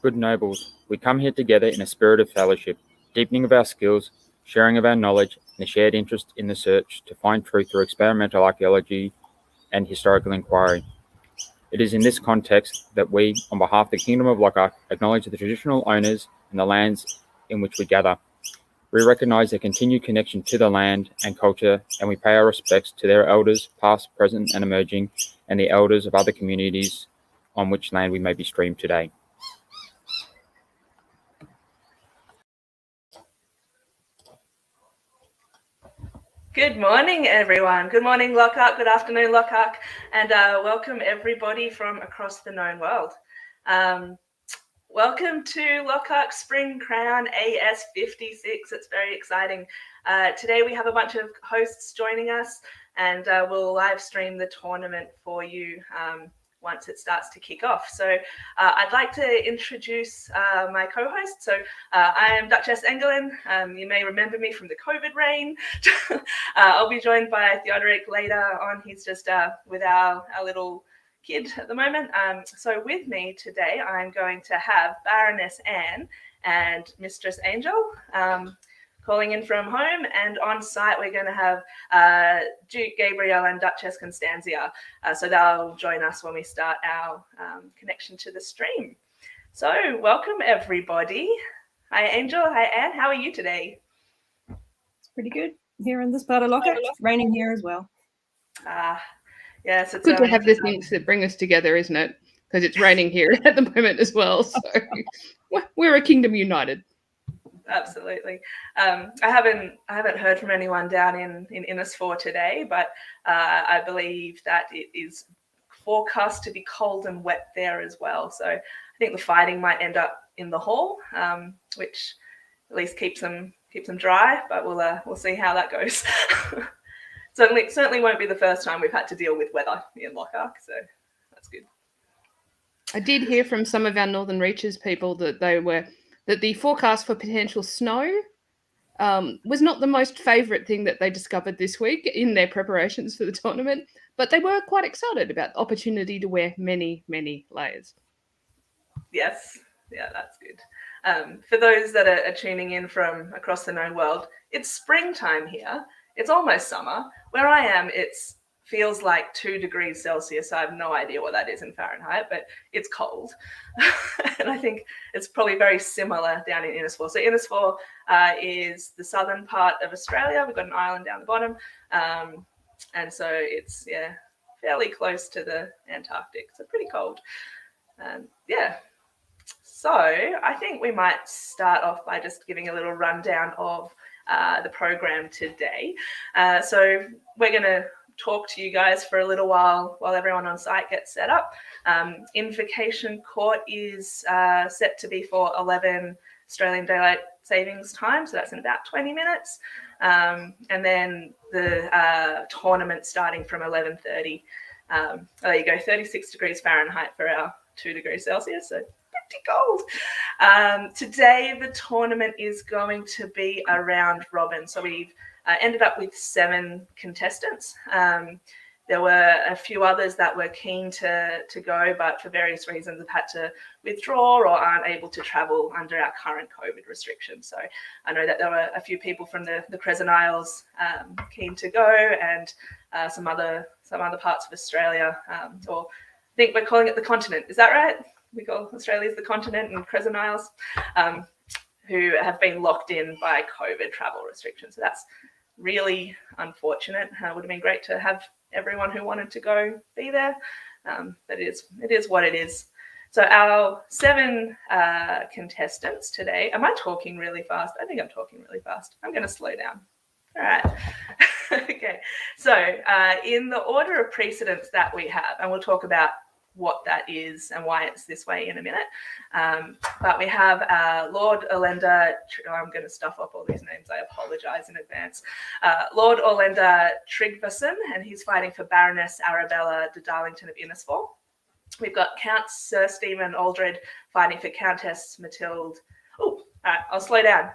Good nobles, we come here together in a spirit of fellowship, deepening of our skills, sharing of our knowledge, and a shared interest in the search to find truth through experimental archaeology and historical inquiry. It is in this context that we, on behalf of the Kingdom of Lockhart, acknowledge the traditional owners and the lands in which we gather. We recognise their continued connection to the land and culture, and we pay our respects to their elders, past, present, and emerging, and the elders of other communities on which land we may be streamed today. Good morning, everyone. Good morning, Lockhart. Good afternoon, Lockhart. And welcome, everybody from across the known world. Welcome to Lockhart Spring Crown AS56. It's very exciting. Today we have a bunch of hosts joining us, and we'll live stream the tournament for you once it starts to kick off. So I'd like to introduce my co-host. So I am Duchess Engelin. You may remember me from the COVID reign. I'll be joined by Theodoric later on. He's just with our little kid at the moment. So with me today, I'm going to have Baroness Anne and Mistress Angel calling in from home, and on site we're going to have Duke Gabriel and Duchess Constantia. So they'll join us when we start our connection to the stream. So welcome, everybody. Hi, Angel. Hi, Anne. How are you today? It's pretty good here in this part of Lockhart. It's raining here as well. Yes, it's good to have the things that bring us together, isn't it? Because it's raining here at the moment as well. So we're a kingdom united. Absolutely. I haven't heard from anyone down in Ynys Fawr today, but I believe that it is forecast to be cold and wet there as well. So I think the fighting might end up in the hall, which at least keeps them dry. But we'll see how that goes. Certainly won't be the first time we've had to deal with weather in Lockhart, so that's good. I did hear from some of our Northern Reaches people that the forecast for potential snow was not the most favourite thing that they discovered this week in their preparations for the tournament, but they were quite excited about the opportunity to wear many, many layers. Yes, yeah, that's good. For those that are tuning in from across the known world, it's springtime here. It's almost summer. Where I am, it feels like 2 degrees Celsius. I have no idea what that is in Fahrenheit, but it's cold. And I think it's probably very similar down in Ynys Fawr. So Ynys Fawr is the southern part of Australia. We've got an island down the bottom. And so it's, fairly close to the Antarctic. So pretty cold. So I think we might start off by just giving a little rundown of the program today. So we're going to talk to you guys for a little while everyone on site gets set up. Invocation Court is set to be for 11 Australian Daylight Savings Time, so that's in about 20 minutes. And then the tournament starting from 11:30. There you go, 36 degrees Fahrenheit for our 2 degrees Celsius, so pretty cold. Today the tournament is going to be a round robin, so we've ended up with 7 contestants. There were a few others that were keen to go, but for various reasons have had to withdraw or aren't able to travel under our current COVID restrictions. So I know that there were a few people from the Crescent Isles keen to go, and some other parts of Australia, or I think we're calling it the continent. Is that right? We call Australia the continent and Crescent Isles, who have been locked in by COVID travel restrictions. So that's really unfortunate. It would have been great to have everyone who wanted to go be there, but it is what it is. So our 7 contestants today. Am I talking really fast? I think I'm talking really fast. I'm going to slow down. All right. Okay. So in the order of precedence that we have, and we'll talk about what that is and why it's this way in a minute. But we have Lord Erlendr, I'm going to stuff up all these names, I apologise in advance. Lord Erlendr Tryggvason, and he's fighting for Baroness Arabella de Darlington of Ynys Fawr. We've got Count Sir Stephen Aldred fighting for Countess Mathilde. Oh, all right, I'll slow down.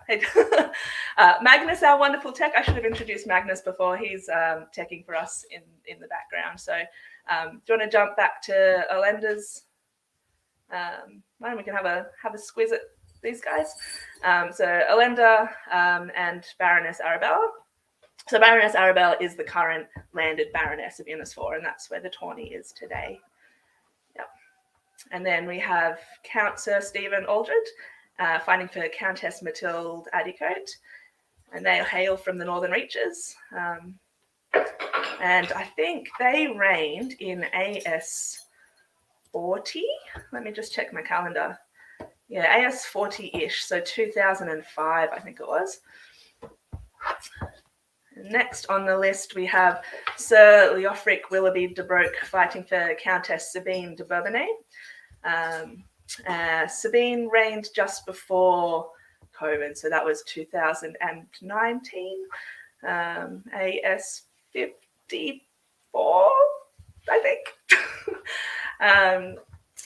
Magnus, our wonderful tech. I should have introduced Magnus before. He's teching for us in the background. So do you want to jump back to Erlendr's Then we can have a squiz at these guys. So Erlendr and Baroness Arabella. So Baroness Arabella is the current landed Baroness of Ynys Fawr, and that's where the tourney is today. Yep. And then we have Count Sir Stephen Aldred fighting for Countess Mathilde Adycote, and they hail from the Northern Reaches. And I think they reigned in AS 40. Let me just check my calendar. Yeah, AS 40-ish, so 2005, I think it was. Next on the list, we have Sir Leofric Willoughby de Broke fighting for Countess Sabine de Bourbonnais. Sabine reigned just before COVID, so that was 2019. AS 54, I think.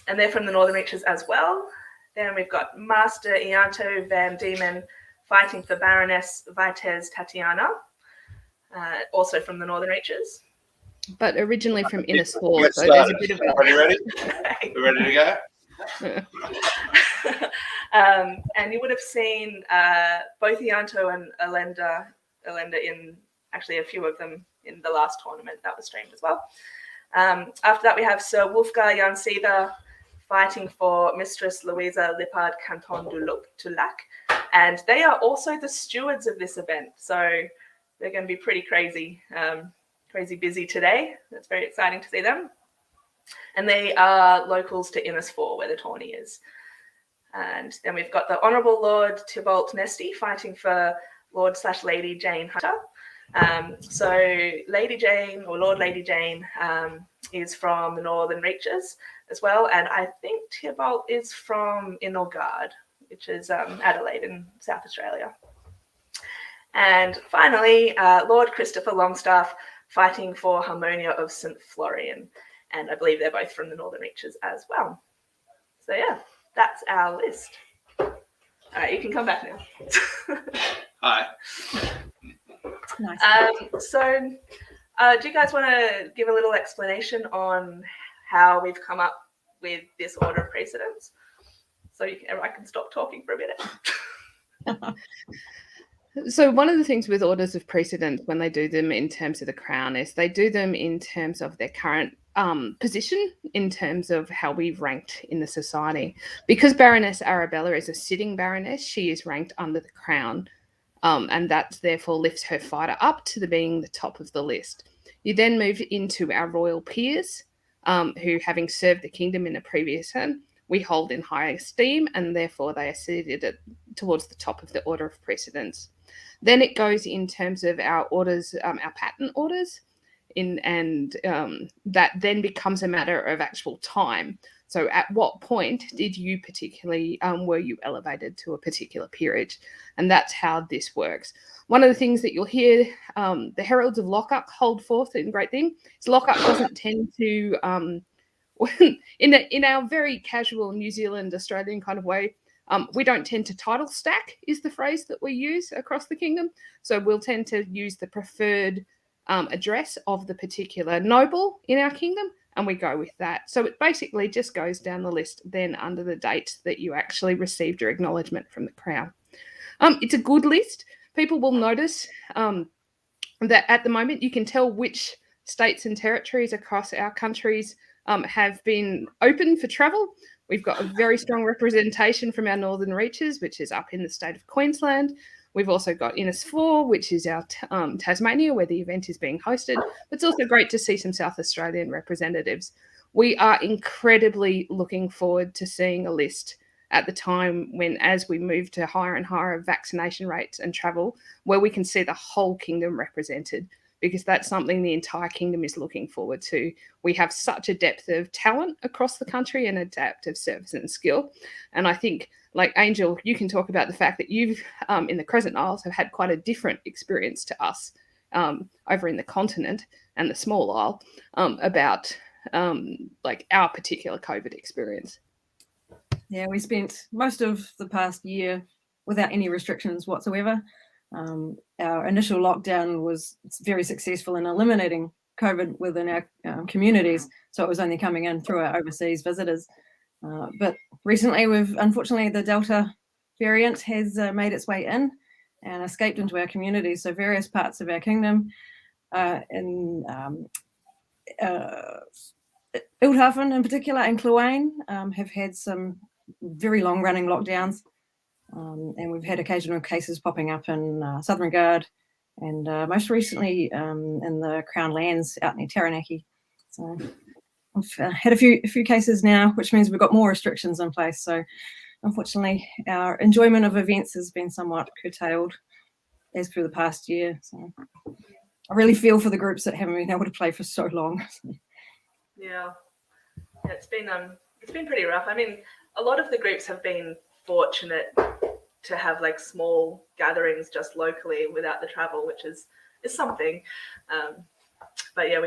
And they're from the Northern Reaches as well. Then we've got Master Ianto van Diemen fighting for Baroness Vitez Tatiana, also from the Northern Reaches. But originally from Ynys Fawr, so there's a bit of Are you ready? We're ready to go? And you would have seen both Ianto and Erlendr in actually a few of them in the last tournament that was streamed as well. After that, we have Sir Wulfgar Járnsiða fighting for Mistress Louisa, Lyppard, Canton du Lac. And they are also the stewards of this event. So they're going to be pretty crazy busy today. That's very exciting to see them. And they are locals to Ynys Fawr, where the tourney is. And then we've got the Honourable Lord Thibault Nesti fighting for Lord/Lady Jayne Hunter. So Lady Jayne or Lord Lady Jayne is from the Northern Reaches as well. And I think Thibault is from Erlendr, which is Adelaide in South Australia. And finally, Lord Christopher Longstaff fighting for Harmonia of St. Florian. And I believe they're both from the Northern Reaches as well. So yeah, that's our list. All right, you can come back now. Hi. Nice. So do you guys want to give a little explanation on how we've come up with this order of precedence? So I can stop talking for a minute. So one of the things with orders of precedence when they do them in terms of the crown is they do them in terms of their current position, in terms of how we've ranked in the society. Because Baroness Arabella is a sitting baroness, she is ranked under the crown, and that therefore lifts her fighter up to being the top of the list. You then move into our royal peers, who, having served the kingdom in a previous term, we hold in high esteem, and therefore they are seated towards the top of the order of precedence. Then it goes in terms of our orders, our patent orders, that then becomes a matter of actual time. So at what point did you particularly, were you elevated to a particular peerage? And that's how this works. One of the things that you'll hear the heralds of lockup hold forth in great thing is lockup doesn't tend to, in our very casual New Zealand, Australian kind of way, we don't tend to title stack is the phrase that we use across the kingdom. So we'll tend to use the preferred address of the particular noble in our kingdom, and we go with that. So it basically just goes down the list then under the date that you actually received your acknowledgement from the crown. It's a good list. People will notice that at the moment you can tell which states and territories across our countries have been open for travel. We've got a very strong representation from our Northern Reaches, which is up in the state of Queensland. We've also got Ynys Fawr, which is our Tasmania, where the event is being hosted. But it's also great to see some South Australian representatives. We are incredibly looking forward to seeing a list at the time when, as we move to higher and higher vaccination rates and travel, where we can see the whole kingdom represented, because that's something the entire kingdom is looking forward to. We have such a depth of talent across the country and a depth of service and skill. And I think, like Angel, you can talk about the fact that you've, in the Crescent Isles, have had quite a different experience to us over in the continent and the small isle about like our particular COVID experience. Yeah, we spent most of the past year without any restrictions whatsoever. Our initial lockdown was very successful in eliminating COVID within our communities, so it was only coming in through our overseas visitors. But recently, unfortunately, the Delta variant has made its way in and escaped into our community. So various parts of our kingdom, in Ildhafen in particular, and Cluane, have had some very long-running lockdowns. And we've had occasional cases popping up in Southern Guard, and most recently in the Crown Lands out near Taranaki. So we've had a few cases now, which means we've got more restrictions in place. So unfortunately, our enjoyment of events has been somewhat curtailed as through the past year. So I really feel for the groups that haven't been able to play for so long. Yeah, it's been pretty rough. I mean, a lot of the groups have been fortunate to have like small gatherings just locally without the travel, which is something. But yeah,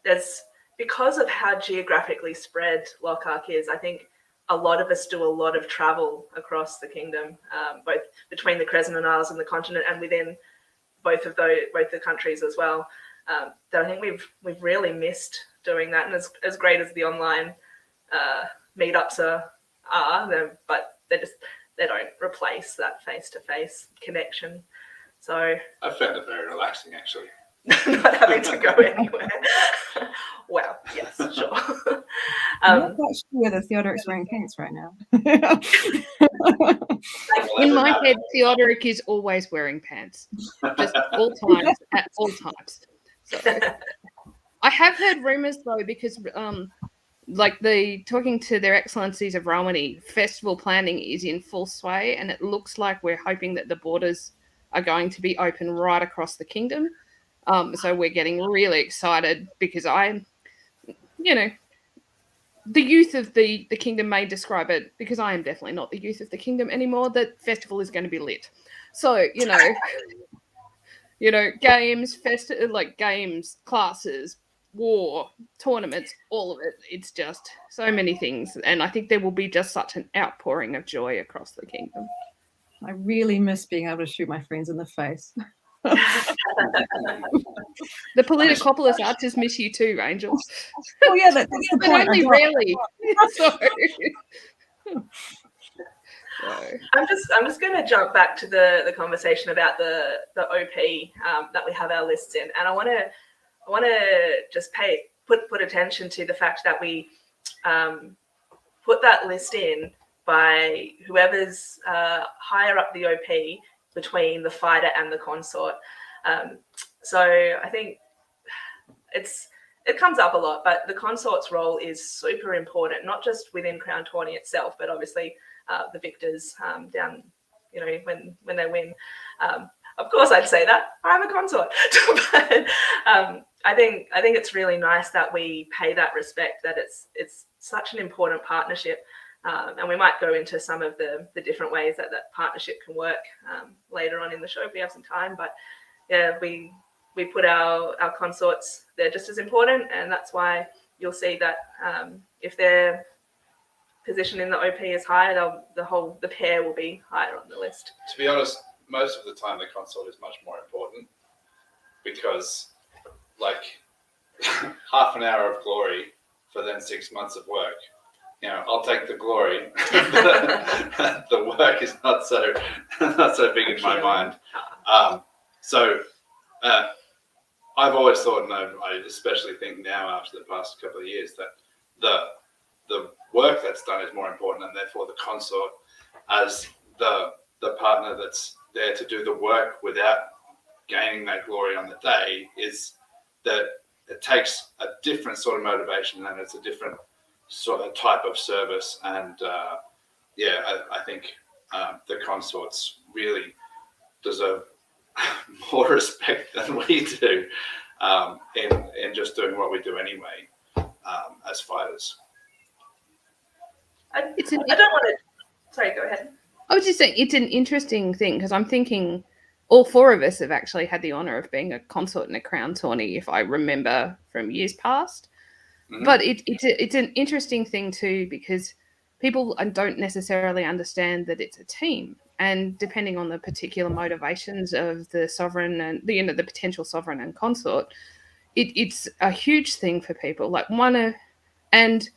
there's, because of how geographically spread Lockhart is, I think a lot of us do a lot of travel across the kingdom, both between the Crescent Isles and the continent, and within both the countries as well. That I think we've really missed doing that. And as great as the online meetups are, but they don't replace that face-to-face connection. So I found it very relaxing, actually. Not having to go anywhere. Well, yes, sure. I'm not quite sure whether Theodoric's wearing pants right now. In my head, Theodoric is always wearing pants, just all times, at all times. So, I have heard rumours though, because talking to their excellencies of Romany, festival planning is in full sway, and it looks like we're hoping that the borders are going to be open right across the kingdom. So we're getting really excited, because the youth of the kingdom may describe it, because I am definitely not the youth of the kingdom anymore, that festival is going to be lit. So, games, games, classes, war, tournaments, all of it. It's just so many things. And I think there will be just such an outpouring of joy across the kingdom. I really miss being able to shoot my friends in the face. The Politicopolis archers miss you too, Angel. Oh yeah, that's the but point. only rarely. I'm just going to jump back to the conversation about the OP that we have our lists in, and I want to just put attention to the fact that we put that list in by whoever's higher up the OP between the fighter and the consort. So I think it comes up a lot, but the consort's role is super important, not just within Crown Tourney itself, but obviously the victors down, when they win. Of course, I'd say that I'm a consort, but I think it's really nice that we pay that respect. That it's such an important partnership. And we might go into some of the different ways that partnership can work later on in the show if we have some time. But yeah, we put our consorts, they're just as important, and that's why you'll see that if their position in the OP is higher, the pair will be higher on the list. To be honest, most of the time the consort is much more important, because half an hour of glory for then 6 months of work. I'll take the glory. The work is not so big in my mind. I've always thought, and I especially think now after the past couple of years, that the work that's done is more important, and therefore the consort, as the partner that's there to do the work without gaining that glory on the day, is that it takes a different sort of motivation, and it's a different sort of type of service. And I think the consorts really deserve more respect than we do in just doing what we do anyway as fighters. I don't want to. Sorry, go ahead. I was just saying it's an interesting thing, because I'm thinking all four of us have actually had the honour of being a consort in a crown tourney, if I remember from years past. Mm-hmm. But it's an interesting thing too, because people don't necessarily understand that it's a team, and depending on the particular motivations of the sovereign and the potential sovereign and consort, it's a huge thing for people. And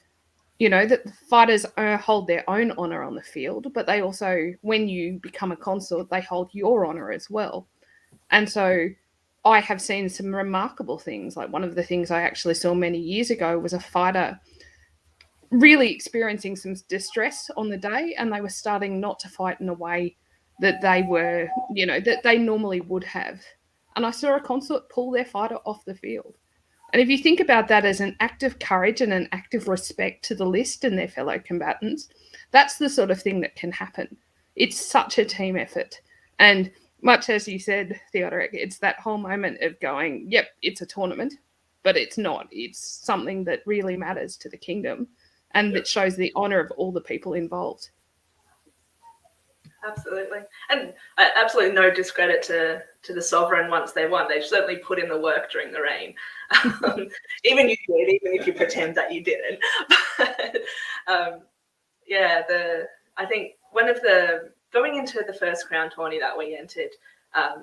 that the fighters hold their own honour on the field, but they also, when you become a consort, they hold your honour as well. And so I have seen some remarkable things. Like, one of the things I actually saw many years ago was a fighter really experiencing some distress on the day, and they were starting not to fight in a way that they were, that they normally would have. And I saw a consort pull their fighter off the field. And if you think about that as an act of courage and an act of respect to the list and their fellow combatants, that's the sort of thing that can happen. It's such a team effort. And much as you said, Theodoric, it's that whole moment of going, yep, it's a tournament, but it's not. It's something that really matters to the kingdom, and that shows the honour of all the people involved. Absolutely. And absolutely no discredit to the sovereign once they won. They certainly put in the work during the reign. Even if you pretend that you didn't. But, I think going into the first crown tourney that we entered,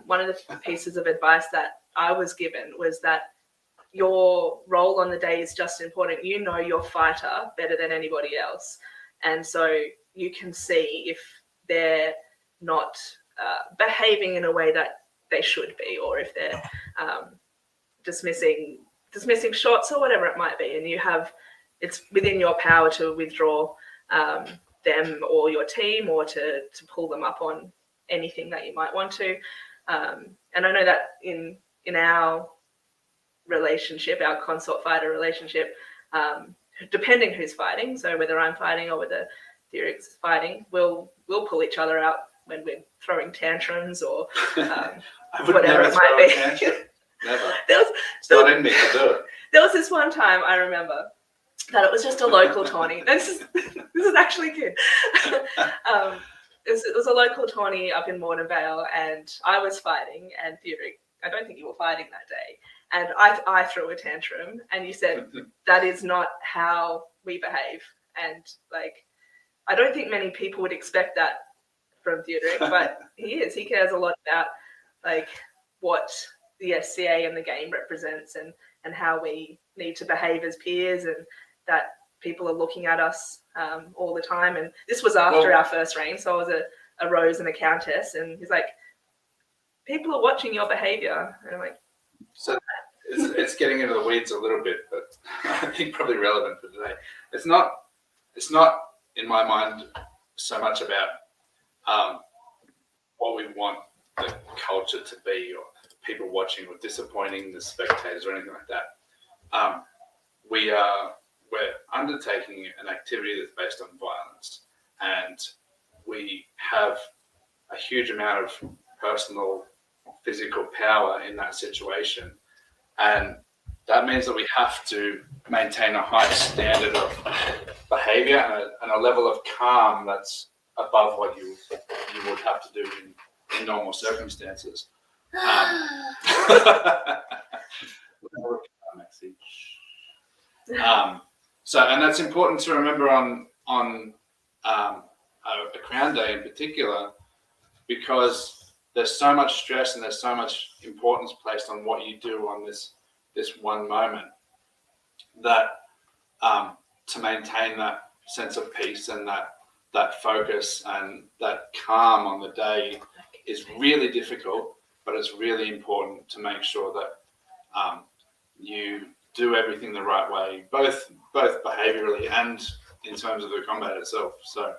one of the pieces of advice that I was given was that your role on the day is just important. You know your fighter better than anybody else. And so you can see if they're not behaving in a way that they should be, or if they're dismissing shots or whatever it might be. And it's within your power to withdraw them or your team, or to pull them up on anything that you might want to. And I know that in our relationship, our consort fighter relationship, depending who's fighting, so whether I'm fighting or whether Theodoric's fighting, we'll pull each other out when we're throwing tantrums or whatever it might be. Never. It's not in me to do it. There was this one time I remember that it was just a local tourney. This is actually good. It was a local tourney up in Morden Vale, and I was fighting, and Theodoric, I don't think you were fighting that day, and I threw a tantrum, and you said, that is not how we behave. And I don't think many people would expect that from Theodoric, but he is. He cares a lot about what the SCA and the game represents, and how we need to behave as peers, and that people are looking at us all the time. And this was after our first reign, so I was a Rose and a Countess, and he's like, people are watching your behaviour. And I'm like, so it's getting into the weeds a little bit, but I think probably relevant for today. It's not in my mind so much about what we want the culture to be, or people watching, or disappointing the spectators, or anything like that. We're undertaking an activity that's based on violence, and we have a huge amount of personal, physical power in that situation, and that means that we have to maintain a high standard of behaviour and a level of calm that's above what you would have to do in normal circumstances. And that's important to remember on a Crown Day in particular, because there's so much stress and there's so much importance placed on what you do on this one moment, that to maintain that sense of peace and that focus and that calm on the day is really difficult, but it's really important to make sure that you do everything the right way, both behaviorally and in terms of the combat itself. So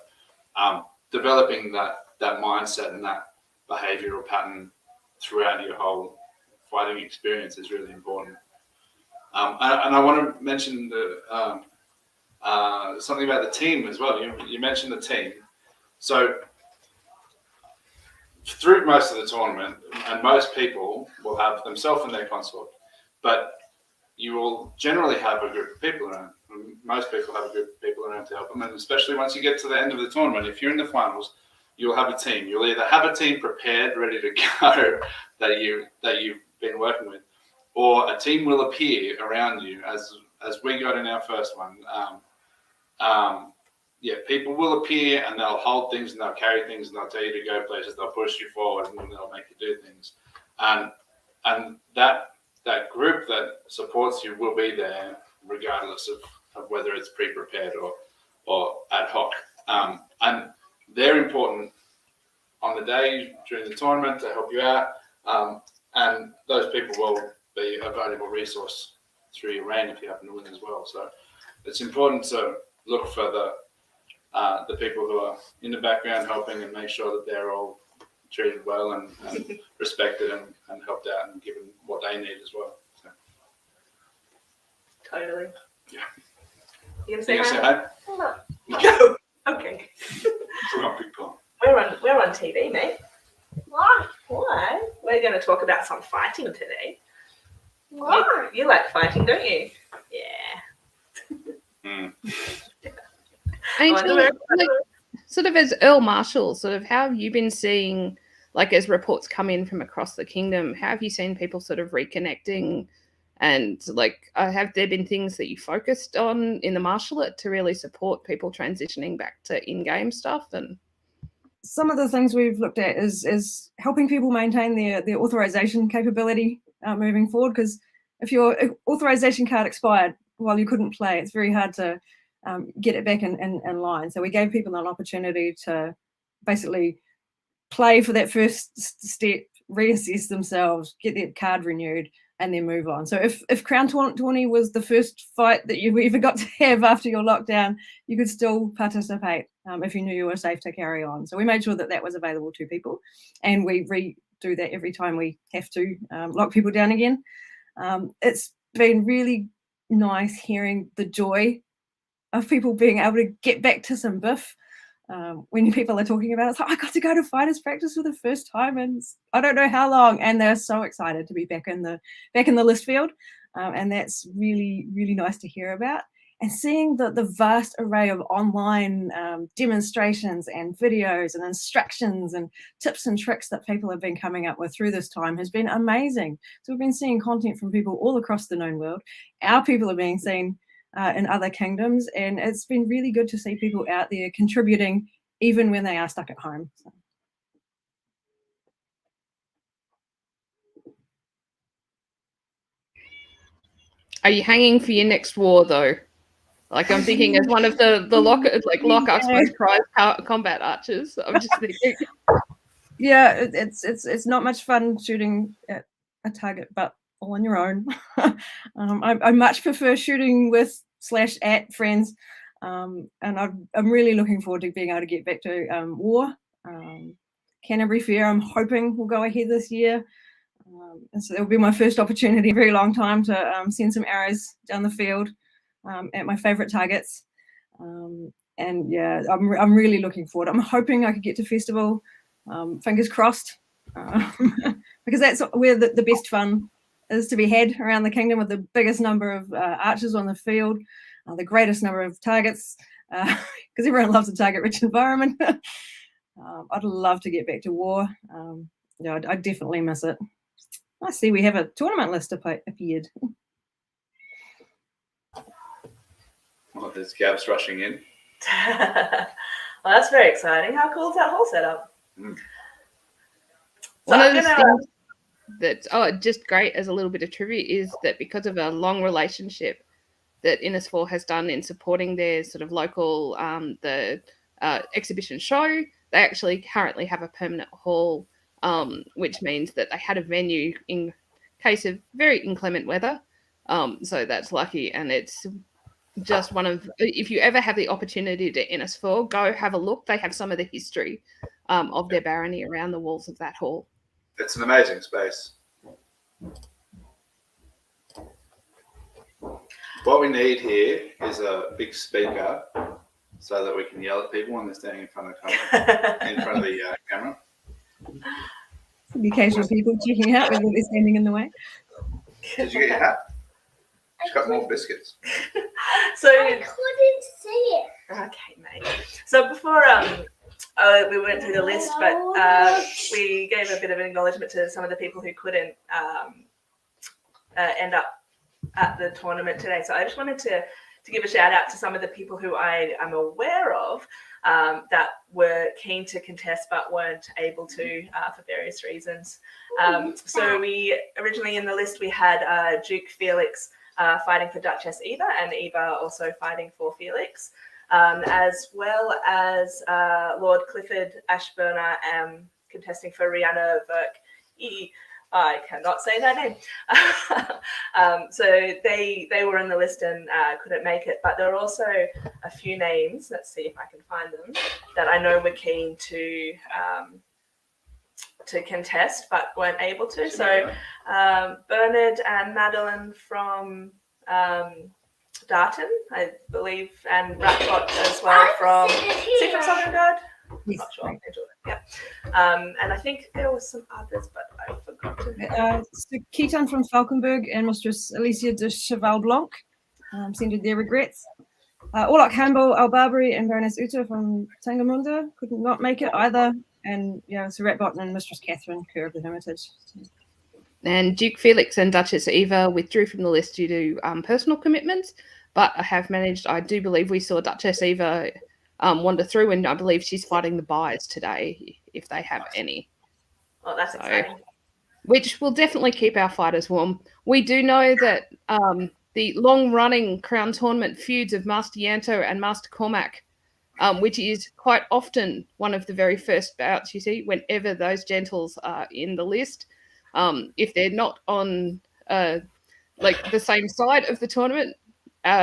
developing that mindset and that behavioral pattern throughout your whole fighting experience is really important. And I want to mention something about the team as well. You mentioned the team. So through most of the tournament, and most people will have themselves and their consort, but you will generally have a group of people around. Most people have a group of people around to help them, and especially once you get to the end of the tournament, if you're in the finals, you'll have a team. You'll either have a team prepared, ready to go, that you've been working with, or a team will appear around you, as we got in our first one. People will appear, and they'll hold things, and they'll carry things, and they'll tell you to go places. They'll push you forward, and they'll make you do things. And that group that supports you will be there regardless of whether it's pre-prepared or ad hoc. And they're important on the day during the tournament to help you out. And those people will be a valuable resource through your reign if you happen to win as well. So it's important to look for the people who are in the background helping and make sure that they're all treated well and respected and helped out and given what they need as well. So. Totally. Yeah. You gonna say You hi? say hi? No. Okay. We're on big time. We're on TV, mate. Why? Why? We're going to talk about some fighting today. Why? You like fighting, don't you? Yeah. Angel, sort of as Earl Marshal, sort of how have you been seeing, like as reports come in from across the kingdom, how have you seen people sort of reconnecting? And like, have there been things that you focused on in the Marshalate to really support people transitioning back to in-game stuff? And some of the things we've looked at is helping people maintain their authorization capability moving forward, because if your authorization card expired while you couldn't play, it's very hard to get it back in line. So we gave people an opportunity to basically play for that first step, reassess themselves, get their card renewed, and then move on. So if Crown Tourney was the first fight that you ever got to have after your lockdown, you could still participate if you knew you were safe to carry on. So we made sure that that was available to people, and we redo that every time we have to lock people down again. It's been really nice hearing the joy of people being able to get back to some biff. When people are talking about it, it's like, I got to go to fighters practice for the first time and I don't know how long, and they're so excited to be back in the list field, and that's really, really nice to hear about. And seeing the vast array of online demonstrations and videos and instructions and tips and tricks that people have been coming up with through this time has been amazing. So we've been seeing content from people all across the known world. Our people are being seen in other kingdoms, and it's been really good to see people out there contributing even when they are stuck at home. So. Are you hanging for your next war though? Like I'm thinking as one of the Lockhart's most prized combat archers. I'm just thinking. Yeah, it's not much fun shooting at a target, but all on your own. I much prefer shooting with / at friends, and I'm really looking forward to being able to get back to war. Canterbury Fair, I'm hoping will go ahead this year, and so it'll be my first opportunity in a very long time to send some arrows down the field at my favourite targets. And yeah, I'm really looking forward. I'm hoping I could get to festival. Fingers crossed, because that's where the best fun is to be had around the kingdom, with the biggest number of archers on the field, the greatest number of targets, because everyone loves a target-rich environment. I'd love to get back to war. Yeah, I definitely miss it. I see we have a tournament list appeared. Well, there's Gabs rushing in. Well, that's very exciting. How cool is that whole setup? Mm. One of the things that's just great as a little bit of trivia is that because of a long relationship that Ynys Fawr has done in supporting their sort of local exhibition show, they actually currently have a permanent hall, which means that they had a venue in case of very inclement weather. So that's lucky, and it's just one of, if you ever have the opportunity to Ynys Fawr, go have a look. They have some of the history of their barony around the walls of that hall. It's an amazing space. What we need here is a big speaker so that we can yell at people when they're standing in front of the camera. The occasional people checking out whether they're standing in the way. Did you get your hat? She's got more biscuits. So I couldn't see it. okay, mate. So before we went through the list, but we gave a bit of an acknowledgement to some of the people who couldn't end up at the tournament today. So I just wanted to give a shout out to some of the people who I am aware of that were keen to contest but weren't able to for various reasons. So we originally in the list we had Duke Felix fighting for Duchess Eva, and Eva also fighting for Felix. as well as Lord Clifford Ashburner contesting for Rihanna Verk. I cannot say that name. So they were in the list and couldn't make it, but there are also a few names, let's see if I can find them, that I know were keen to contest but weren't able to. So Bernard and Madeline from Darton, I believe, and Ratbot as well from Secret Southern Guard. Yes, Not sure. right. Yeah. And I think there was some others, but I forgot to. So Keaton from Falkenberg and Mistress Alicia de Cheval Blanc sent their regrets. Orlok Campbell, Al Barbary, and Baroness Uta from Tangamunda could not make it either. And so Ratbot and Mistress Catherine Kerr of the Hermitage. And Duke Felix and Duchess Eva withdrew from the list due to personal commitments, but I do believe we saw Duchess Eva wander through, and I believe she's fighting the buys today, if they have any. Oh, that's exciting. Which will definitely keep our fighters warm. We do know that the long-running Crown Tournament feuds of Master Ianto and Master Cormac, which is quite often one of the very first bouts you see whenever those gentles are in the list. If they're not on like the same side of the tournament,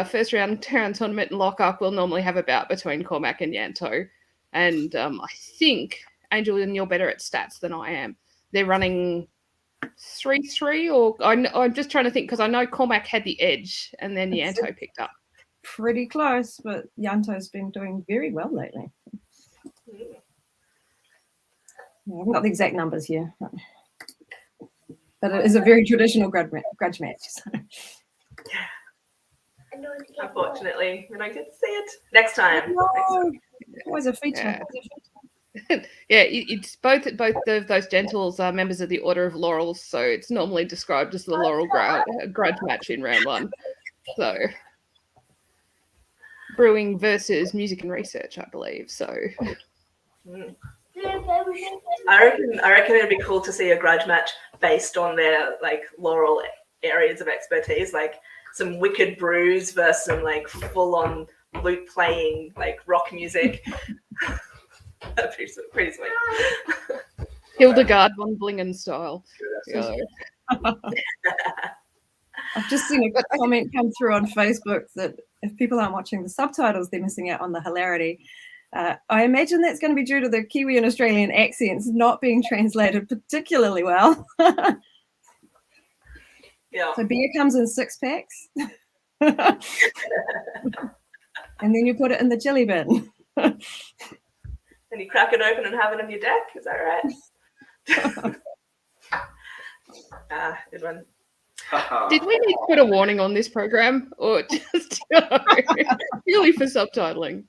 first round tournament and lock-up will normally have a bout between Cormac and Ianto. And I think, Angel, and you're better at stats than I am, they're running 3-3, or I'm just trying to think, because I know Cormac had the edge and then Ianto picked up. Pretty close, but Ianto's been doing very well lately. Yeah, I haven't got the exact numbers here. But it is a very traditional grudge match. So. Unfortunately, we don't get to see it next time. No, always a feature. Yeah, it's both of those gentles are members of the Order of Laurels, so it's normally described as the Laurel grudge match in round one. So, brewing versus music and research, I believe. So, I reckon it'd be cool to see a grudge match based on their Laurel areas of expertise, like some wicked brews versus some full on lute playing rock music. That'd be pretty sweet. Hildegard von Blingen style. Yeah. I've just seen a comment come through on Facebook that if people aren't watching the subtitles, they're missing out on the hilarity. I imagine that's going to be due to the Kiwi and Australian accents not being translated particularly well. Yeah. So beer comes in 6 packs. And then you put it in the chili bin. And you crack it open and have it on your deck. Is that right? Good one. Did we need to put a warning on this program, or just purely for subtitling?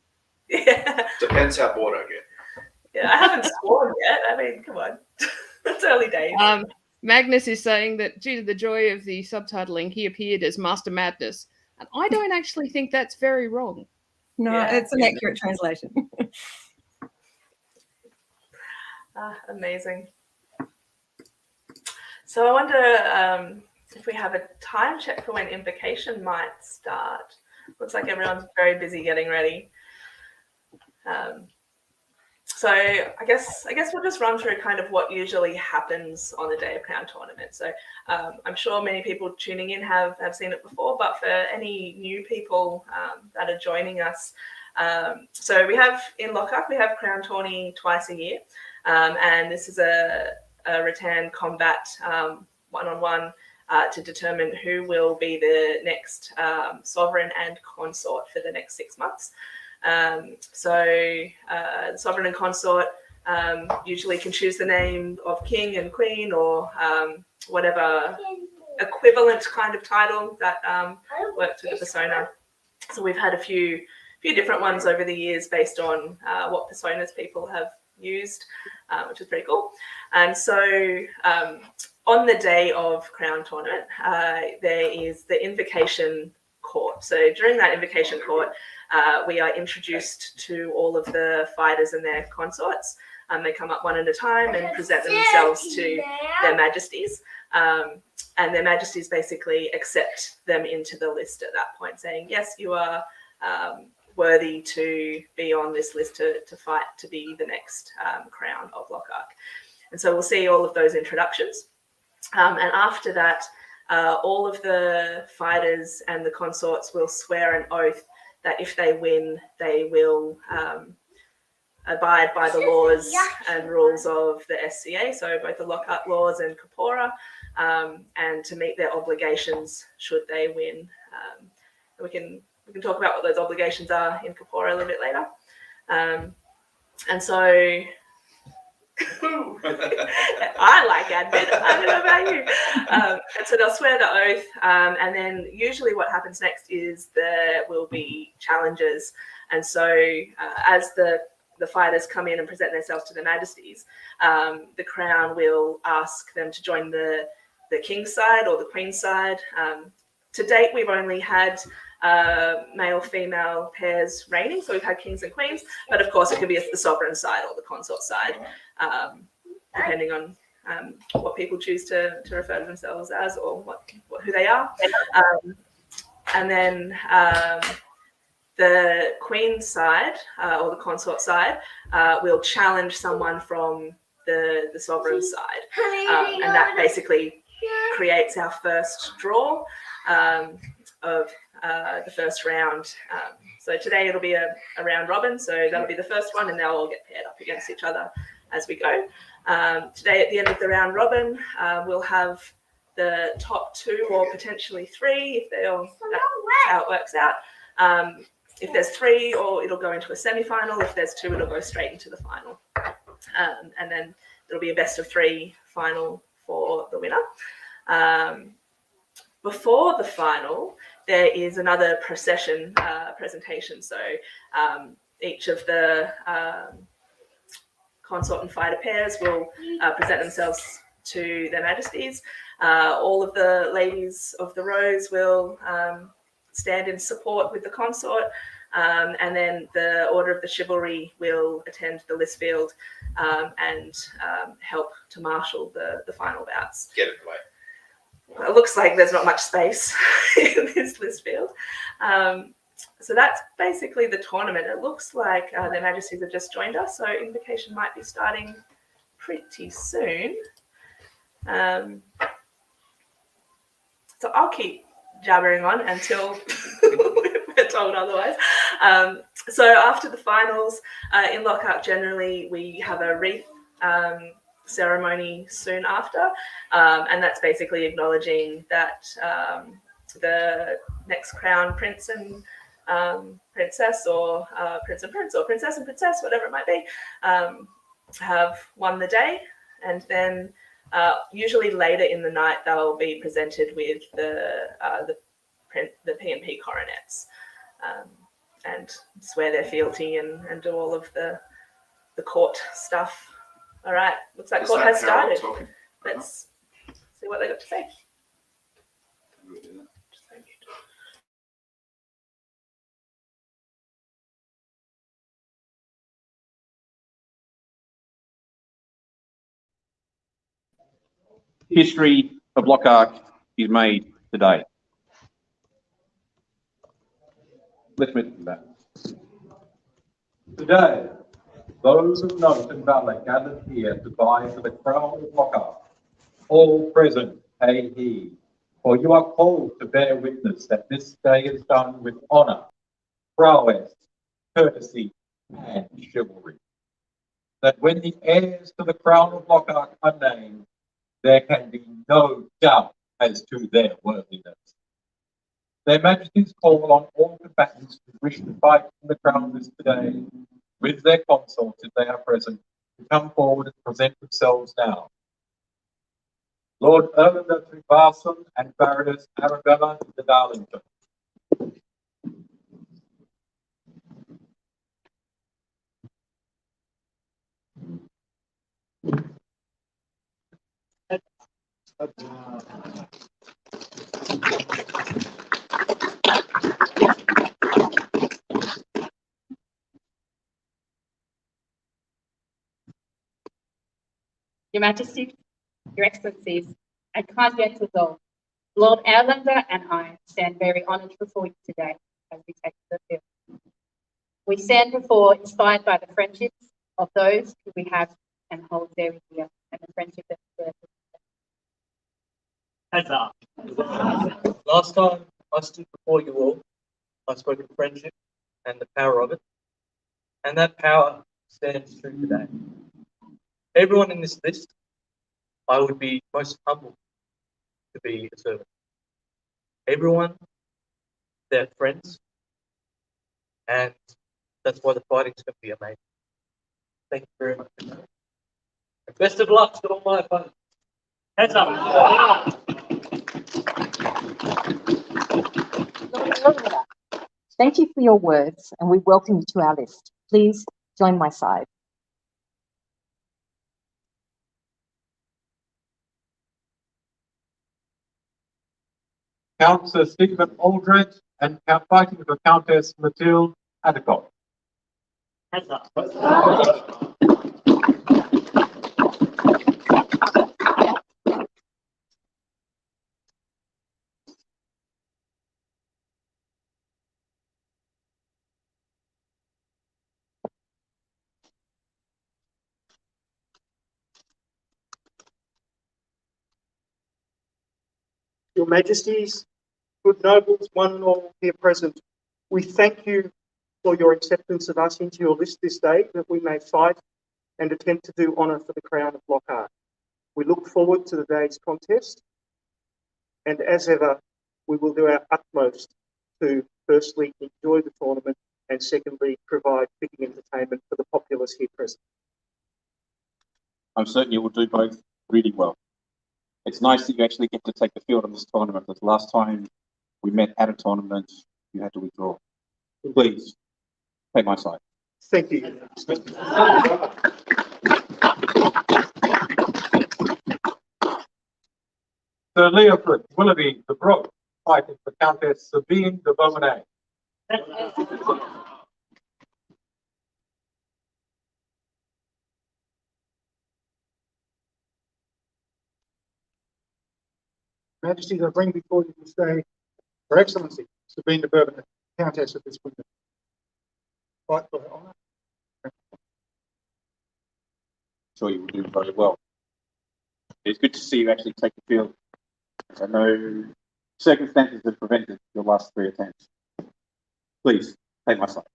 Yeah. Depends how bored I get. Yeah, I haven't sworn yet. I mean, come on. It's early days. Magnus is saying that due to the joy of the subtitling, he appeared as Master Madness. And I don't actually think that's very wrong. No, it's an accurate translation. Amazing. So I wonder if we have a time check for when Invocation might start. Looks like everyone's very busy getting ready. So I guess we'll just run through kind of what usually happens on the day of Crown Tournament. So I'm sure many people tuning in have seen it before, but for any new people that are joining us, so we have in Lockup, we have Crown Tourney twice a year, and this is a rattan combat one-on-one to determine who will be the next sovereign and consort for the next 6 months. So the sovereign and consort usually can choose the name of king and queen, or whatever equivalent kind of title that works with the persona. So we've had a few different ones over the years based on what personas people have used, which is pretty cool. And so on the day of Crown Tournament, there is the Invocation Court. So during that Invocation Court, we are introduced to all of the fighters and their consorts. They come up one at a time and present themselves to their majesties. And their majesties basically accept them into the list at that point, saying, yes, you are worthy to be on this list to fight to be the next crown of Lockhart. And so we'll see all of those introductions. And after that, all of the fighters and the consorts will swear an oath that if they win, they will abide by the laws and rules of the SCA, so both the Lockhart laws and Corpora, and to meet their obligations should they win. We can talk about what those obligations are in Corpora a little bit later. And so I like admin. I don't know about you. And so they'll swear the oath, and then usually what happens next is there will be challenges. And so as the fighters come in and present themselves to the Majesties, the Crown will ask them to join the King's side or the Queen's side. To date, we've only had male-female pairs reigning, so we've had kings and queens, but of course it can be the sovereign side or the consort side, depending on what people choose to refer to themselves as or who they are. And then the queen side or the consort side will challenge someone from the sovereign side, and that basically creates our first draw of the first round. So today it'll be a round robin, so that'll be the first one, and they'll all get paired up against each other as we go. Today at the end of the round robin, we'll have the top two or potentially three, if that's how it works out. If there's three, or it'll go into a semi-final. If there's two, it'll go straight into the final. And then it'll be a best of three final for the winner. Before the final, there is another procession presentation. So each of the consort and fighter pairs will present themselves to their Majesties. All of the ladies of the Rose will stand in support with the consort, and then the Order of the Chivalry will attend the list field and help to marshal the final bouts. Get it away. It looks like there's not much space in this list field. So that's basically the tournament. It looks like their Majesties have just joined us, so Invocation might be starting pretty soon. So I'll keep jabbering on until we're told otherwise. So after the finals, in Lockhart generally we have a wreath ceremony soon after, and that's basically acknowledging that the next crown prince and princess, or prince and prince, or princess and princess, whatever it might be, have won the day. And then usually later in the night they'll be presented with the P&P coronets, and swear their fealty and do all of the court stuff. All right, looks like court has started. Let's see what they got to say. History of Lockhart is made today. Let's move to that. Today, those of note and valour gathered here to vie for the crown of Lockhart. All present, pay heed, for you are called to bear witness that this day is done with honour, prowess, courtesy, and chivalry. That when the heirs to the crown of Lockhart are named, there can be no doubt as to their worthiness. Their Majesties call on all combatants who wish to fight in the crown list today, with their consorts if they are present, to come forward and present themselves now. Lord Erlendr Tryggvason and Baroness Arabella to the Darlington. Your Majesty, Your Excellencies, and Conscientious all, Lord Erlendr and I stand very honoured before you today as we take the field. We stand before inspired by the friendships of those who we have and hold very dear, and the friendship that we share. Last time I stood before you all, I spoke of friendship and the power of it, and that power stands true today. Everyone in this list, I would be most humbled to be a servant. Everyone, they're friends, and that's why the fighting's going to be amazing. Thank you very much. And best of luck to all my opponents. Heads up. Thank you for your words, and we welcome you to our list. Please join my side. Count Sir Stephen Aldred and fighting for Countess Mathilde Adycote. Heads up. Your Majesties, good nobles, one and all here present, we thank you for your acceptance of us into your list this day, that we may fight and attempt to do honour for the crown of Lockhart. We look forward to the day's contest, and as ever, we will do our utmost to firstly enjoy the tournament and secondly provide fitting entertainment for the populace here present. I'm certain you will do both really well. It's nice that you actually get to take the field in this tournament, because last time we met at a tournament, you had to withdraw. Please, take my side. Thank you. Sir Leofric, Willoughby, the Brook, fighting for Countess Sabine de Bourbonnais. Majesties, I bring before you this day Her Excellency, Sabine de Bourbonnais, Countess of this kingdom. Fight for her honour. I'm sure you will do very well. It's good to see you actually take the field. I know circumstances have prevented your last 3 attempts. Please, take my side.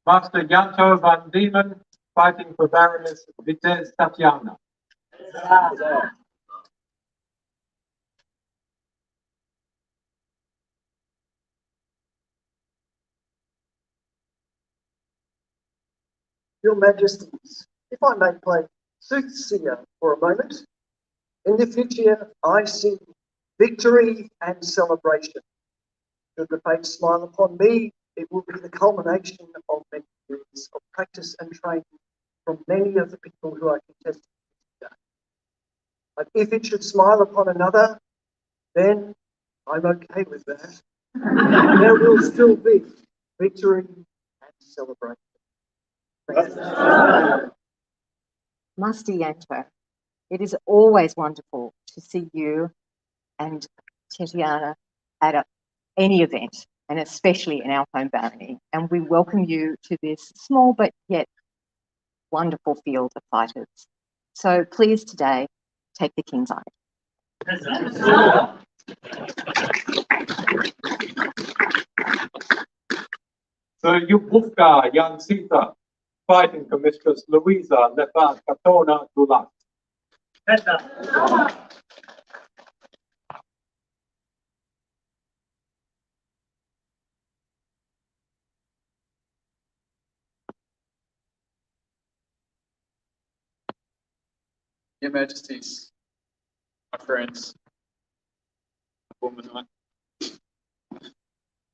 Master Ianto van Diemen, fighting for Baroness Vitez Tatiana. Your Majesties, if I may play soothsayer for a moment, in the future I sing victory and celebration. Should the fates smile upon me, it will be the culmination of many years of practice and training from many of the people who I contested today. But if it should smile upon another, then I'm okay with that. There will still be victory and celebration. Master Ianto, it is always wonderful to see you and Tatiana at any event, and especially in our home barony. And we welcome you to this small but yet wonderful field of fighters. So please today, take the king's eye. So Wulfgar, Járnsiða, fighting for Mistress Louisa, Lyppard, Cattone, Dulas. Your Majesties, my friends, Bourbonnais,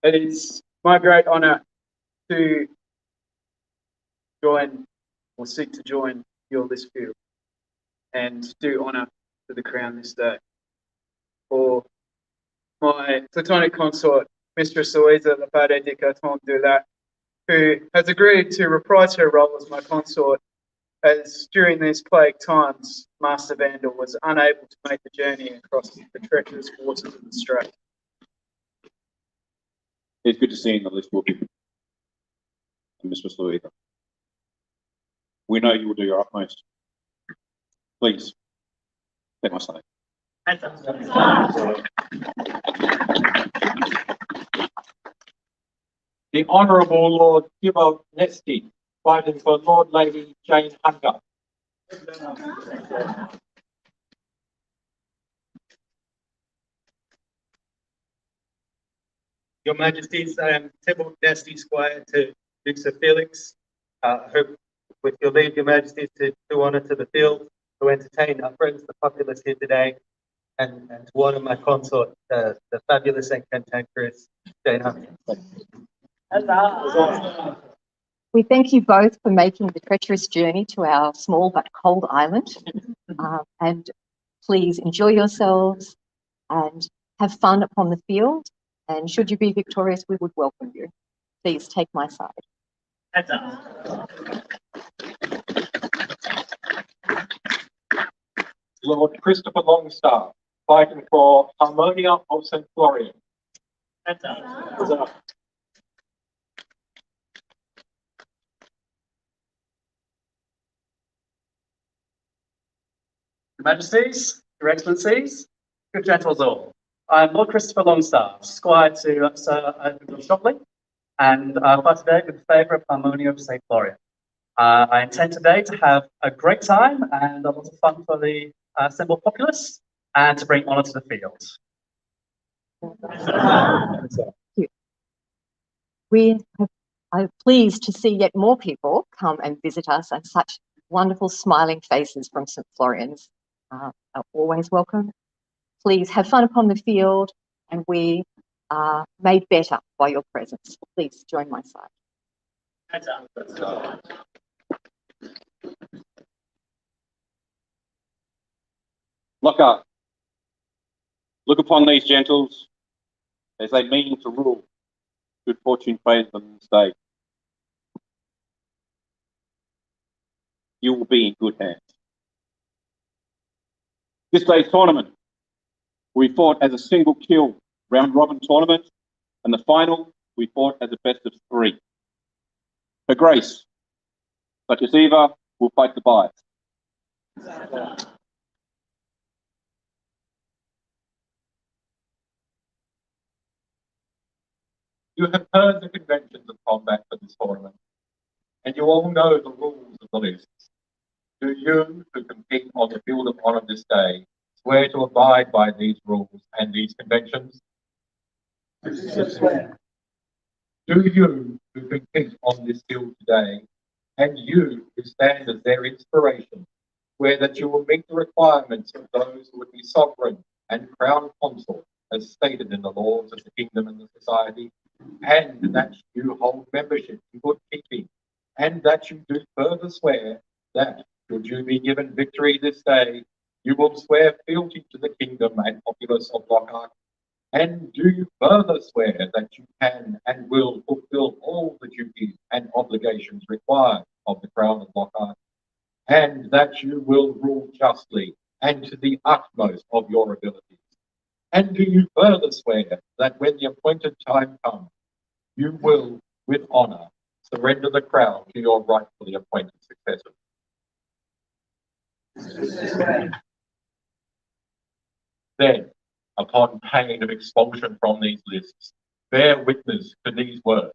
it is my great honour to join or seek to join your list field and do honour to the crown this day. For my platonic consort, Mistress Louisa, Lyppard Adycote, who has agreed to reprise her role as my consort as during these plague times, Master Vandal was unable to make the journey across the treacherous waters of the Strait. It's good to see you in the list, Willoughby and Mistress Louisa. We know you will do your utmost. Please, take my side. The Honourable Lord Thibault Nesti, fighting for Lord Lady Jayne Hunter. Your Majesties, I am Thibault Nesti, Squire to Duke Sir Felix. Hope with your leave, Your Majesties, to do honour to the field, to entertain our friends, the populace here today, and to honour my consort, the fabulous and cantankerous Jayne Hunter. We thank you both for making the treacherous journey to our small but cold island. And please enjoy yourselves and have fun upon the field. And should you be victorious, we would welcome you. Please take my side. Lord Christopher Longstaff, fighting for Harmonia of St. Florian. Your Majesties, Your Excellencies, good gentles all. I am Lord Christopher Longstaff, Squire to Sir Aldred Shopley, and for today in favour of Harmonia of St. Florian. I intend today to have a great time and a lot of fun for the assembled populace and to bring honour to the field. We are pleased to see yet more people come and visit us, and such wonderful smiling faces from St. Florian's are always welcome. Please have fun upon the field, and we are made better by your presence. Please join my side. Lockhart, look upon these gentles as they mean to rule. Good fortune favours them this day. You will be in good hands. This day's tournament, we fought as a single kill round robin tournament, and the final we fought as a best of three. Her Grace, Járnsiða, will fight the bias. You have heard the conventions of combat for this tournament, and you all know the rules of the lists. Do you, who compete on the field of honour this day, swear to abide by these rules and these conventions? Do you, who compete on this field today, and you, who stand as their inspiration, swear that you will meet the requirements of those who would be sovereign and crown consort, as stated in the laws of the kingdom and the society, and that you hold membership in good keeping, and that you do further swear that, should you be given victory this day, you will swear fealty to the kingdom and populace of Lockhart, and do you further swear that you can and will fulfil all the duties and obligations required of the Crown of Lockhart, and that you will rule justly and to the utmost of your abilities? And do you further swear that when the appointed time comes, you will, with honour, surrender the crown to your rightfully appointed successor? Then, upon pain of expulsion from these lists, bear witness to these words.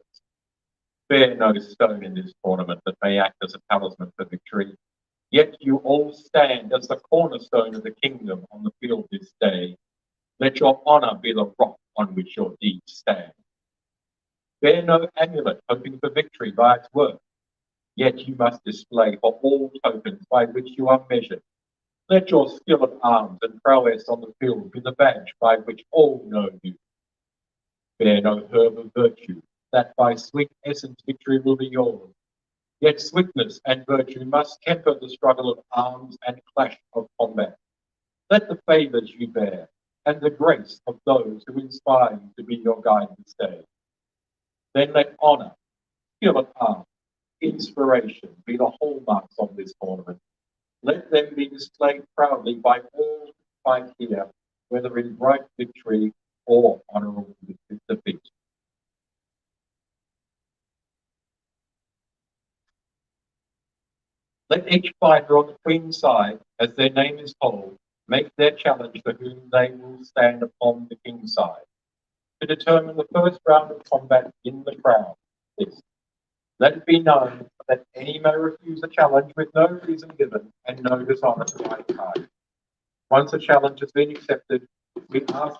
Bear no stone in this tournament that may act as a talisman for victory, yet you all stand as the cornerstone of the kingdom on the field this day. Let your honour be the rock on which your deeds stand. Bear no amulet hoping for victory by its work, yet you must display for all tokens by which you are measured. Let your skill of arms and prowess on the field be the badge by which all know you. Bear no herb of virtue, that by sweet essence victory will be yours. Yet swiftness and virtue must temper the struggle of arms and clash of combat. Let the favours you bear and the grace of those who inspire you to be your guide this day. Then let honour, skill of arms, inspiration be the hallmarks of this tournament. Let them be displayed proudly by all who fight here, whether in bright victory or honourable defeat. Let each fighter on the Queen's side, as their name is told, make their challenge for whom they will stand upon the King's side, to determine the first round of combat in the crown list. Let it be known that any may refuse a challenge with no reason given and no dishonour to either side. Once a challenge has been accepted, we ask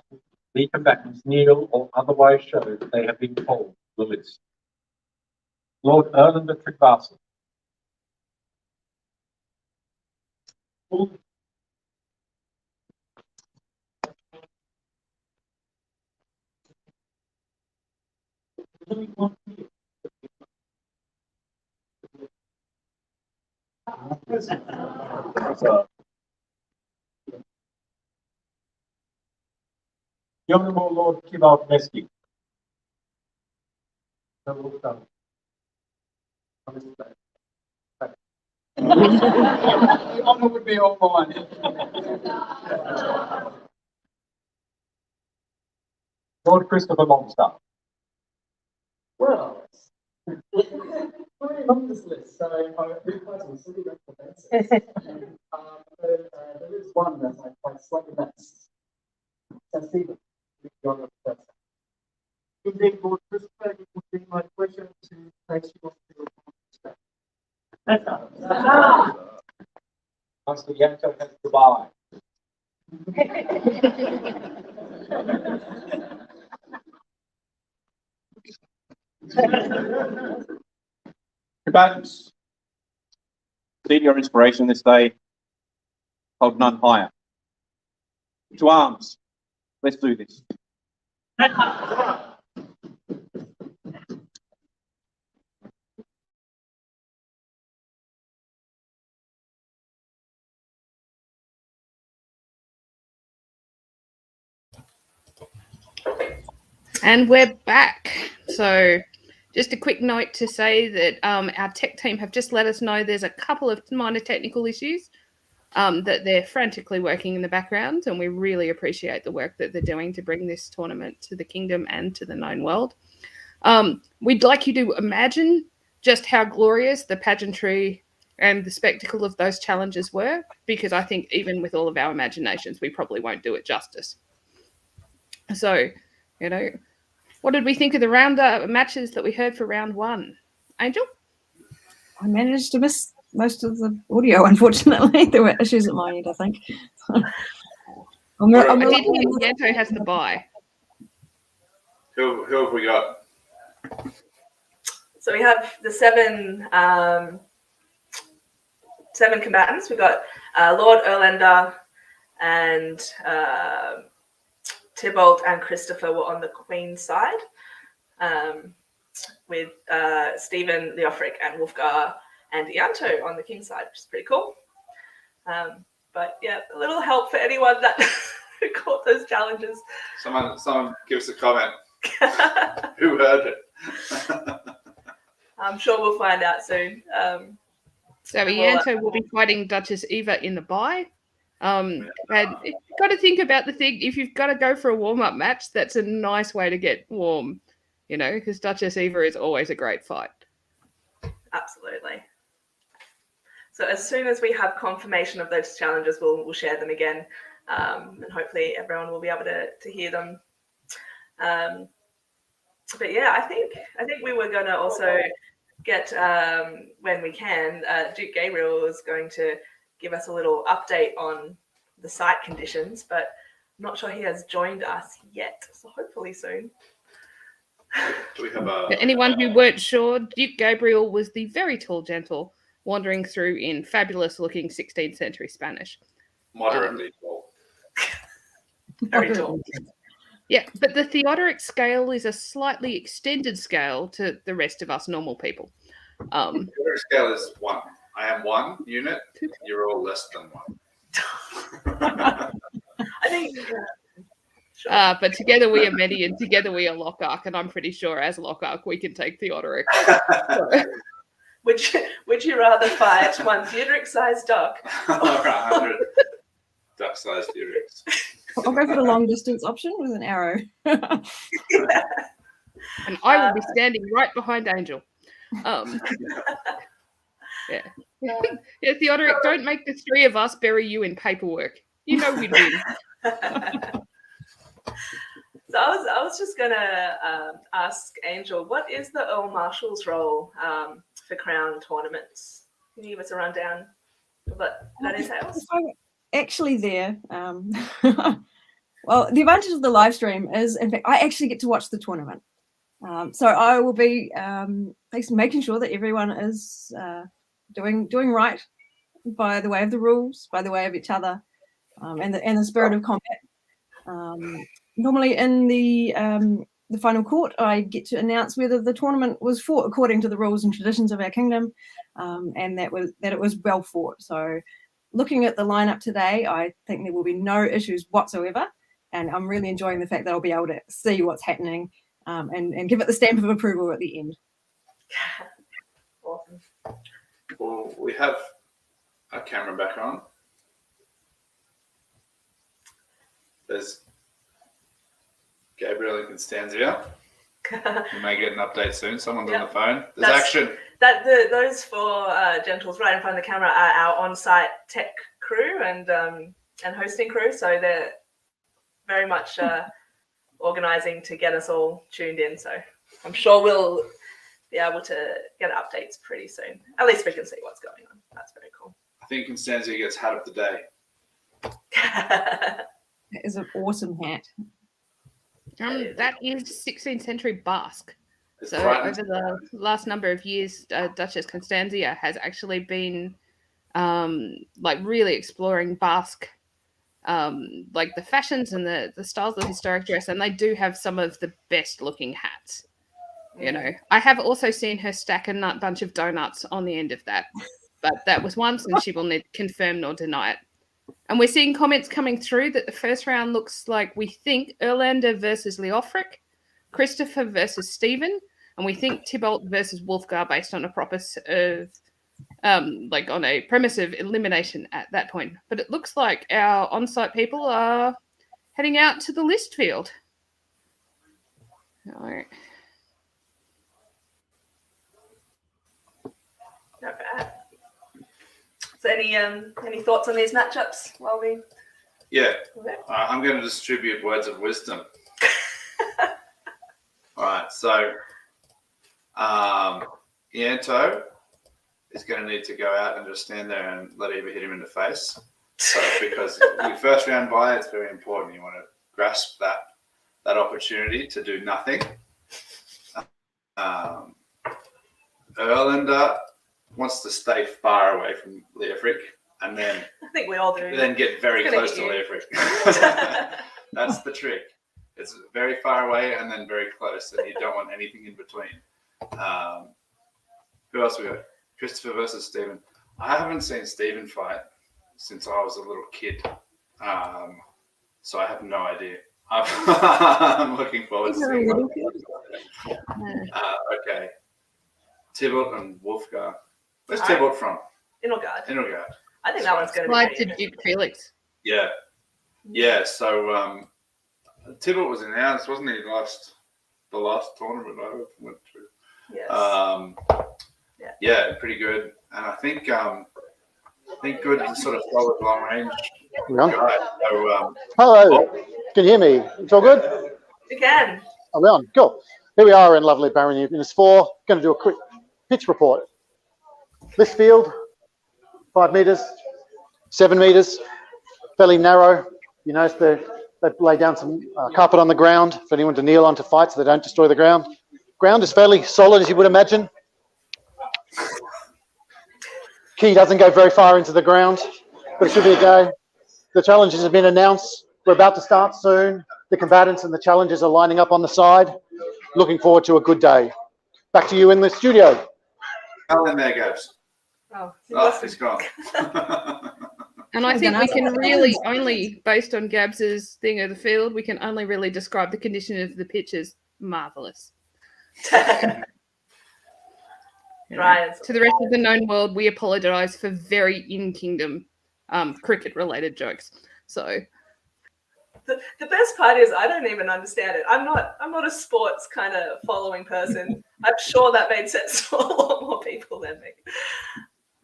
the combatants kneel or otherwise show that they have been called to the list. Lord Erlendr Tryggvason. The Honourable Lord Thibault Nesti. The honour would be all mine. Lord Christopher Longstaff. Well, we're on this list, so I require some silly references. There is one that I quite slightly missed. So, Stephen, you're on the first. Indeed, Lord Christopher, it would be my pleasure to place you on the Master Ianto has to buy. Combatants, see your inspiration this day, hold none higher. To arms, let's do this. And we're back. So just a quick note to say that our tech team have just let us know there's a couple of minor technical issues that they're frantically working in the background, and we really appreciate the work that they're doing to bring this tournament to the kingdom and to the known world. We'd like you to imagine just how glorious the pageantry and the spectacle of those challenges were, because I think even with all of our imaginations, we probably won't do it justice. So, you know, what did we think of the round matches that we heard for round one? Angel? I managed to miss most of the audio, unfortunately. There were issues at my end, I think. I did hear Ianto has the bye. Who have we got? So we have the seven combatants. We've got Lord Erlendr and Thibault and Christopher were on the Queen's side, with Stephen, Leofric, and Wulfgar and Ianto on the King's side, which is pretty cool. But yeah, a little help for anyone that who caught those challenges. Someone give us a comment. Who heard it? I'm sure we'll find out soon. So Ianto will be fighting Duchess Eva in the bye. And you've got to think about the thing, if you've got to go for a warm-up match, that's a nice way to get warm, you know, because Duchess Eva is always a great fight. Absolutely. So as soon as we have confirmation of those challenges, we'll share them again, and hopefully everyone will be able to hear them. But yeah, I think we were going to also get, when we can, Duke Gabriel is going to give us a little update on the site conditions, but I'm not sure he has joined us yet, so hopefully soon. Do we have For anyone who weren't sure, Duke Gabriel was the very tall gentle wandering through in fabulous-looking 16th century Spanish. Moderately tall. Very tall. Yeah, but the Theodoric scale is a slightly extended scale to the rest of us normal people. The Theodoric scale is 1. I am 1 unit. You're all less than 1. I think. Sure. But together we are many, and together we are Lockhart, and I'm pretty sure as Lockhart we can take Theodoric. Would you rather fight one Theodoric-sized duck? Or 100 duck-sized Theodorics. I'll go for the long distance option with an arrow. And I will be standing right behind Angel. Yeah. Yeah, Theodoric, don't make the three of us bury you in paperwork. You know we'd win. So I was just gonna ask Angel, what is the Earl Marshal's role for Crown tournaments? Can you give us a rundown of what that entails? If I were actually there, well, the advantage of the live stream is, in fact, I actually get to watch the tournament. So I will be making sure that everyone is doing right by the way of the rules, by the way of each other, and the spirit of combat. Normally in the final court, I get to announce whether the tournament was fought according to the rules and traditions of our kingdom, and that it was well fought. So looking at the lineup today, I think there will be no issues whatsoever, and I'm really enjoying the fact that I'll be able to see what's happening and give it the stamp of approval at the end. Awesome. Well, we have our camera back on. There's Gabriel and Constantia. We may get an update soon. Someone's on the phone. There's action. Those four gentles right in front of the camera are our on-site tech crew and hosting crew. So they're very much organising to get us all tuned in. So I'm sure we'll be able to get updates pretty soon. At least we can see what's going on. That's very cool. I think Constantia gets hat of the day. That is an awesome hat. That is 16th century Basque. It's so frightened. over the last number of years, Duchess Constantia has actually been really exploring Basque, like the fashions and the styles of historic dress, and they do have some of the best looking hats. You know, I have also seen her stack a bunch of donuts on the end of that, but that was once, and she will neither confirm nor deny it. And we're seeing comments coming through that the first round looks like we think Erlendr versus Leofric, Christopher versus Stephen, and we think Thibault versus Wulfgar based on a premise of elimination at that point. But it looks like our on-site people are heading out to the list field. All right. Not bad. So any thoughts on these matchups while we? Yeah, I'm going to distribute words of wisdom. All right, so Ianto is going to need to go out and just stand there and let Eva hit him in the face. So because your first round bye, it's very important. You want to grasp that opportunity to do nothing. Erlendr wants to stay far away from Leofric, and then I think we all do. Then get very close to Leofric. That's the trick. It's very far away and then very close, and you don't want anything in between. Who else we got? Christopher versus Stephen. I haven't seen Stephen fight since I was a little kid, so I have no idea. I'm looking forward to seeing it. Okay. Thibault and Wulfgar. Where's Thibault from? Invocation. Invocation. I think that one's going to be. Like to Duke Felix. Yeah. Yeah. So Thibault was announced, wasn't he? The last tournament I went to. Yes. Yeah, pretty good. And I think good sort of solid long range guy. So, hello. Can you hear me? It's all good? We can. Are we on? Cool. Here we are in lovely Ynys Fawr. Going to do a quick pitch report. This field, 5 metres, 7 metres, fairly narrow. You notice they lay down some carpet on the ground for anyone to kneel on to fight so they don't destroy the ground. Ground is fairly solid, as you would imagine. Key doesn't go very far into the ground, but it should be a go. The challenges have been announced. We're about to start soon. The combatants and the challengers are lining up on the side. Looking forward to a good day. Back to you in the studio. Alan there goes. Oh, he's gone. And I think we can really only, based on Gabs's thing of the field, we can only really describe the condition of the pitch as marvellous. Dry and To the rest of the known world, we apologise for very in-kingdom cricket-related jokes. So the best part is I don't even understand it. I'm not a sports kind of following person. I'm sure that made sense to a lot more people than me.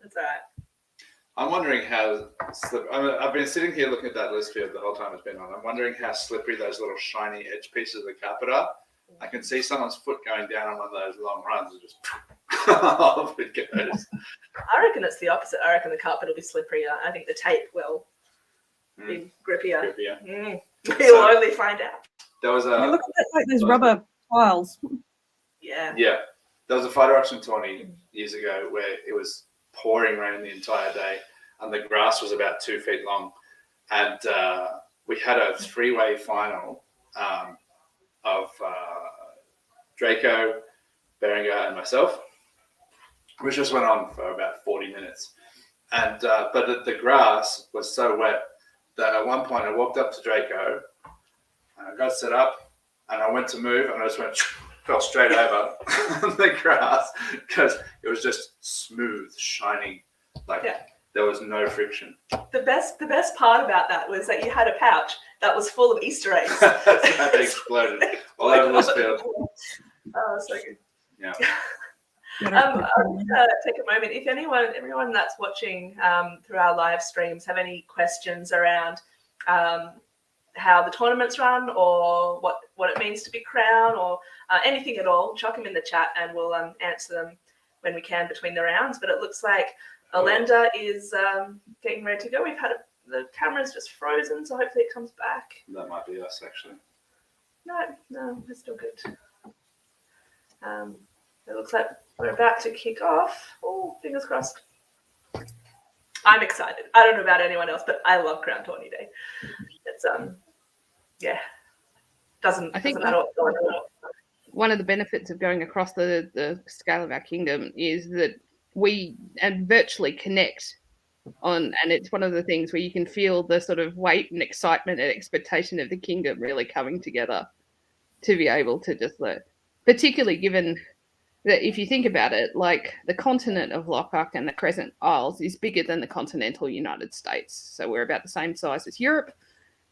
That's all right. I'm wondering how I've been sitting here looking at that list field the whole time it's been on. I'm wondering how slippery those little shiny edge pieces of the carpet are. I can see someone's foot going down on one of those long runs and just off it goes. I reckon it's the opposite. I reckon the carpet will be slipperier. I think the tape will be grippier. We'll only find out. There was They look a bit like those rubber tiles. Yeah. Yeah. There was a photo auction 20 years ago where it was pouring rain the entire day and the grass was about 2 feet long. And we had a three-way final of Draco, Berengar and myself, which just went on for about 40 minutes. And but the grass was so wet that at one point I walked up to Draco and I got set up and I went to move and I just went fell straight over the grass because it was just smooth, shiny, like there was no friction. The best part about that was that you had a pouch that was full of Easter eggs. That exploded all over this field. Oh, so good. Yeah. I'll take a moment. If everyone that's watching through our live streams have any questions around how the tournaments run or what it means to be crown or anything at all, chuck them in the chat and we'll answer them when we can between the rounds. But it looks like Erlendr is getting ready to go. We've had the camera's just frozen, so hopefully it comes back. That might be us, actually. No, we're still good. It looks like we're about to kick off. Oh, fingers crossed. I'm excited. I don't know about anyone else, but I love Crown Tourney Day. It's doesn't matter what's going on. One of the benefits of going across the scale of our kingdom is that we virtually connect on, and it's one of the things where you can feel the sort of weight and excitement and expectation of the kingdom really coming together to be able to just particularly given that if you think about it, like the continent of Lockhart and the Crescent Isles is bigger than the continental United States. So we're about the same size as Europe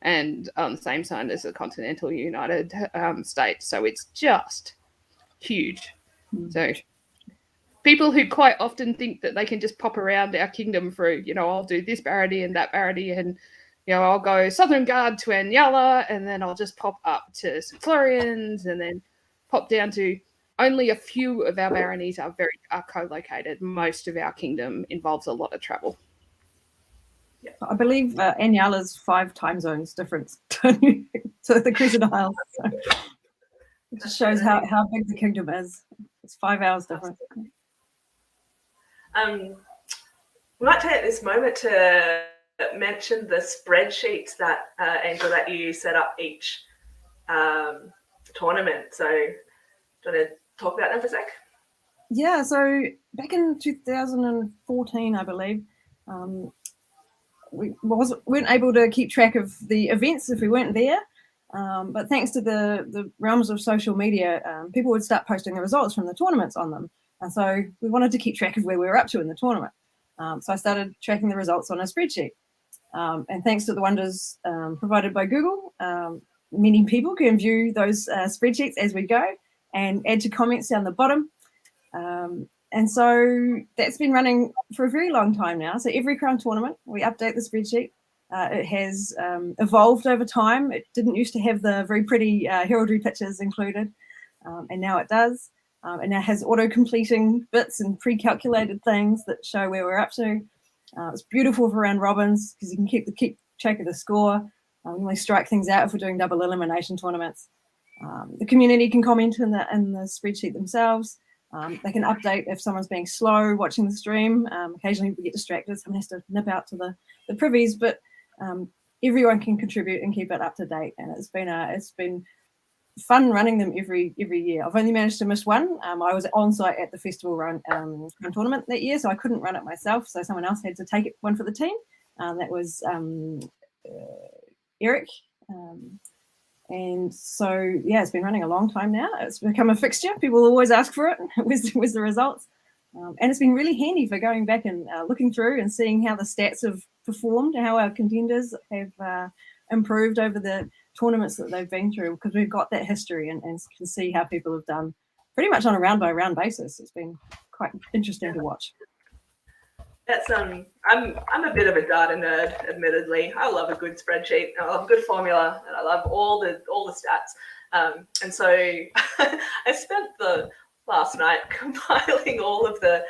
and the same size as the continental United States. So it's just huge. So people who quite often think that they can just pop around our kingdom for, I'll do this barony and that barony and, I'll go Southern Guard to Anyala and then I'll just pop up to St. Florian's and then pop down to only a few of our baronies are co-located. Most of our kingdom involves a lot of travel. Yeah. I believe Anyala's 5 time zones difference to the Crescent Isles. So it just shows how big the kingdom is. It's 5 hours difference. We might take this moment to mention the spreadsheets that Angel, that you set up each tournament. So do you want to talk about them for a sec? Yeah, so back in 2014, I believe, we weren't able to keep track of the events if we weren't there. But thanks to the realms of social media, people would start posting the results from the tournaments on them. And so we wanted to keep track of where we were up to in the tournament. So I started tracking the results on a spreadsheet. And thanks to the wonders provided by Google, many people can view those spreadsheets as we go and add to comments down the bottom. And so that's been running for a very long time now. So every Crown tournament, we update the spreadsheet. It has evolved over time. It didn't used to have the very pretty heraldry pictures included, and now it does. And now has auto-completing bits and pre-calculated things that show where we're up to. It's beautiful for round robins because you can keep track of the score. We only strike things out if we're doing double elimination tournaments. The community can comment in the spreadsheet themselves. They can update if someone's being slow watching the stream. Occasionally we get distracted. Someone has to nip out to the privies, but everyone can contribute and keep it up to date. And it's been fun running them every year. I've only managed to miss one. I was on site at the festival run tournament that year, so I couldn't run it myself. So someone else had to take one for the team. That was Eric. And so, yeah, it's been running a long time now. It's become a fixture. People always ask for it. Where's the results? And it's been really handy for going back and looking through and seeing how the stats have performed, how our contenders have improved over the tournaments that they've been through, because we've got that history and can see how people have done pretty much on a round by round basis. It's been quite interesting to watch. That's I'm a bit of a data nerd, admittedly. I love a good spreadsheet, I love a good formula, and I love all the stats. And so I spent the last night compiling all of the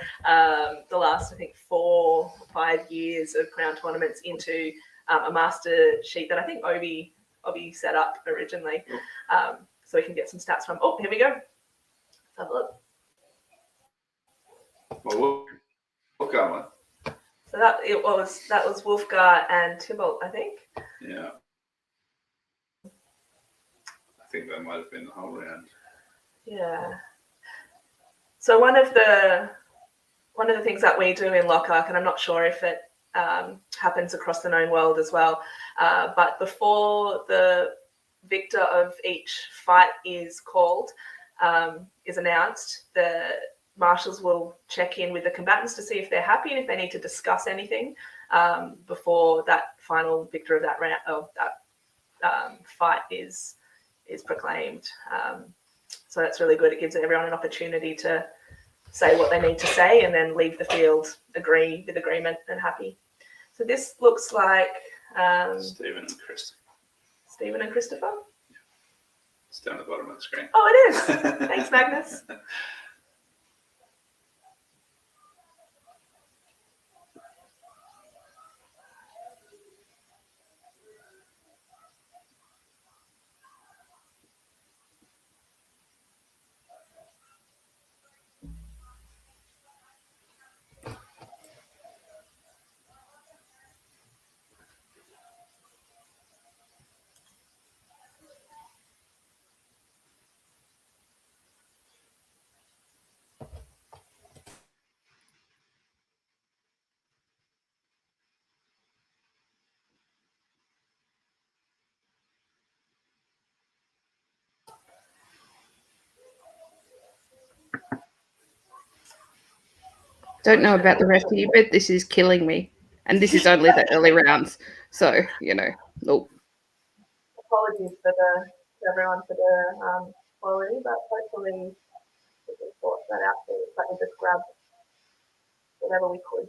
last, I think, 4 or 5 years of Crown tournaments into a master sheet that I think Obi set up originally, so we can get some stats from. Oh, here we go. Let's have a look. Well, Wulfgar one. So that was Wulfgar and Thibault, I think. Yeah. I think that might have been the whole round. Yeah. So one of the things that we do in Lockhart, and I'm not sure if it happens across the known world as well, but before the victor of each fight is called, is announced, the marshals will check in with the combatants to see if they're happy and if they need to discuss anything before that final victor of that round, of that fight is proclaimed. So that's really good. It gives everyone an opportunity to say what they need to say and then leave the field with agreement and happy. So this looks like Stephen and Christopher. Stephen and Christopher? It's down the bottom of the screen. Oh, it is. Thanks, Magnus. Don't know about the rest of you, but this is killing me. And this is only the early rounds. So, nope. Apologies to everyone for the quality, but hopefully we can sort that out for you. But we just grabbed whatever we could.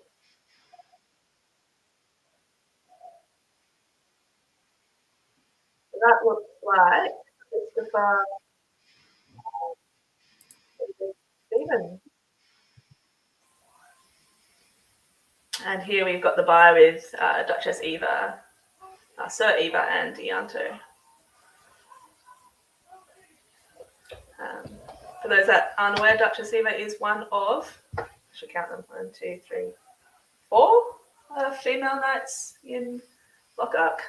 So that looks like Christopher Stephen. And here we've got the buy with Duchess Eva, Sir Eva and Ianto. For those that aren't aware, Duchess Eva is one of, I should count them, 1, 2, 3, 4 female knights in Lockhart.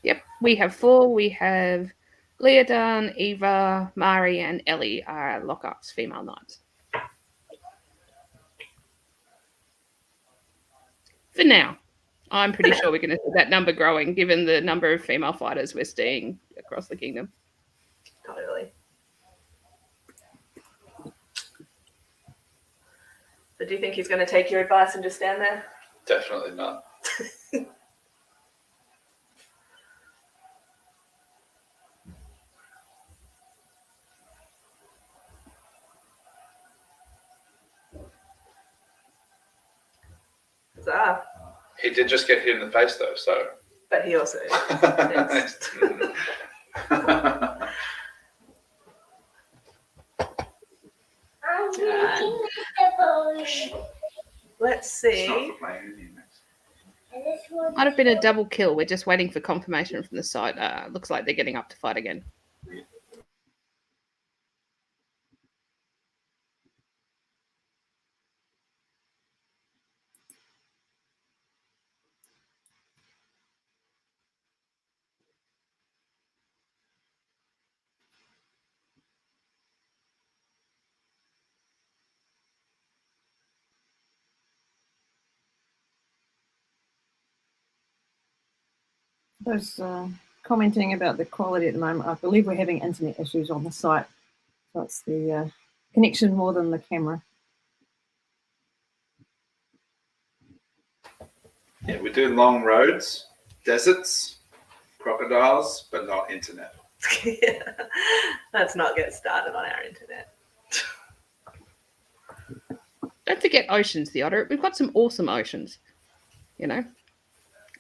Yep, we have 4. We have Leodán, Eva, Mari, and Ellie are Lockhart's female knights. For now, I'm pretty sure we're going to see that number growing, given the number of female fighters we're seeing across the kingdom. Totally. So do you think he's going to take your advice and just stand there? Definitely not. Bizarre. He did just get hit in the face, though, so. But he also. Let's see. Might have been a double kill. We're just waiting for confirmation from the site. Looks like they're getting up to fight again. Those commenting about the quality at the moment, I believe we're having internet issues on the site. So it's the connection more than the camera. Yeah, we do long roads, deserts, crocodiles, but not internet. Yeah. Let's not get started on our internet. Don't forget oceans, Theodore. We've got some awesome oceans, you know.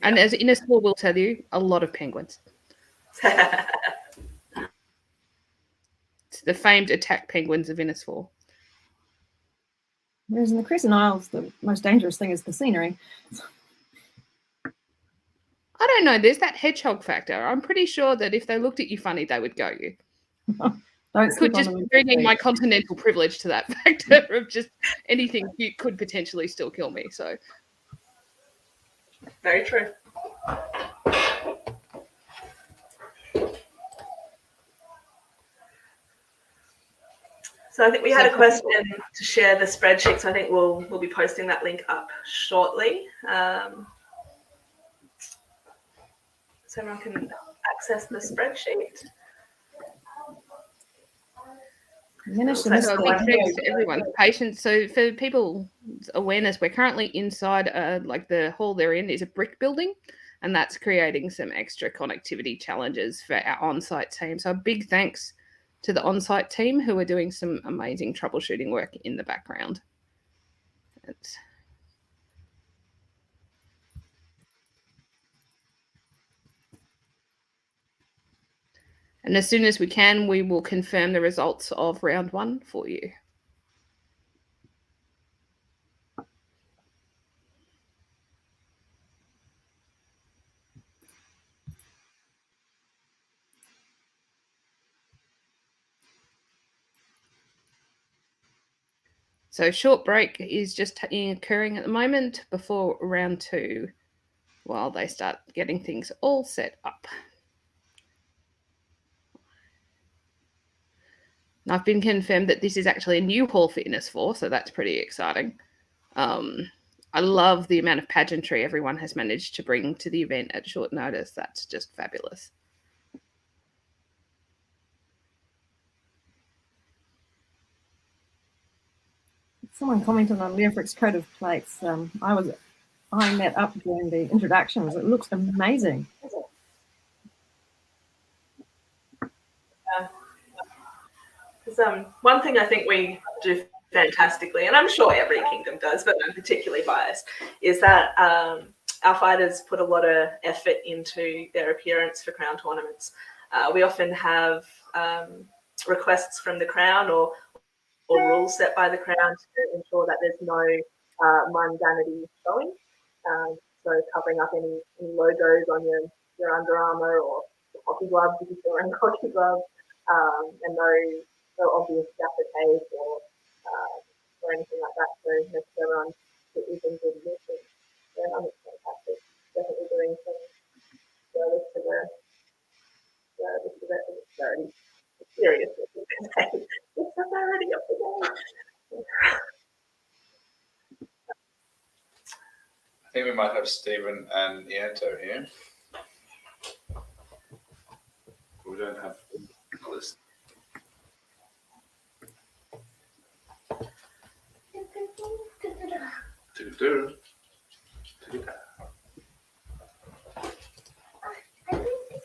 And as Ynys Fawr will tell you, a lot of penguins. It's the famed attack penguins of Ynys Fawr. Whereas in the Crescent Isles, the most dangerous thing is the scenery. I don't know. There's that hedgehog factor. I'm pretty sure that if they looked at you funny, they would go you. Don't Could just be bringing my continental privilege to that factor of just anything cute could potentially still kill me. So very true. So I think we had a question to share the spreadsheet. So I think we'll be posting that link up shortly. So everyone can access the spreadsheet. So a big thanks to everyone's patience. So for people's awareness, we're currently inside like the hall they're in is a brick building, and that's creating some extra connectivity challenges for our on-site team. So a big thanks to the on-site team who are doing some amazing troubleshooting work in the background. And as soon as we can, we will confirm the results of round 1 for you. So short break is just occurring at the moment before round 2 while they start getting things all set up. And I've been confirmed that this is actually a new hall for Ynys Fawr, so that's pretty exciting. I love the amount of pageantry everyone has managed to bring to the event at short notice. That's just fabulous. Someone commented on Leofric's coat of plates. I was eyeing that up during the introductions. It looks amazing. One thing I think we do fantastically, and I'm sure every kingdom does, but I'm particularly biased, is that our fighters put a lot of effort into their appearance for crown tournaments. We often have requests from the crown or rules set by the crown to ensure that there's no mundanity showing. So covering up any logos on your Under Armour or hockey gloves if you're wearing hockey gloves, and no obvious gaffer tape or anything like that. So make sure everyone is in good mission. Yeah, I think it's fantastic. Definitely doing some service to the severity. Seriously, it's already up to date. I think we might have Stephen and Ianto here. We don't have a list.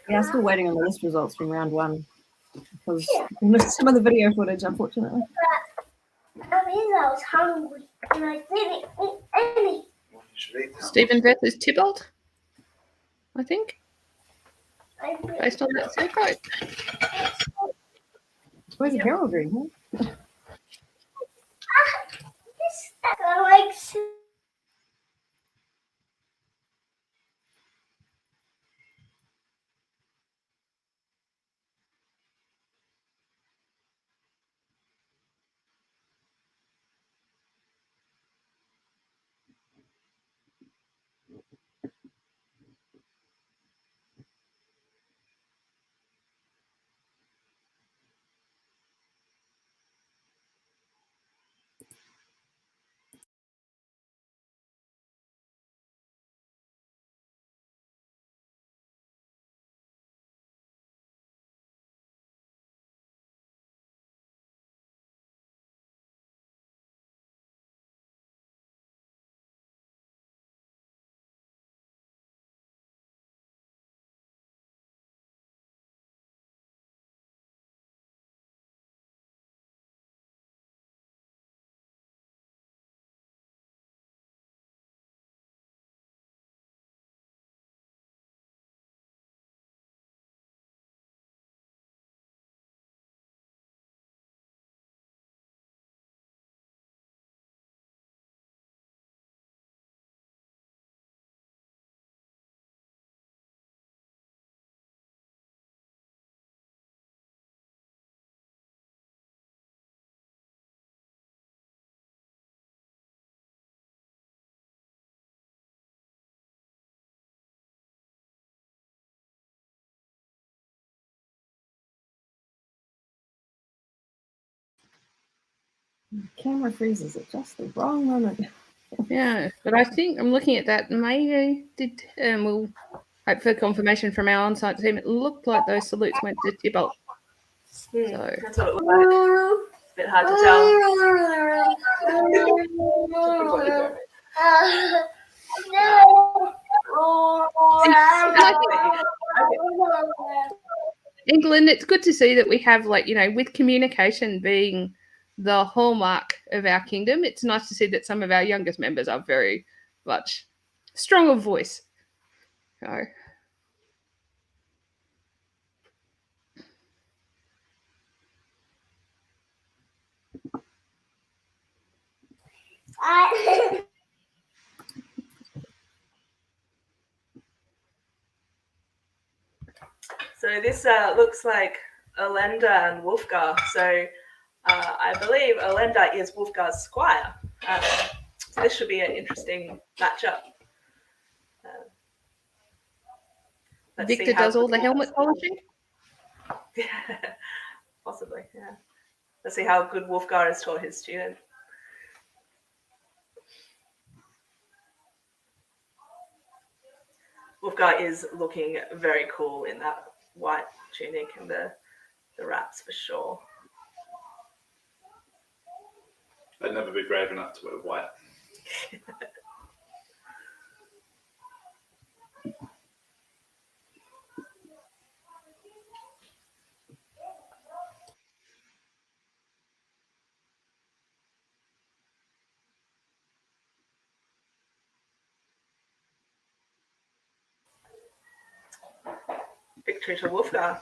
Yeah, still waiting on the list results from round 1 because we missed some of the video footage, unfortunately. I mean, I was hungry and I didn't eat any. Stephen versus Thibault, I think, based on that scapegoat. Where's the heraldry? Huh? I like Camera freezes at just the wrong moment. Yeah, but I think I'm looking at that. Maybe we'll hope for confirmation from our on-site team. It looked like those salutes went to Thibault. So That's what it looked like. It's a bit hard to England, it's good to see that we have, like, with communication being the hallmark of our kingdom, it's nice to see that some of our youngest members are very much strong of voice. So. So this looks like Erlendr and Wulfgar. So I believe Erlendr is Wulfgar's squire. So this should be an interesting matchup. Victor does all the helmet polishing? Yeah, possibly, yeah. Let's see how good Wulfgar has taught his student. Wulfgar is looking very cool in that white tunic and the wraps for sure. I'd never be brave enough to wear white. Victory to Wulfgar.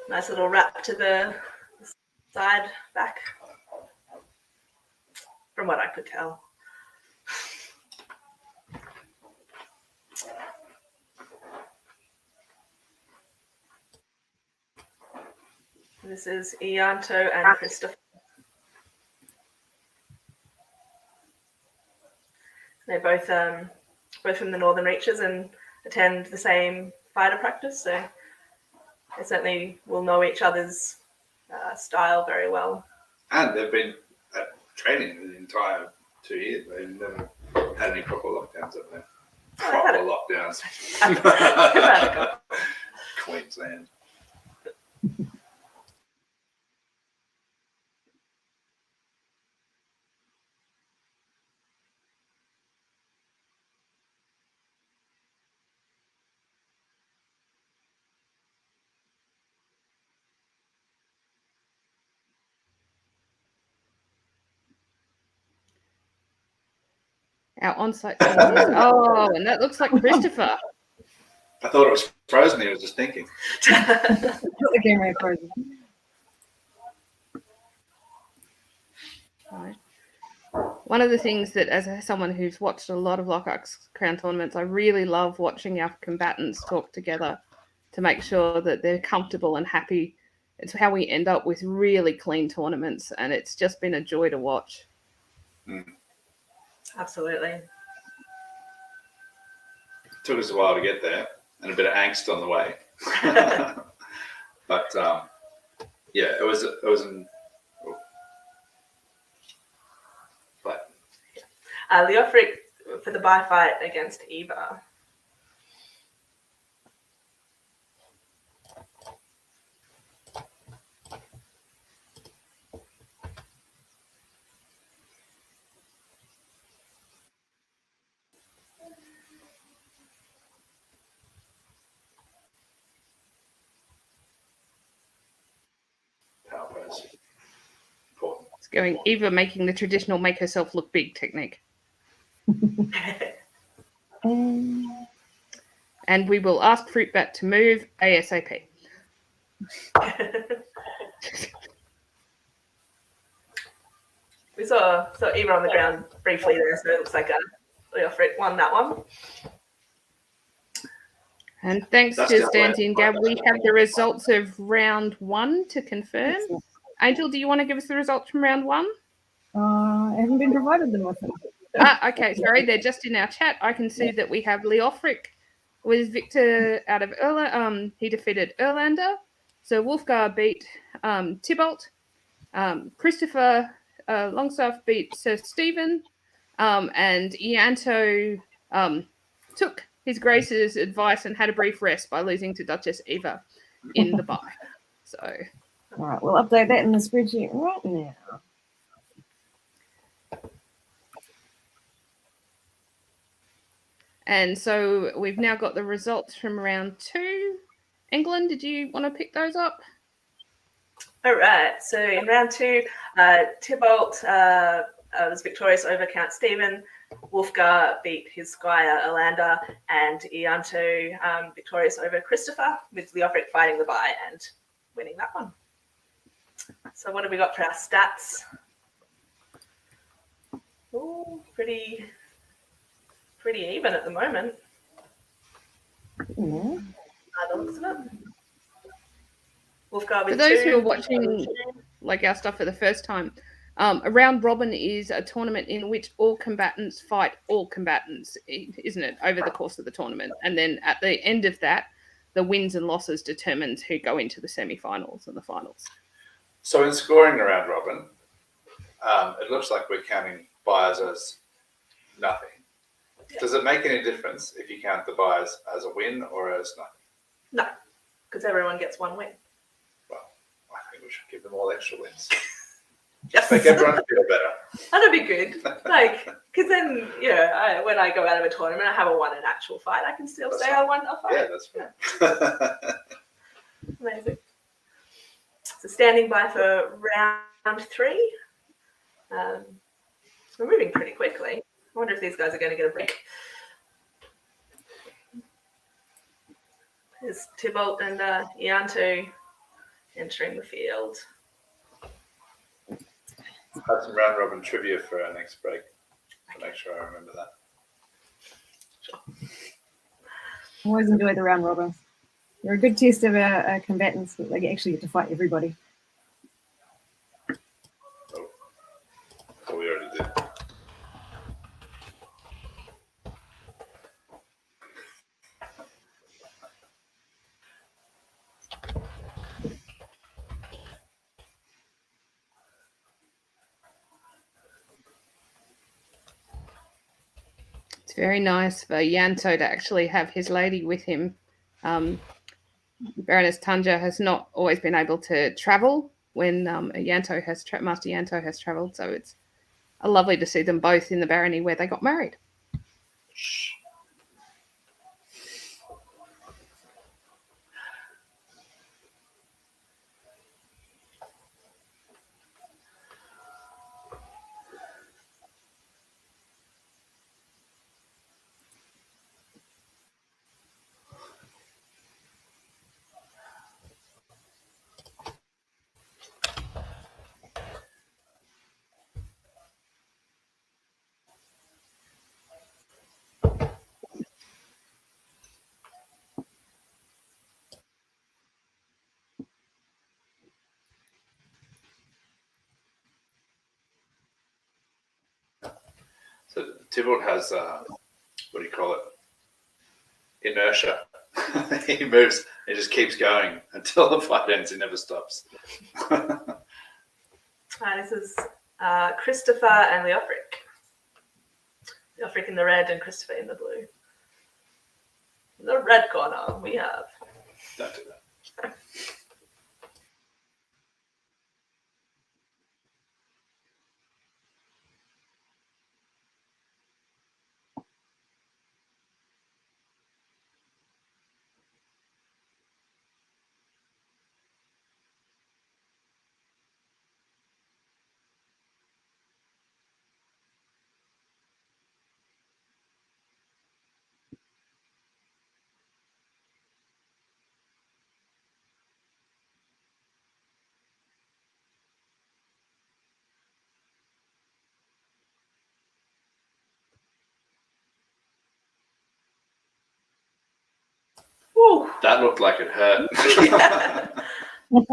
Nice little wrap to the side back, from what I could tell. This is Ianto and Christopher. They're both from the Northern Reaches and attend the same fighter practice, so they certainly will know each other's style very well. And they've been training the entire 2 years. They've never had any proper lockdowns up there. Proper lockdowns. Queensland. Our on-site team is, and that looks like Christopher. I thought it was frozen. He was just thinking. The camera frozen. Right. One of the things that, as someone who's watched a lot of Lockhart's Crown tournaments, I really love watching our combatants talk together to make sure that they're comfortable and happy. It's how we end up with really clean tournaments, and it's just been a joy to watch. Mm. Absolutely. Took us a while to get there, and a bit of angst on the way. But yeah, it was an. But Leofric for the bye fight against Eva. It's going Eva making the traditional make herself look big technique. And we will ask Fruitbat to move ASAP. We saw Eva on the ground briefly there, so it looks like Leofric won that one. And thanks to Stanty and Gab, we have the results of round 1 to confirm. Angel, do you want to give us the results from round 1? I haven't been provided them with them. Okay, sorry, they're just in our chat. I can see that we have Leofric with Victor out of Erlendr. He defeated Erlendr. So Wulfgar beat Thibault. Christopher Longstaff beat Sir Stephen, and Ianto took His Grace's advice and had a brief rest by losing to Duchess Eva in the bye. So, all right, we'll update that in the spreadsheet right now. and so we've now got the results from round 2. England, did you want to pick those up? All right. So in round 2, Thibault was victorious over Count Stephen. Wulfgar beat his squire Erlendr, and Ianto victorious over Christopher, with Leofric fighting the bye and winning that one. So what have we got for our stats? Oh, pretty even at the moment. Yeah. By the looks of it. Wulfgar For with those 2. who are watching like our stuff for the first time, a round robin is a tournament in which all combatants fight all combatants, isn't it, over the course of the tournament? And then at the end of that, the wins and losses determines who go into the semi-finals and the finals. So in scoring a round robin, it looks like we're counting buys as nothing. Yeah. Does it make any difference if you count the buys as a win or as nothing? No, because everyone gets 1 win. Well, I think we should give them all extra wins. Just make everyone feel better. That'd be good. Like, because then, when I go out of a tournament, I haven't won an actual fight. I can still say I won a fight. Yeah, that's fine. Amazing. So standing by for round 3. We're moving pretty quickly. I wonder if these guys are going to get a break. There's Thibault and Ianto entering the field. I'll have some round robin trivia for our next break. I'll make sure I remember that. Sure. Always enjoy the round robins. They're a good test of our combatants. They actually get to fight everybody. Oh, we already did. It's very nice for Ianto to actually have his lady with him. Baroness Tanja has not always been able to travel when Master Ianto has travelled, so it's lovely to see them both in the barony where they got married. So Thibault has, what do you call it? Inertia. He moves, he just keeps going until the fight ends. He never stops. This is Christopher and Leofric. Leofric in the red and Christopher in the blue. In the red corner, we have. Don't do that. Woo. That looked like it hurt. Was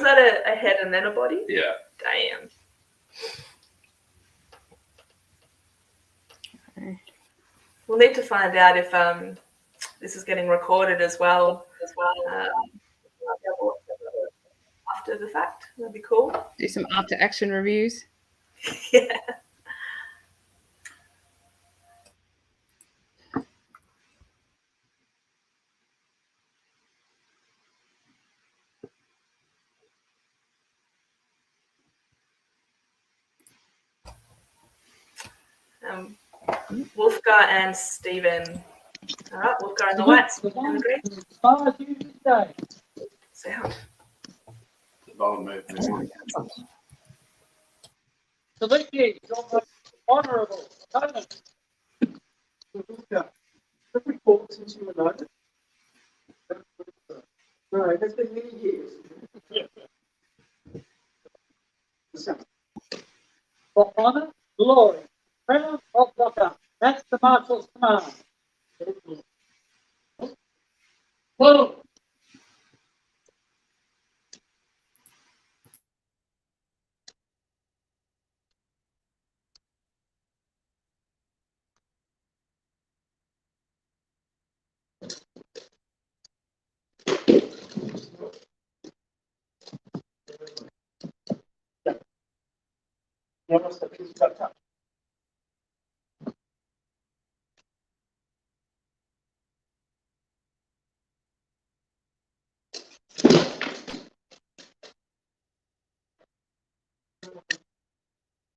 that a head and then a body? Yeah. Damn. We'll need to find out if this is getting recorded as well. after the fact. That'd be cool. Do some after action reviews. Yeah. Wulfgar and Stephen. All right, Wulfgar and the whites. Agree? Sound. Saliki, Honourable, Cattone. Have we fought since you were known? No, that's been many years. For honour, glory, crown of Locker. That's the Marshal's command. Whoa!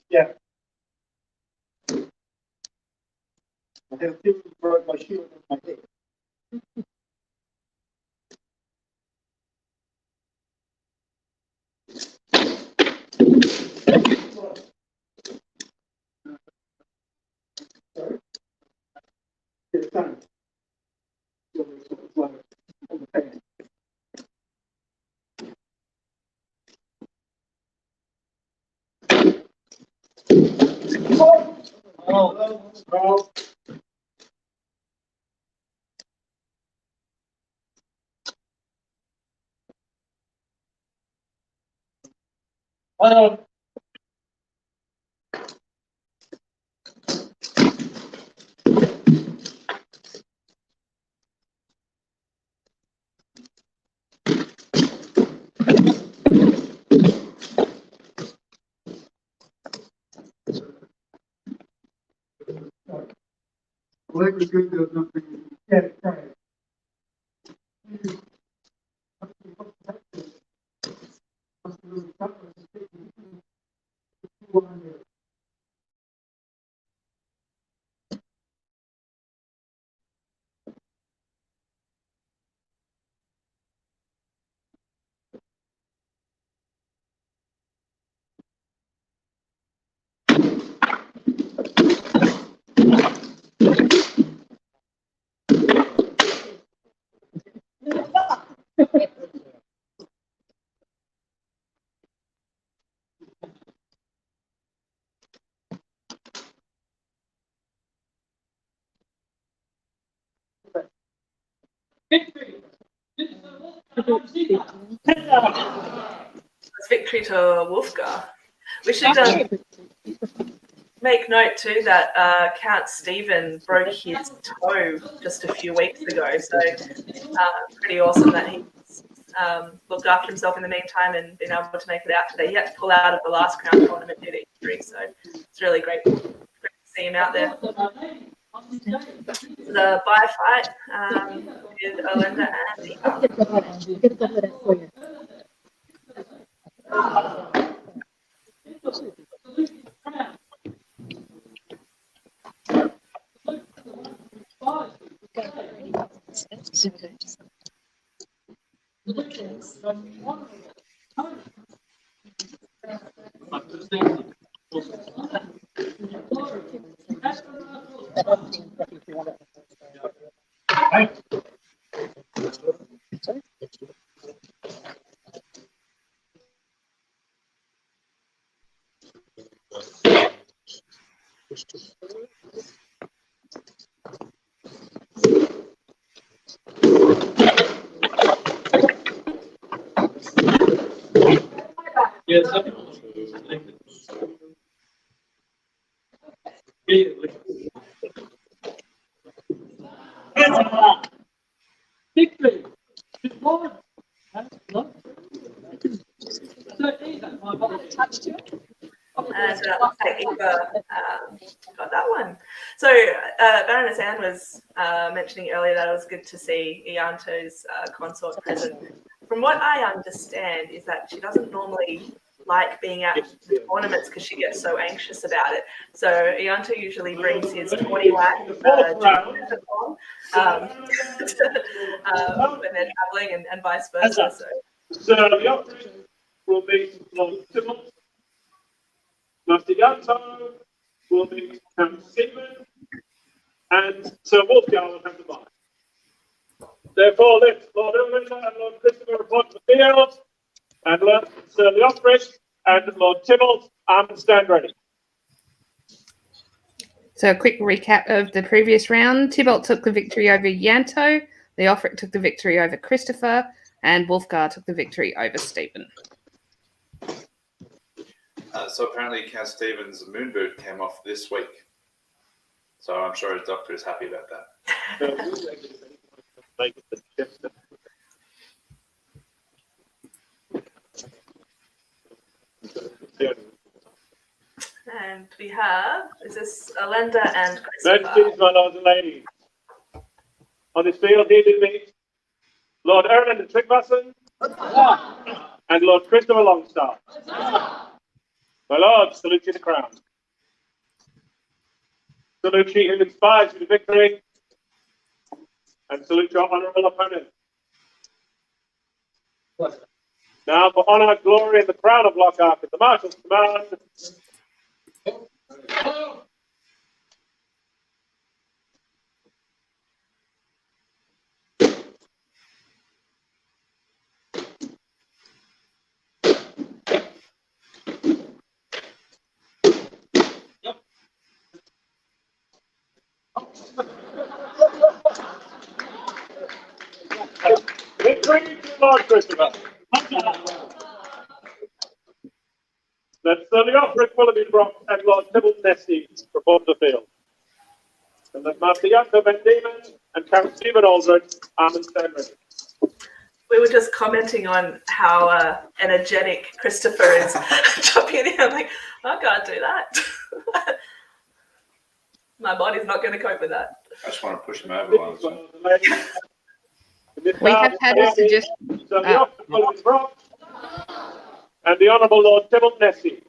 Yeah. I have people broke my shield in my head. It's done. Oh. Well, it was good to have not been. Yeah, right. It's victory to Wulfgar. We should make note too that Count Stephen broke his toe just a few weeks ago, so pretty awesome that he's looked after himself in the meantime and been able to make it out today. He had to pull out of the last Crown tournament due to injury, so it's really great to see him out there. The bye fight with Erlendr and Thibault. Yes, sir. Victory! And thank you for got that one. So Baroness Anne was mentioning earlier that it was good to see Ianto's consort present. From what I understand is that she doesn't normally like being at the tournaments because she gets so anxious about it. So Ianto usually brings his 20 whack when they're traveling and vice versa. So Leofric will meet Lord Thibault. Master Ianto will meet Count Sabine, and Sir Wulfgar will have the bar. Therefore, let Lord Erlendr and Lord Christopher report to the field, and let Sir Leofric and Lord Thibault arm and stand ready. So a quick recap of the previous round. Thibault took the victory over Ianto, Leofric took the victory over Christopher, and Wulfgar took the victory over Stephen. So apparently Count Stephen's moon boot came off this week. So I'm sure his doctor is happy about that. And we have, is this Erlendr and Next Christopher? is my lords and ladies. On this field here to meet Lord Erlendr Tryggvason and Lord Christopher Longstaff. My lords, salute you the crown. Salute ye who inspires you to victory, and salute your honourable opponent. Now for honour, glory, and the crown of Lockhart, at the Marshal's command. Victory to Lord Christopher. Let Sir Leofric, Willoughby, and Lord Thibault Nesti report to the field. And let Master Ianto Ben Diemen and Count Stephen Aldred arm and stand ready. We were just commenting on how energetic Christopher is jumping in. I'm like, I can't do that. My body's not going to cope with that. I just want to push him over once. We have had a suggestion. Sir Leofric, Willoughby, and the Honourable Lord Thibault Nesti.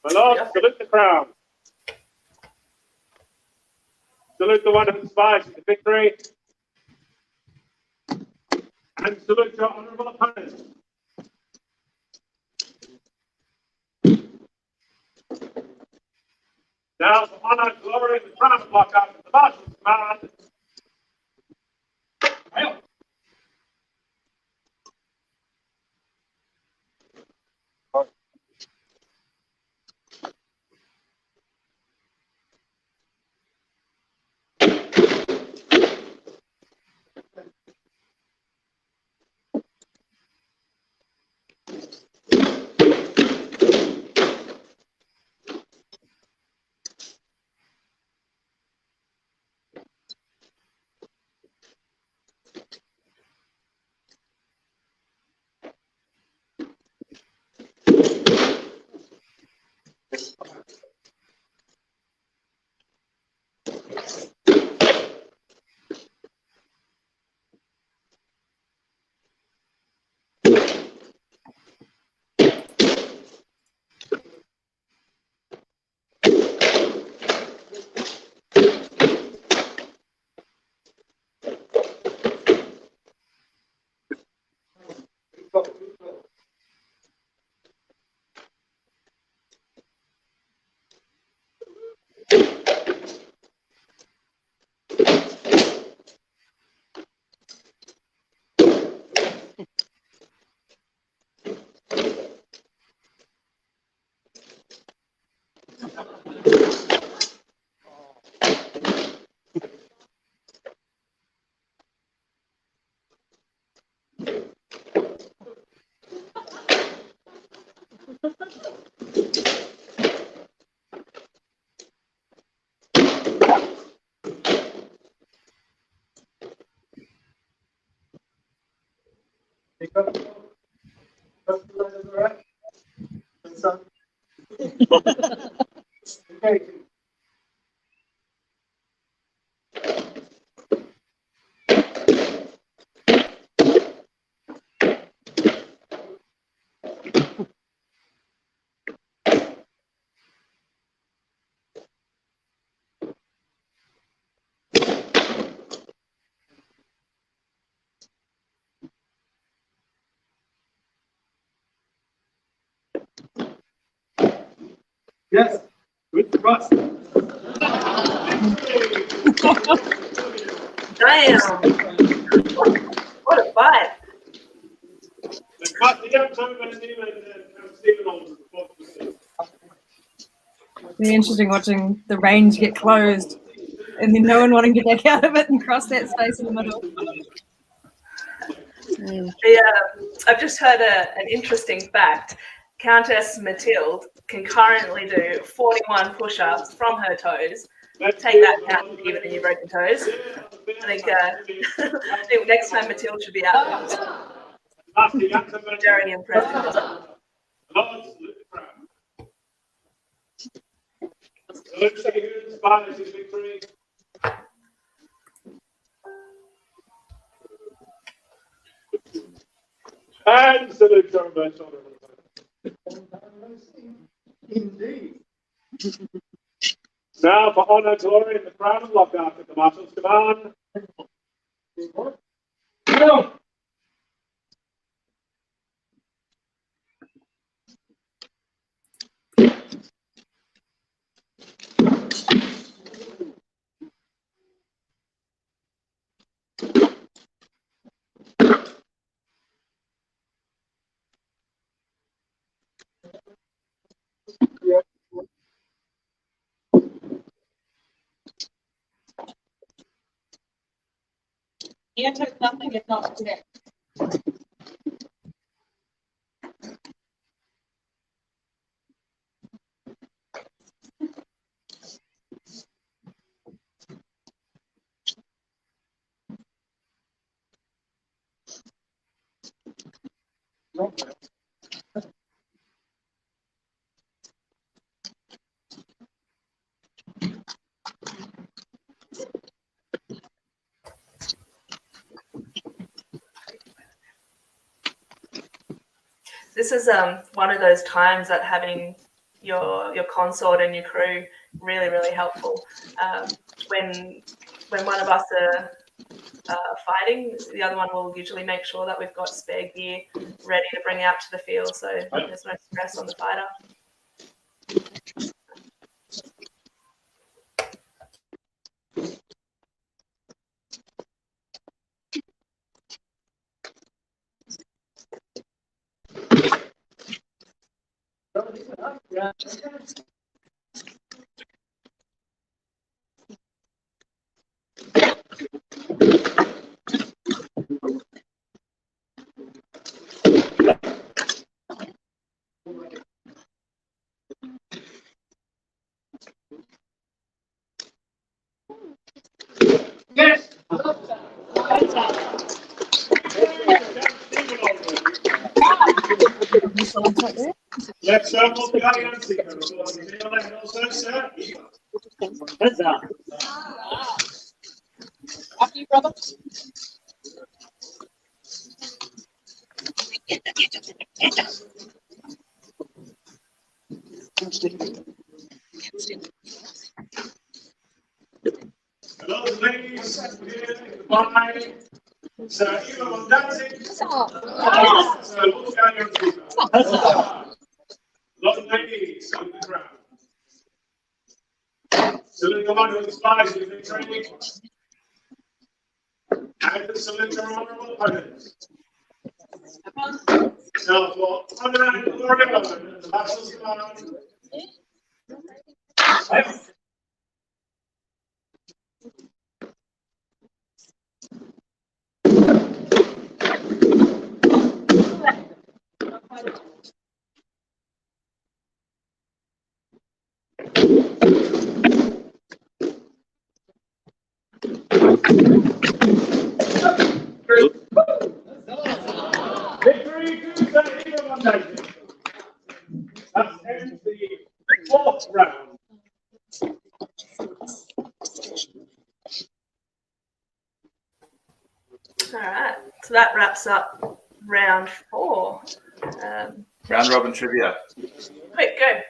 My lord, salute the crown. Salute the one who inspires you to victory. And salute your honourable opponent. Now for honour, glory, and the crown of Lockhart, at the Marshal's command. Hail. son. Okay. Yes, good thrust. Damn. What a fight. Be interesting watching the range get closed and then no one wanting to get out of it and cross that space in the middle. I've just heard an interesting fact. Countess Mathilde can currently do 41 push-ups from her toes. Take that count, even in your broken toes. I think next time Mathilde should be out there. Very impressive. And salute our most honourable. Indeed. Now for honour, glory, and the crown of Lockhart at the Marshal's command. Go! Ianto is nothing if not today. This is one of those times that having your consort and your crew really helpful. When one of us are fighting, the other one will usually make sure that we've got spare gear ready to bring out to the field, so there's no stress on the fighter. Yes! Let's circle the Járnsiða. Also, sir. After you, brother. Hello, ladies. Bye. Sir, you know dancing. So, Wulfgar, Járnsiða. Lot of ladies on the ground. Salute the one who inspires you in training. And salute your honourable opponents. Now for honour and glory of the Marshal's command. Victory to the hero of Nesti. round. All right, so that wraps up round 4. Round robin trivia. Quick, go.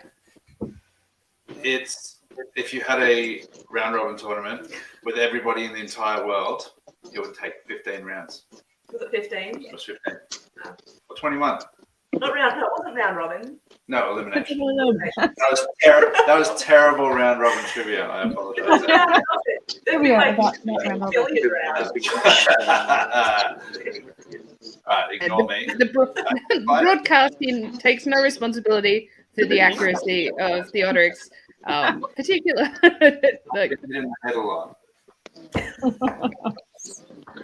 It's if you had a round robin tournament with everybody in the entire world, it would take 15 rounds. Was it 15? It was 15. Or 21. Not round. No, it wasn't round robin. No, elimination. That was terrible round robin trivia. I apologize. There'd be like About not round robin. billion rounds. Alright, ignore me. The broadcasting takes no responsibility for the accuracy of Theodoric's particular. Like, in my head a lot.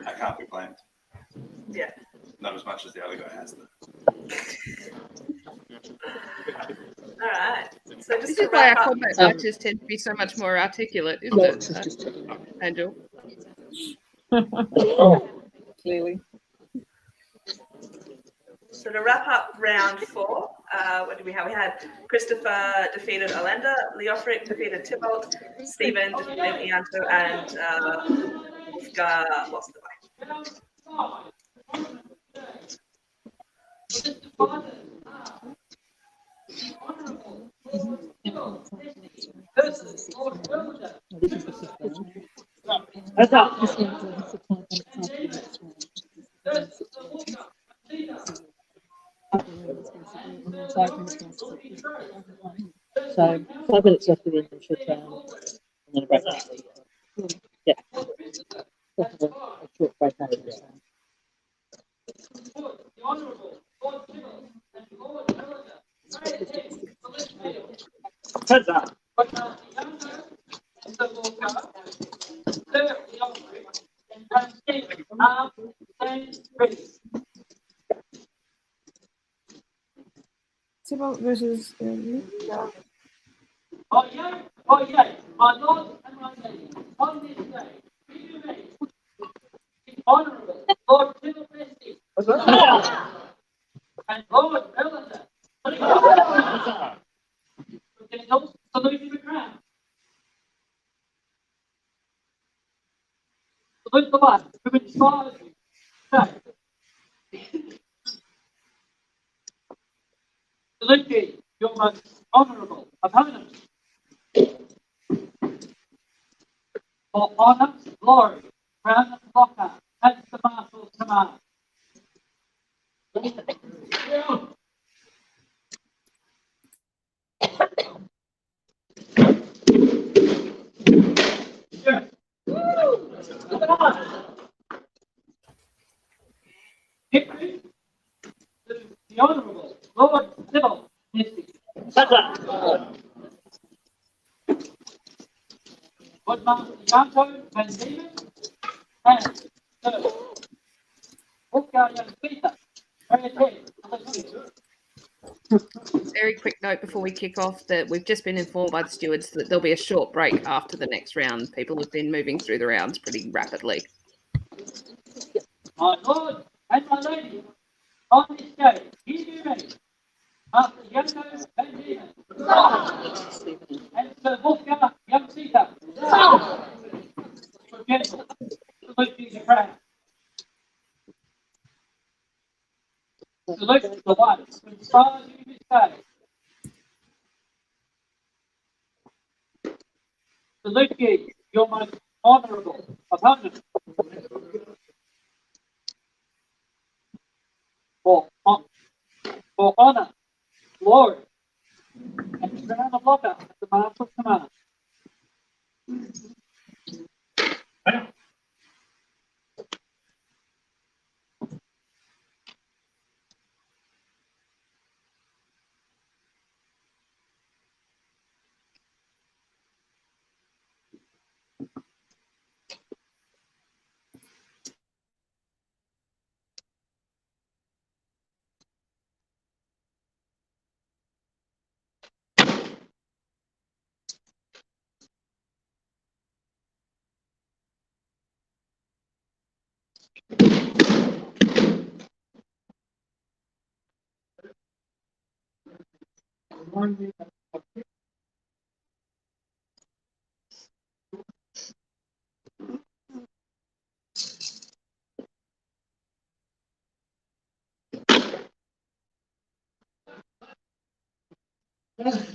I can't be blamed. Yeah. Not as much as the other guy has. All right. So just This to is why our wrap up, combat matches tend to be so much more articulate, isn't it, Angel? Clearly. So to wrap up round 4, what did we have? We had Christopher defeated Erlendr, Leofric defeated Thibault, Stephen defeated Ianto, and Wulfgar lost the way. So 5 minutes left of the initial turn, and then a break. Yeah. A short break out of this round. Thibault versus Oh yeah, my lord and my lady, on this day, we do the Honourable Lord Nesti and Lord Erlendr. Salute the crown. Salute the one who inspires you. Salute ye, your most honourable opponent. For honour, glory, crown and blocker, as the marshal's command. Victory to the Honourable Lord Thibault Nesti. Woodmaster Ianto and Diemen and Sir Wulfgar Járnsiða. Very quick note before we kick off that we've just been informed by the stewards that there'll be a short break after the next round. People have been moving through the rounds pretty rapidly. My lord and my lady, on this day, here you ready, Master Ianto and Diemen, and Sir Wulfgar Járnsiða. For gentle, salute the crown. Salute the one who inspires you this day. Salute ye, your most honourable opponent. For honour, glory, and crown of blocker at the marshal's command. Looks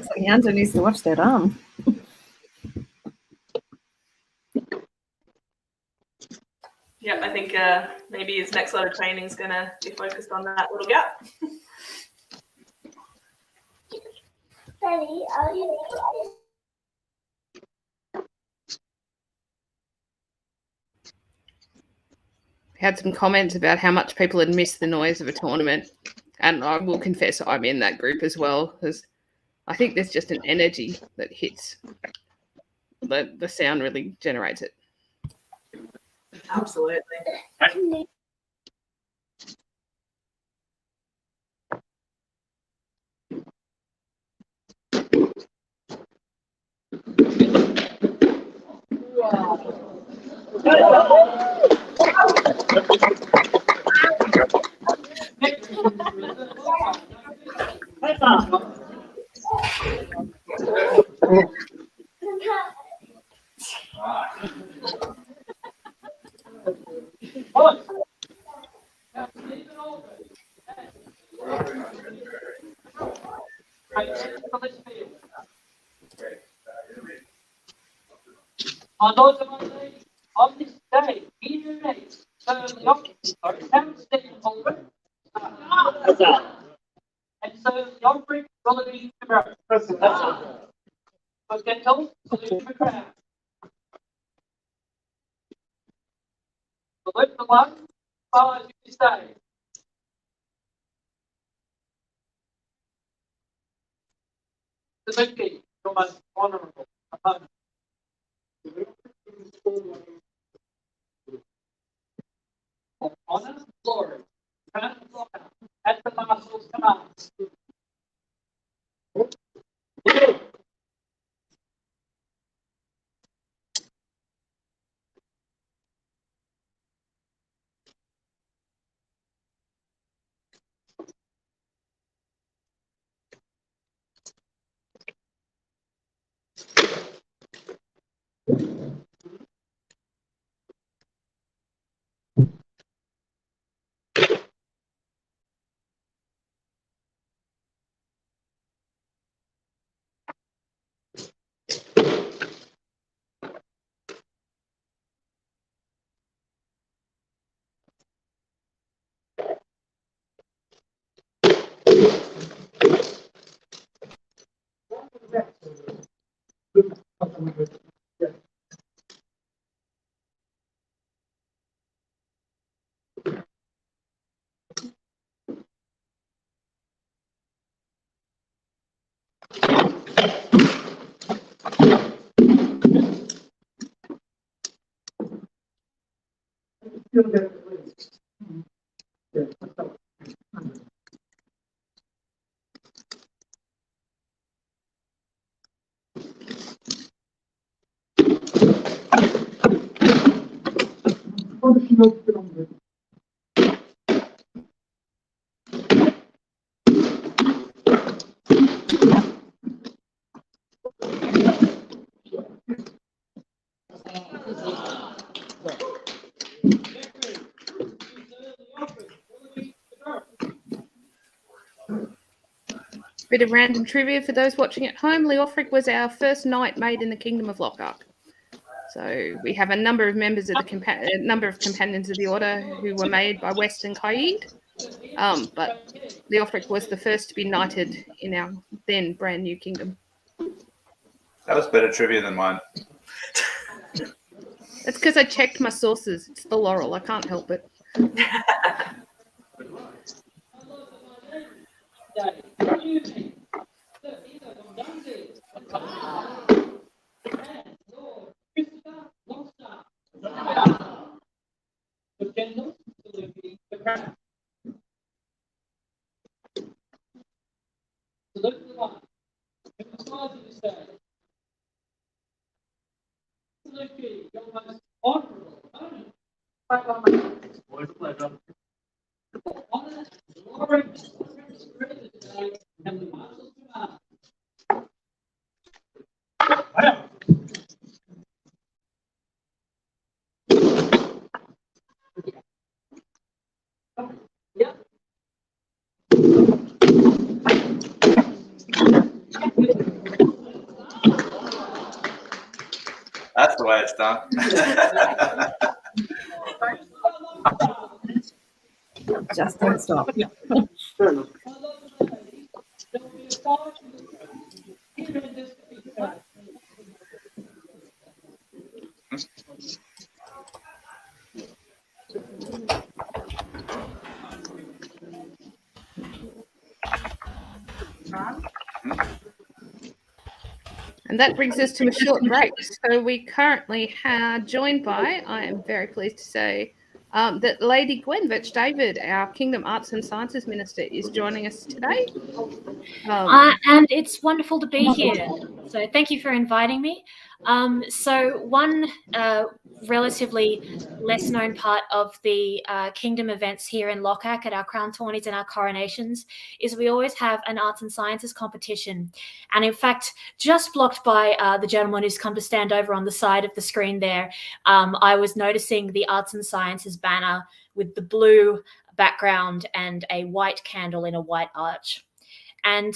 like Ianto needs to watch that arm. Yeah, I think maybe his next lot of training is going to be focused on that little gap. Daddy, are you Had some comments about how much people had missed the noise of a tournament, and I will confess I'm in that group as well, because I think there's just an energy that hits. The sound really generates it. Absolutely. My lords and my ladies, on this day, in your names, Sir Leofric, Count Stephen Aldred, and Sir Leofric, Willoughby, for gentle, salute the crowd. Salute the one, follows you stay. Salute thee, your most honourable opponent. Of honour, glory, crown of lockout, at the marshal's command. Bit of random trivia for those watching at home. Leofric was our first knight made in the Kingdom of Lockhart. So we have a number of members of the number of companions of the order who were made by West and Caid. But Leofric was the first to be knighted in our then brand new kingdom. That was better trivia than mine. That's because I checked my sources. It's the Laurel. I can't help it. Your most honourable opponent, Always a pleasure. Honour, glory, today, and the Marshal's command. Yeah. That's the way it's done. Just don't stop. And that brings us to a short break. So we currently are joined by, I am very pleased to say, that Lady Gwenvich David, our Kingdom Arts and Sciences Minister, is joining us today. And it's wonderful to be here. So thank you for inviting me. So one relatively less known part of the Kingdom events here in Lochac at our Crown Tourneys and our coronations is we always have an arts and sciences competition. And in fact, just blocked by the gentleman who's come to stand over on the side of the screen there, I was noticing the arts and sciences banner with the blue background and a white candle in a white arch. And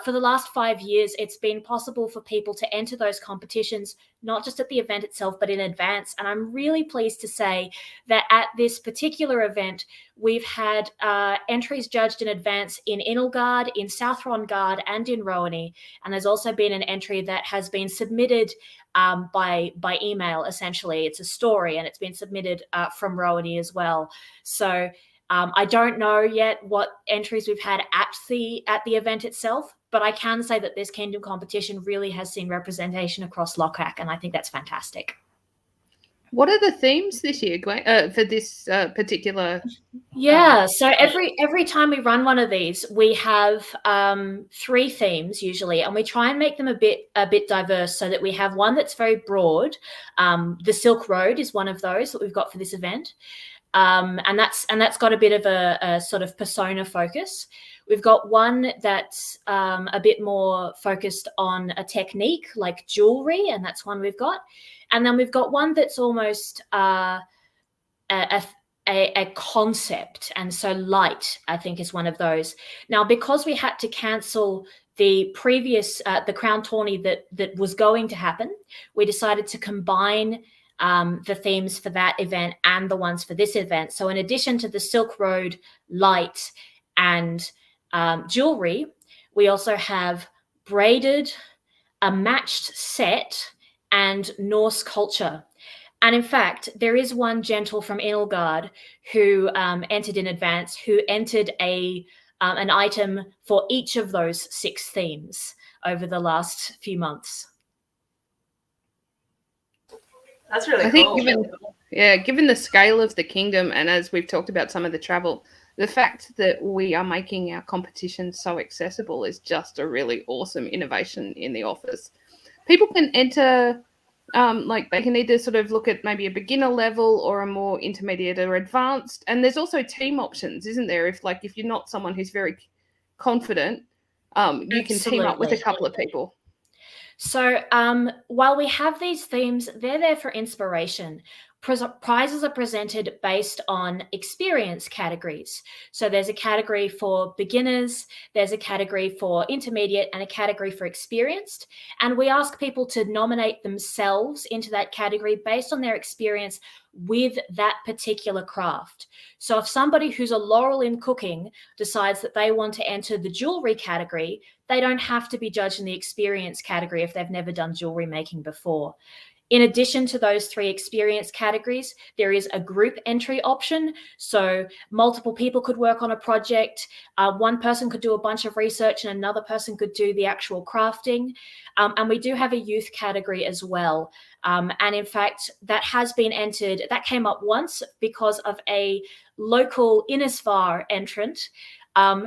for the last 5 years, it's been possible for people to enter those competitions, not just at the event itself, but in advance. And I'm really pleased to say that at this particular event, we've had entries judged in advance in Inalgard, in South Rongard, and in Rowaney. And there's also been an entry that has been submitted by email, essentially. It's a story, and it's been submitted from Rowaney as well. So I don't know yet what entries we've had at the event itself, but I can say that this Kingdom competition really has seen representation across Lochac, and I think that's fantastic. What are the themes this year, Gwen, for this particular? Yeah, so every time we run one of these, we have 3 themes usually, and we try and make them a bit diverse so that we have one that's very broad. The Silk Road is one of those that we've got for this event. And that's got a bit of a sort of persona focus. We've got one that's a bit more focused on a technique like jewelry, and that's one we've got. And then we've got one that's almost a concept, and so light, I think, is one of those. Now, because we had to cancel the previous the Crown Tourney that was going to happen, we decided to combine the themes for that event and the ones for this event. So in addition to the Silk Road, light, and jewelry, we also have braided, a matched set, and Norse culture. And in fact, there is one gentle from Inalgard who entered in advance, who entered an item for each of those 6 themes over the last few months. That's really I cool. think given the scale of the Kingdom, and as we've talked about some of the travel, the fact that we are making our competition so accessible is just a really awesome innovation in the office. People can enter, they can either sort of look at maybe a beginner level or a more intermediate or advanced. And there's also team options, isn't there? If you're not someone who's very confident, you can team up with a couple of people. So while we have these themes, they're there for inspiration. Prizes are presented based on experience categories. So there's a category for beginners, there's a category for intermediate, and a category for experienced. And we ask people to nominate themselves into that category based on their experience with that particular craft. So if somebody who's a laurel in cooking decides that they want to enter the jewelry category, they don't have to be judged in the experience category if they've never done jewelry making before. In addition to those 3 experience categories, there is a group entry option. So multiple people could work on a project. One person could do a bunch of research and another person could do the actual crafting. And we do have a youth category as well. And in fact, that has been entered. That came up once because of a local Ynys Fawr entrant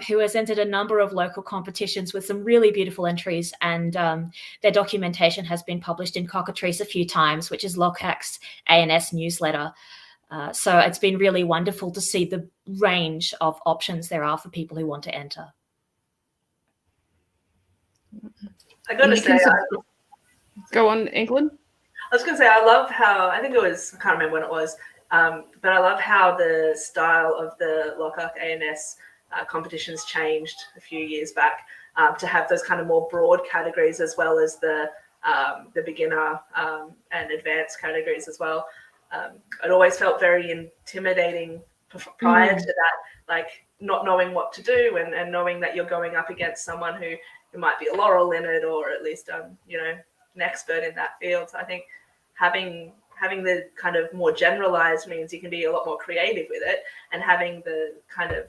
who has entered a number of local competitions with some really beautiful entries, and their documentation has been published in Cockatrice a few times, which is Lochac's A&S newsletter. So it's been really wonderful to see the range of options there are for people who want to enter. I gotta say, go on, England. I was gonna say, I love how, I think it was, I can't remember when it was, but I love how the style of the Lockhart ANS competitions changed a few years back to have those kind of more broad categories, as well as the beginner and advanced categories as well. It always felt very intimidating prior to that, like not knowing what to do and knowing that you're going up against someone who might be a laurel in it, or at least you know, an expert in that field. So I think having the kind of more generalized means you can be a lot more creative with it, and having the kind of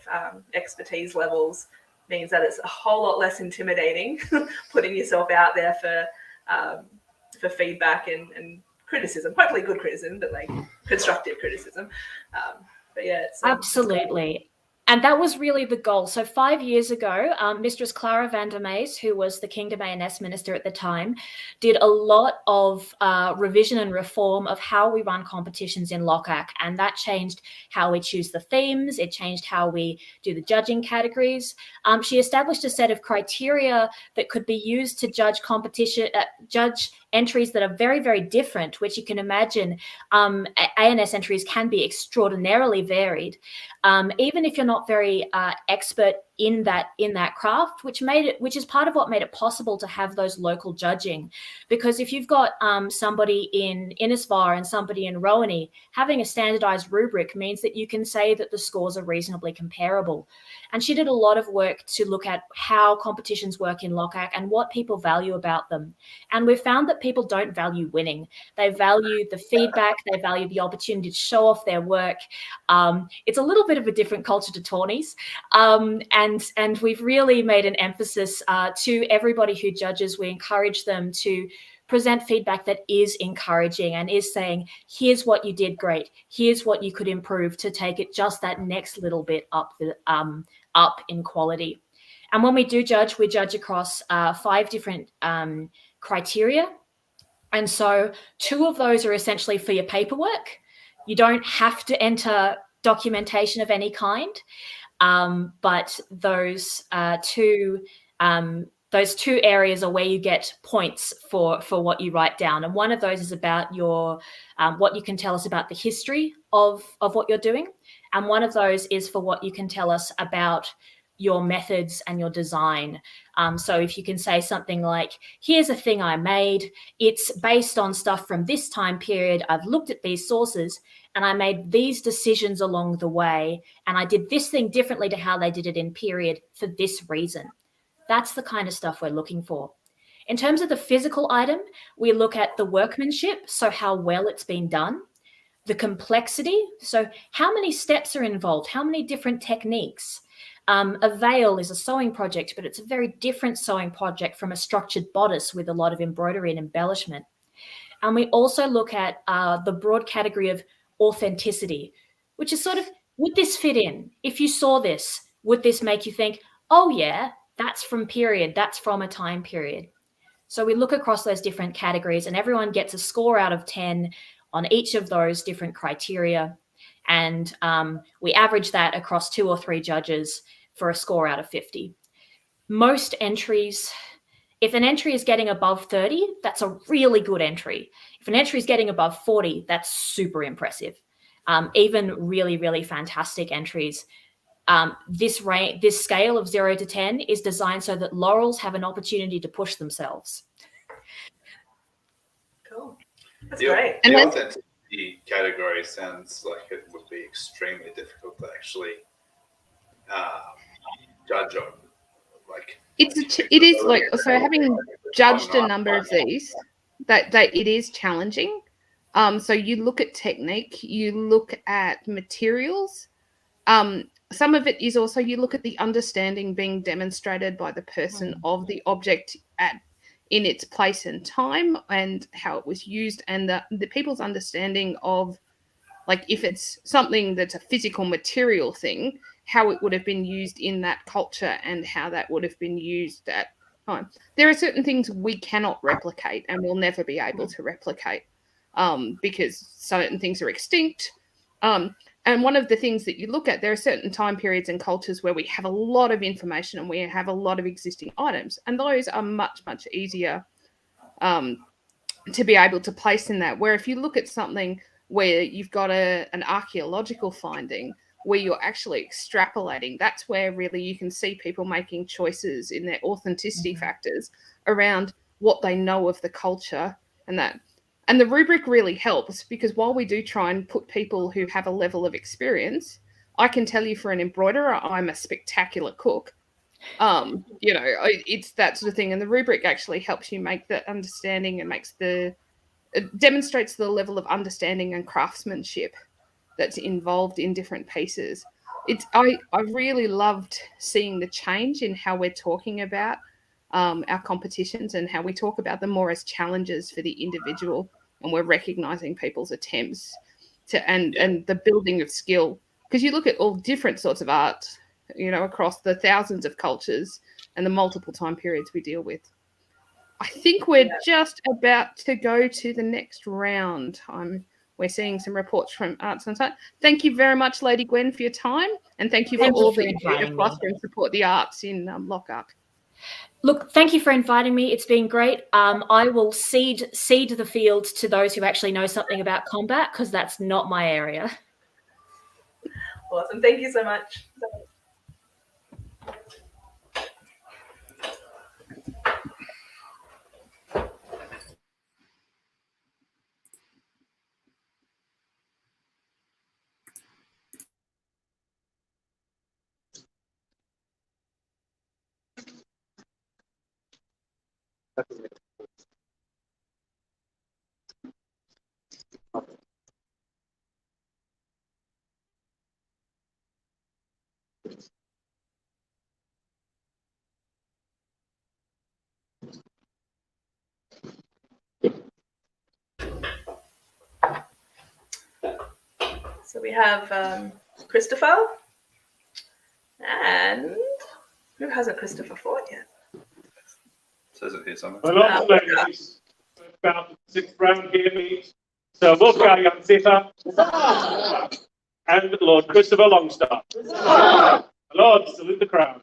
expertise levels means that it's a whole lot less intimidating putting yourself out there for feedback and criticism, hopefully good criticism, but like constructive criticism. But yeah, it's absolutely. And that was really the goal. So 5 years ago, Mistress Clara van der Meys, who was the Kingdom ANS minister at the time, did a lot of revision and reform of how we run competitions in Lockhart. And that changed how we choose the themes. It changed how we do the judging categories. She established a set of criteria that could be used to judge judge entries that are very, very different, which you can imagine ANS entries can be extraordinarily varied. Even if you're not very expert in that craft, which is part of what made it possible to have those local judging. Because if you've got somebody in Ynys Fawr and somebody in Rowaney, having a standardized rubric means that you can say that the scores are reasonably comparable. And she did a lot of work to look at how competitions work in Lockhart and what people value about them. And we've found that people don't value winning. They value the feedback, they value the opportunity to show off their work. It's a little bit of a different culture to tourneys. And we've really made an emphasis to everybody who judges. We encourage them to present feedback that is encouraging and is saying, here's what you did great, here's what you could improve to take it just that next little bit up in quality. And when we do judge, we judge across 5 different criteria. And so 2 of those are essentially for your paperwork. You don't have to enter documentation of any kind. But those 2 areas are where you get points for what you write down. And one of those is about your what you can tell us about the history of what you're doing. And one of those is for what you can tell us about your methods and your design. So if you can say something like, here's a thing I made, it's based on stuff from this time period, I've looked at these sources, and I made these decisions along the way, and I did this thing differently to how they did it in period for this reason. That's the kind of stuff we're looking for. In terms of the physical item, we look at the workmanship, so how well it's been done, the complexity, so how many steps are involved, how many different techniques. A veil is a sewing project, but it's a very different sewing project from a structured bodice with a lot of embroidery and embellishment. And we also look at the broad category of authenticity, which is sort of, would this fit in? If you saw this, would this make you think, oh yeah, that's from period, that's from a time period? So we look across those different categories, and everyone gets a score out of 10 on each of those different criteria. And we average that across 2 or 3 judges for a score out of 50. Most entries, if an entry is getting above 30, that's a really good entry. If an entry is getting above 40, that's super impressive. Even really, really fantastic entries. This scale of 0 to 10 is designed so that laurels have an opportunity to push themselves. Cool. That's the, great. The authenticity category sounds like it would be extremely difficult to actually judge on. Like it is like, so having judged a number of these, that it is challenging. So you look at technique, you look at materials. Some of it is also, you look at the understanding being demonstrated by the person of the object in its place and time, and how it was used, and the people's understanding of, like, if it's something that's a physical material thing, how it would have been used in that culture and how that would have been used at time. There are certain things we cannot replicate and will never be able to replicate because certain things are extinct. And one of the things that you look at, there are certain time periods and cultures where we have a lot of information and we have a lot of existing items, and those are much, much easier to be able to place in that. Where if you look at something where you've got an archaeological finding where you're actually extrapolating, that's where really you can see people making choices in their authenticity factors around what they know of the culture and that. And the rubric really helps, because while we do try and put people who have a level of experience, I can tell you for an embroiderer, I'm a spectacular cook. You know, it's that sort of thing. And the rubric actually helps you make the understanding and it demonstrates the level of understanding and craftsmanship that's involved in different pieces. I really loved seeing the change in how we're talking about our competitions and how we talk about them more as challenges for the individual, and we're recognizing people's attempts to and the building of skill, because you look at all different sorts of art, you know, across the thousands of cultures and the multiple time periods we deal with. I think we're just about to go to the next round. We're seeing some reports from Arts on Site. Thank you very much, Lady Gwen, for your time, and thank you for all that you do to foster and support the arts in Lockhart. Look, thank you for inviting me. It's been great. I will cede the field to those who actually know something about combat, because that's not my area. Awesome. Thank you so much. So we have Christopher, and who hasn't Christopher fought yet? Says it here somewhere. Well, ladies, about the 6th round here meet Sir Wulfgar Járnsiða and Lord Christopher Longstaff. Lord, salute the crown.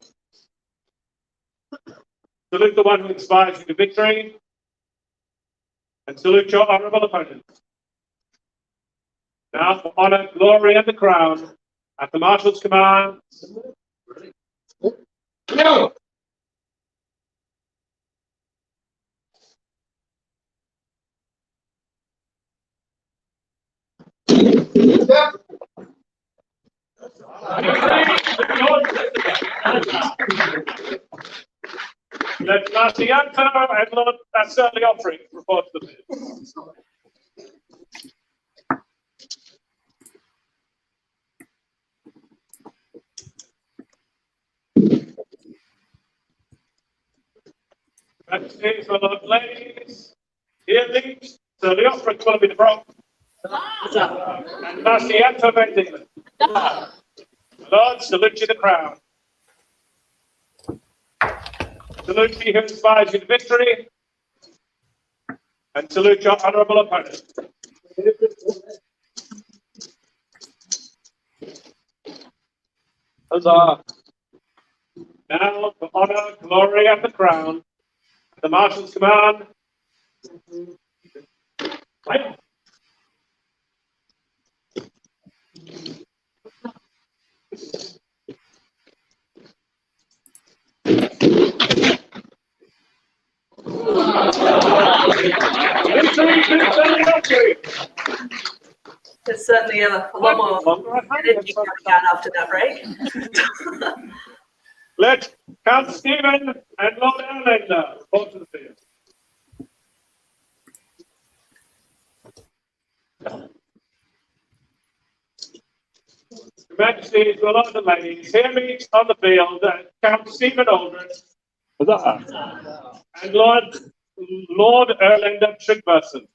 Salute the one who inspires you to victory, and salute your honourable opponent. Now for honour, glory, and the crown, at the Marshal's command. No! Let Master Ianto and Lord Sir Leofric report to the field. Majesties, my lord, ladies, here leads Sir Leofric, Willoughby the Brock, and Master Ianto van Diemen. Lord, salute you the crown. Salute you who inspires you to victory, and salute your honourable opponent. Huzzah! Now for honour, glory, and the crown, at the Marshal's command. Right. There's certainly a lot more energy coming out after that break. Let Count Stephen and Lord Erlendr report to the field. Your Majesties, my lords and ladies, here meet on the field Count Stephen Aldred and Lord Erlendr Tryggvason.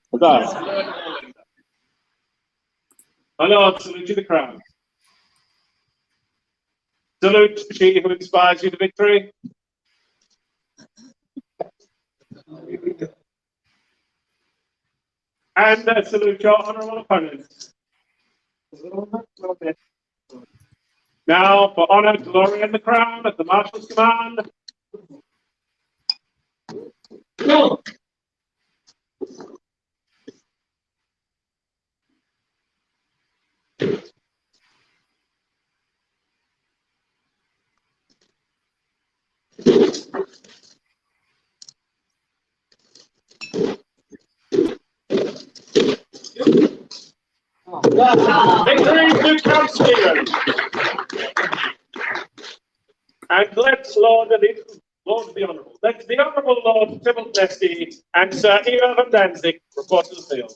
My lord, salute you the crown. Salute she who inspires you to victory. And salute your honourable opponent. Now, for honour, glory, and the crown at the Marshal's command. Go! Victory to Count Stephen. And let's Lord the Honourable. Let the Honourable Lord Thibault Nesti and Sir Eva van Danzig report to the field.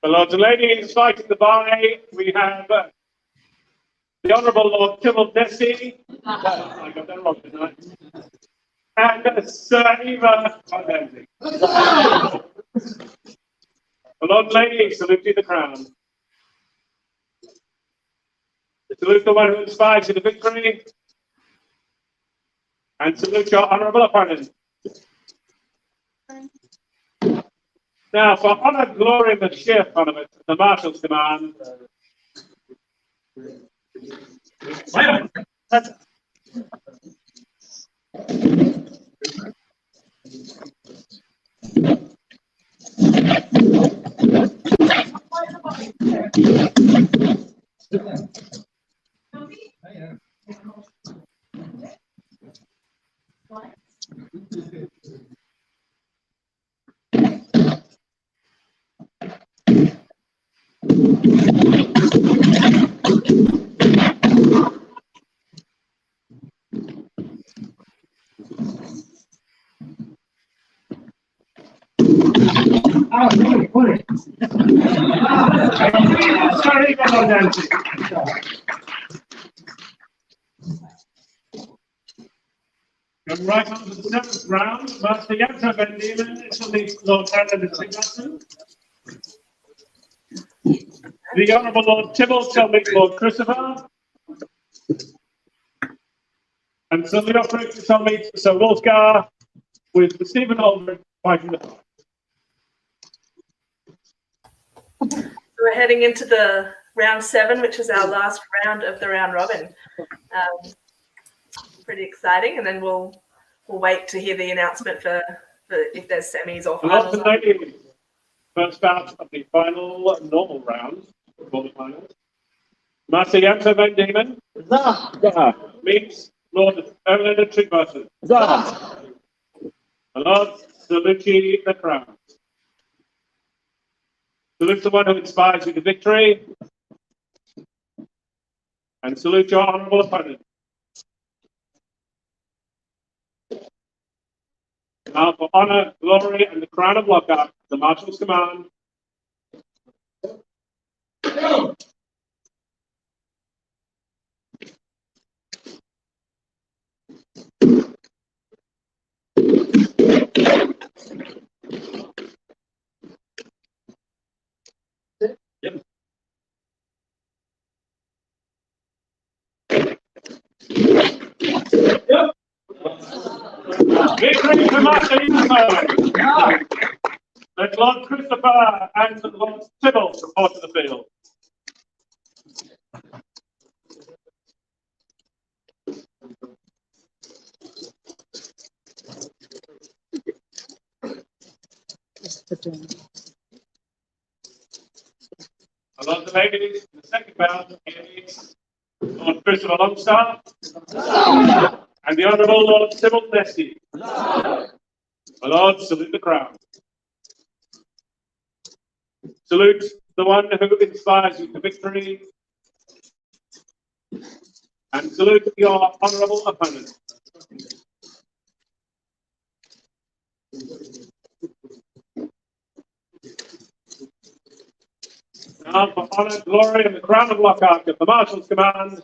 The Lords and Ladies fighting the by, we have the Honourable Lord Thibault Nesti. I got that wrong tonight. And Sir Eva van Danzig. The Lord and Ladies, salute you the crown. Salute the one who inspires you to victory. And salute your honourable opponent. Now, for honour, glory, and the sheer fun of it, the Marshal's command. Sorry about that. Going right on to the 7th round, Master Ianto van Diemen is the Lord Erlendr Tryggvason. The Honourable Lord Thibault shall meet Lord Christopher. And Sir Leofric shall meet Sir Wulfgar with Stephen Aldred fighting the fight. So we're heading into the round 7, which is our last round of the round robin. Pretty exciting, and then we'll wait to hear the announcement for if there's semis or finals. First out of the final normal round before the finals. Master Ianto van Diemen meets Lord Erlendr Tryggvason. Lord, salute ye the crown. Salute the one who inspires you to victory. And salute your honourable opponent. Now for honour, glory, and the crown of Lockhart, the Marshal's command. Yep. Victory to Master Ianto. Let Lord Christopher and Lord Thibault report to the field. Lord and ladies, in the second bout is Lord Christopher Longstaff and the Honourable Lord Thibault Nesti. My Lord, salute the crown. Salute the one who inspires you to victory. And salute your honourable opponent. Now for honour, glory, and the crown of Lockhart at the Marshal's command.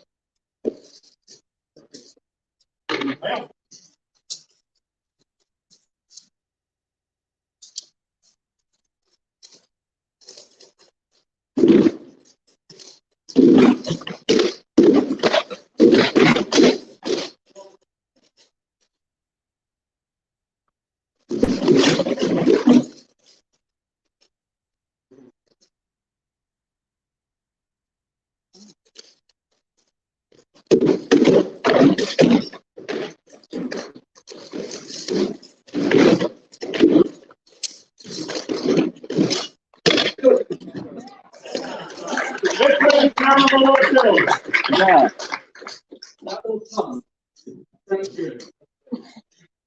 Thank you.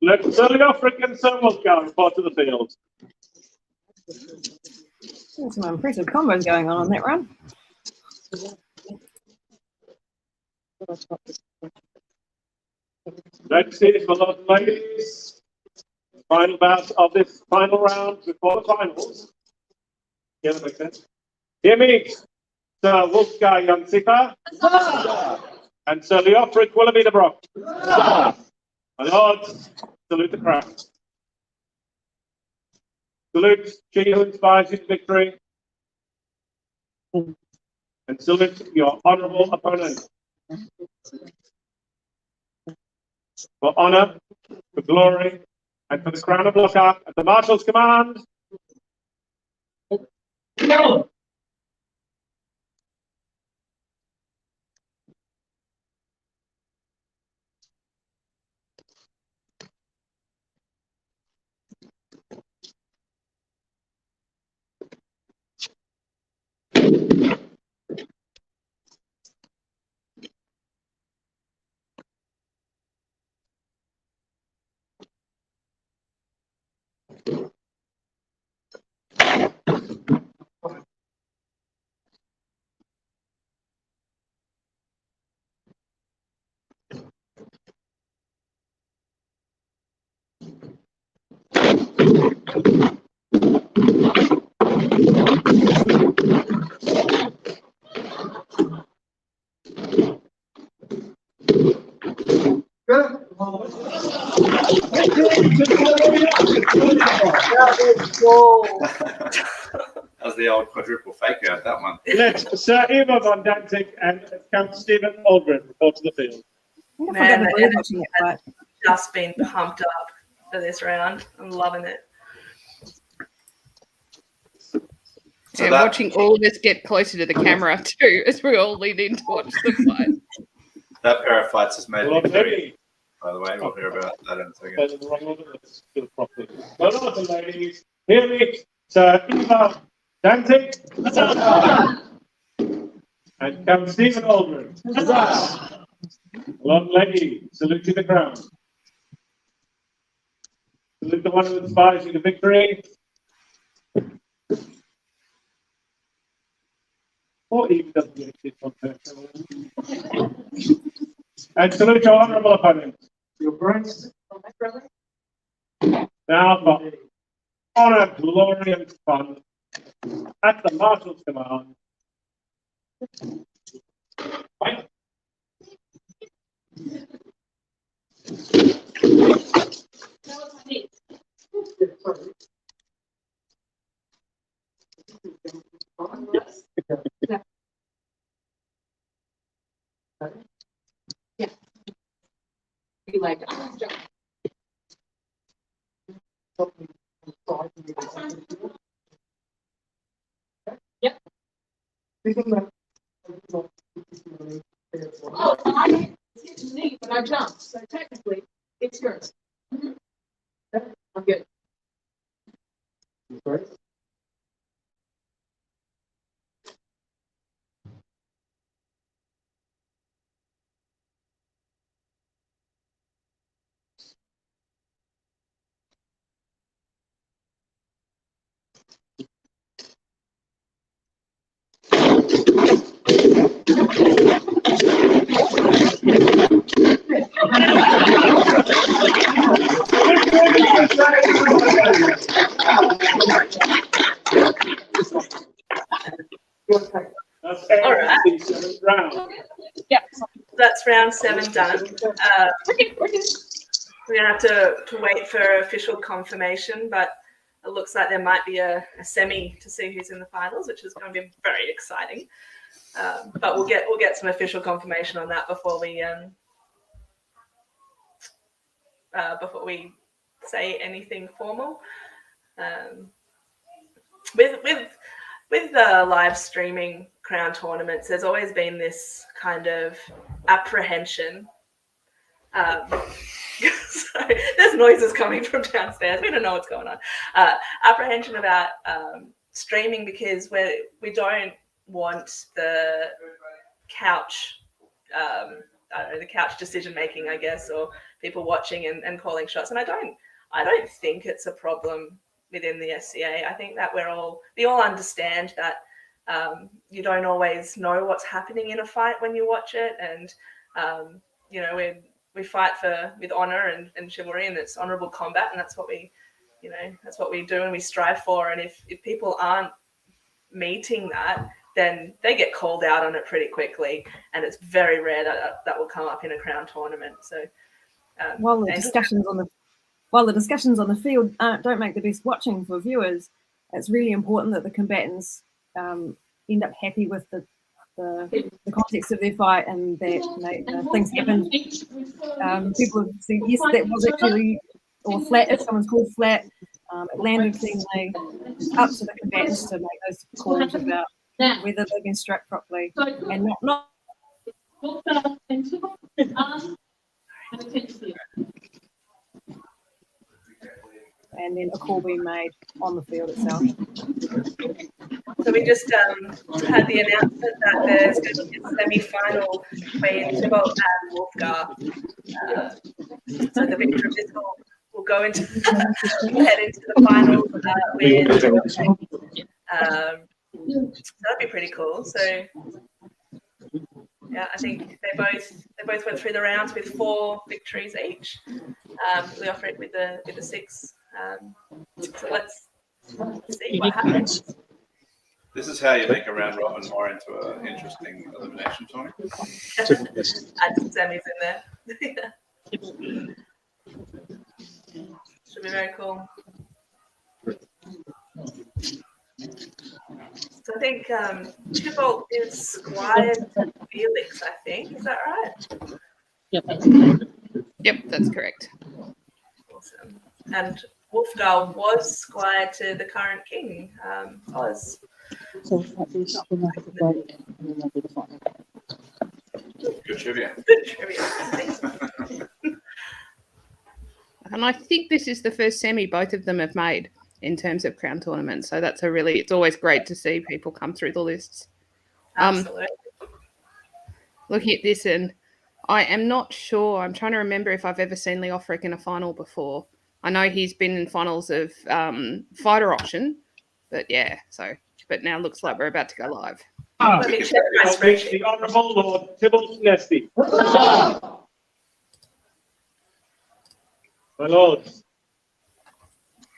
Let Leofric and Sir Wulfgar report to the field. There's some impressive combos going on that run. Next is my lord and ladies. Final bout of this final round before the finals. Yeah, that makes sense. Here meet Sir Wulfgar Járnsiða and Sir Leofric Willoughby de Brock. My lords, salute the crown. Salute she who inspires you to victory. And salute your honourable opponent. For honour, for glory, and for the crown of Lockhart at the Marshal's command. No. That was the old quadruple fake out, that one. Let Sir Ivo von Danzig and Count Stephen Aldred report to the field. Man, the energy has just been pumped up for this round. I'm loving it. So watching all of us get closer to the camera too, as we all lean in to watch the fight. That pair of fights has made victory. By the way, we'll hear about that in a second. My lords and ladies, here meet Sir Ivo Danzig and Count Stephen Aldred. Lord and lady, salute you the crown. Salute the one who inspires you to victory. Or even doesn't get it on personal. And salute your honourable opponent. Your grace. Now for honour, glory, and fun at the Marshal's command. Fight. Yeah. You like it. Yep. Oh, it's me when I jump, so technically it's yours. I'm good. All right. Yeah, that's round 7 done. We're gonna have to wait for official confirmation, but it looks like there might be a semi to see who's in the finals, which is going to be very exciting. But we'll get some official confirmation on that before we say anything formal. With the live streaming crown tournaments, there's always been this kind of apprehension. Sorry, there's noises coming from downstairs. We don't know what's going on. Apprehension about streaming, because we don't want the couch, I don't know, the couch decision making, I guess, or people watching and calling shots. And I don't think it's a problem within the SCA. I think that we all understand that you don't always know what's happening in a fight when you watch it, and we fight with honor and chivalry, and it's honourable combat, and that's what we do and we strive for. And if people aren't meeting that, then they get called out on it pretty quickly, and it's very rare that will come up in a crown tournament. So while the discussions on the field don't make the best watching for viewers, it's really important that the combatants end up happy with the context of their fight, and that things happen. People have said, yes, that was actually, or flat, if someone's called flat, it landed cleanly. It's up to the combatants to make those calls about whether they've been struck properly, and not. And then a call being made on the field itself. So we just had the announcement that there's going to be a semi-final between Thibault and Wulfgar. So the victor of this will go into head into the final so that'd be pretty cool. So yeah, I think they both went through the rounds with 4 victories each. Leofric with the 6. So let's see what happens. This is how you make a round robin more into an interesting elimination tournament. Add some semis in there. Should be very cool. So I think Thibault is squire to Felix, I think. Is that right? Yep, that's correct. Awesome. And Wulfgar was squire to the current king, Oz. Good trivia. Good trivia. And I think this is the first semi both of them have made in terms of crown tournaments. So that's it's always great to see people come through the lists. Absolutely. Looking at this, and I am not sure. I'm trying to remember if I've ever seen Leofric in a final before. I know he's been in finals of Fighter Auction, but yeah, but now looks like we're about to go live. Let me check my spreadsheet. The Honourable Lord Thibault Nesti. My lords,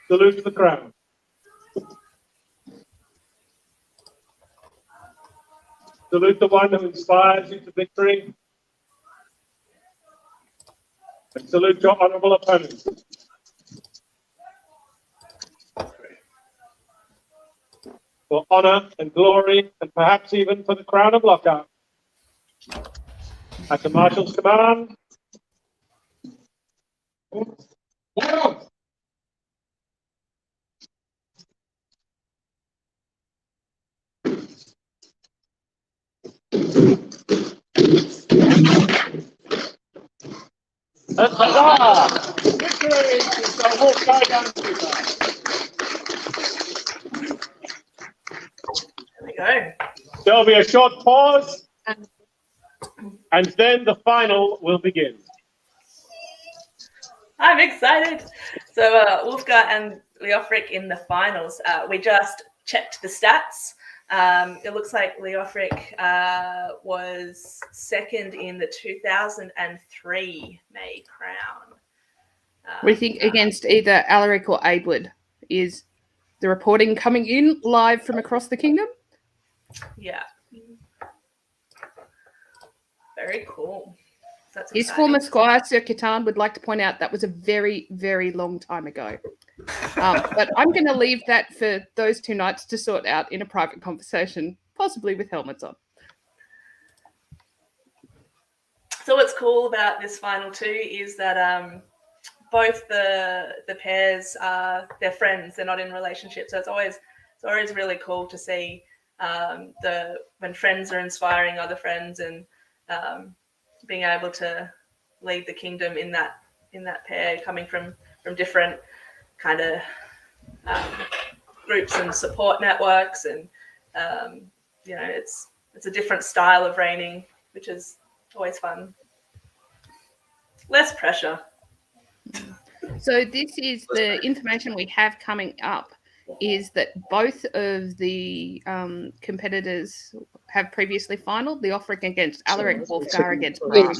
salute the crown. Salute the one who inspires you to victory. And salute your honourable opponents. For honour and glory, and perhaps even for the crown of Lockhart. At the Marshal's command. Victory is the Wulfgar Járnsiða. There we go. There'll be a short pause, and then the final will begin. I'm excited. So Wulfgar and Leofric in the finals. We just checked the stats. It looks like Leofric was second in the 2003 May Crown. We think against either Alaric or Aldred. Is the reporting coming in live from across the kingdom? Yeah. Very cool. That's His exciting. former squire, Sir Cattone, would like to point out that was a very, very long time ago. But I'm going to leave that for those two knights to sort out in a private conversation, possibly with helmets on. So what's cool about this final two is that both the pairs they're friends. They're not in relationships. So it's always really cool to see when friends are inspiring other friends and being able to lead the kingdom in that pair, coming from different kind of groups and support networks, and it's a different style of reigning, which is always fun. Less pressure. So this is the information we have coming up, is that both of the competitors have previously finaled. Leofric against Alaric, Wulfgar against Bram.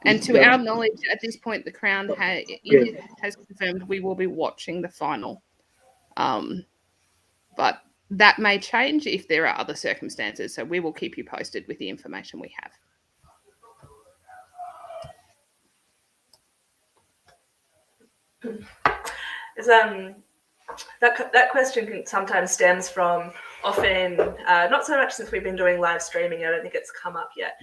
And to our knowledge, at this point, the Crown has confirmed we will be watching the final. But that may change if there are other circumstances. So we will keep you posted with the information we have. That question sometimes stems from often, not so much since we've been doing live streaming, I don't think it's come up yet,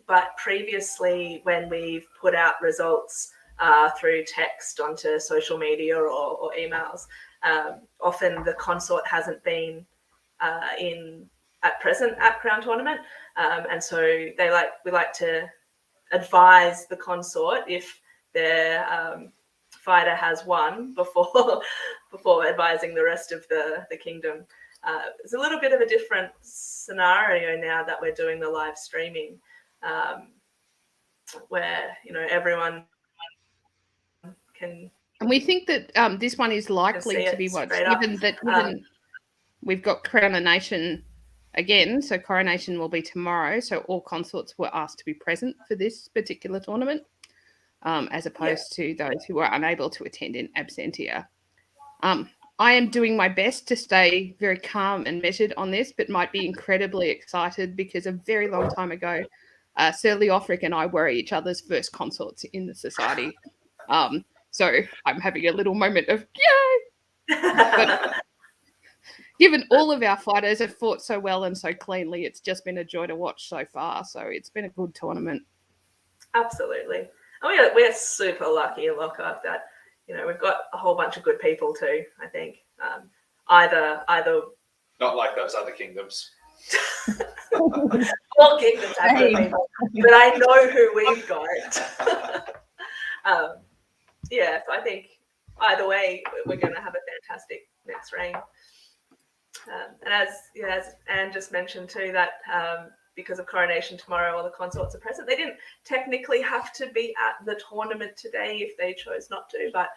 but previously when we've put out results through text onto social media or emails, often the consort hasn't been at present at Crown Tournament, and so we like to advise the consort if their fighter has won before advising the rest of the kingdom. It's a little bit of a different scenario now that we're doing the live streaming, where everyone can. And we think that this one is likely to be watched, given we've got Coronation again. So Coronation will be tomorrow. So all consorts were asked to be present for this particular tournament, as opposed to those who were unable to attend in absentia. I am doing my best to stay very calm and measured on this, but might be incredibly excited because a very long time ago, Sir Leofric and I were each other's first consorts in the society. So I'm having a little moment of yay! But given all of our fighters have fought so well and so cleanly, it's just been a joy to watch so far. So it's been a good tournament. Absolutely. We're super lucky in Lockhart that we've got a whole bunch of good people too. I think either not like those other kingdoms. All kingdoms have good people, but I know who we've got. So I think either way we're going to have a fantastic next reign. And as Anne just mentioned too, that because of Coronation tomorrow, all the consorts are present. They didn't technically have to be at the tournament today if they chose not to, but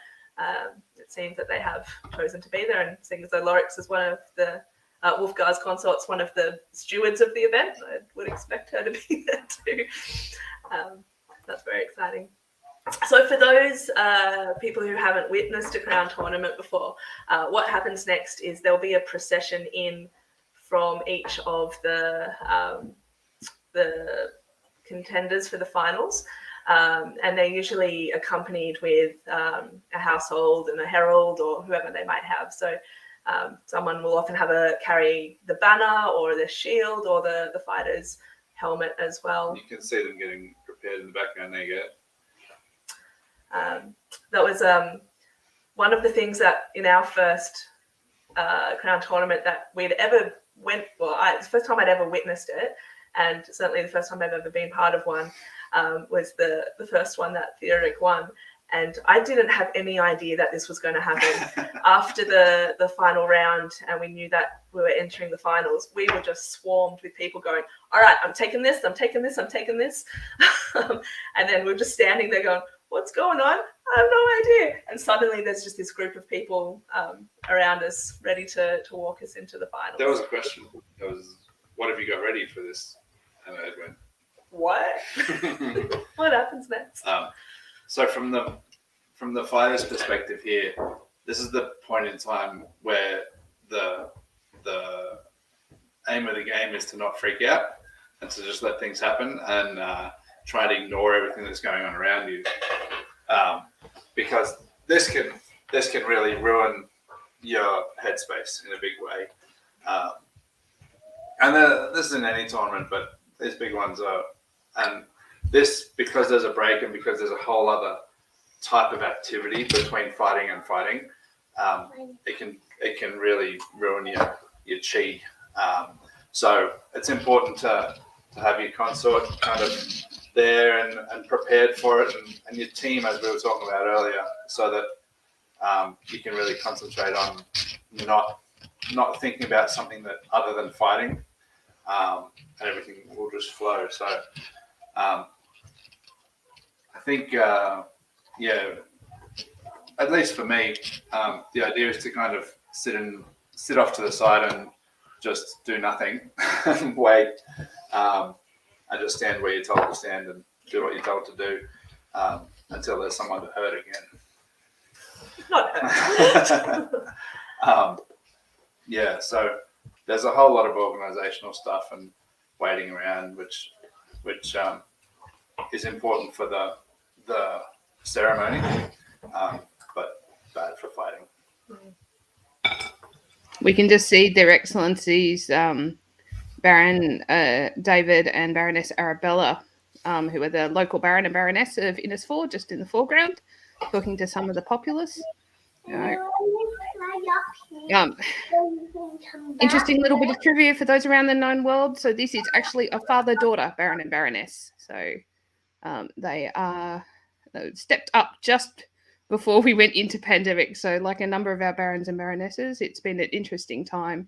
it seems that they have chosen to be there. And seeing as though Lorix is one of the Wulfgar's consorts, one of the stewards of the event, I would expect her to be there too. That's very exciting. So for those people who haven't witnessed a Crown tournament before, what happens next is there'll be a procession in from each of the contenders for the finals, and they're usually accompanied with a household and a herald or whoever they might have. So someone will often carry the banner or the shield or the fighter's helmet as well. You can see them getting prepared in the background. There you go. That was one of the things that in our first Crown tournament that we'd ever went. Well, it's the first time I'd ever witnessed it, and certainly the first time I've ever been part of one was the first one that Theodoric won. And I didn't have any idea that this was going to happen. After the final round, and we knew that we were entering the finals, we were just swarmed with people going, all right, I'm taking this, I'm taking this, I'm taking this. And then we're just standing there going, what's going on? I have no idea. And suddenly there's just this group of people around us ready to walk us into the finals. There was a question. There was, what have you got ready for this? And I went, what? What happens next? So from the fighter's perspective here, this is the point in time where the aim of the game is to not freak out and to just let things happen and try to ignore everything that's going on around you. because this can really ruin your headspace in a big way. And this isn't any tournament, but these big ones are. And this, because there's a break and because there's a whole other type of activity between fighting and fighting, it can really ruin your chi. So it's important to have your consort kind of there and prepared for it, and your team, as we were talking about earlier, so that you can really concentrate on not thinking about something that other than fighting, and everything will just flow. So I think, at least for me, the idea is to kind of sit off to the side and just do nothing and wait, and just stand where you're told to stand and do what you're told to do until there's someone to hurt again. Not hurt. So there's a whole lot of organisational stuff and waiting around, which is important for the ceremony, but bad for fighting. We can just see Their Excellencies Baron David and Baroness Arabella, who are the local Baron and Baroness of Ynys Fawr, just in the foreground, talking to some of the populace. Interesting little bit of trivia for those around the known world. So this is actually a father-daughter Baron and Baroness. So they are stepped up just before we went into pandemic. So like a number of our Barons and Baronesses, it's been an interesting time.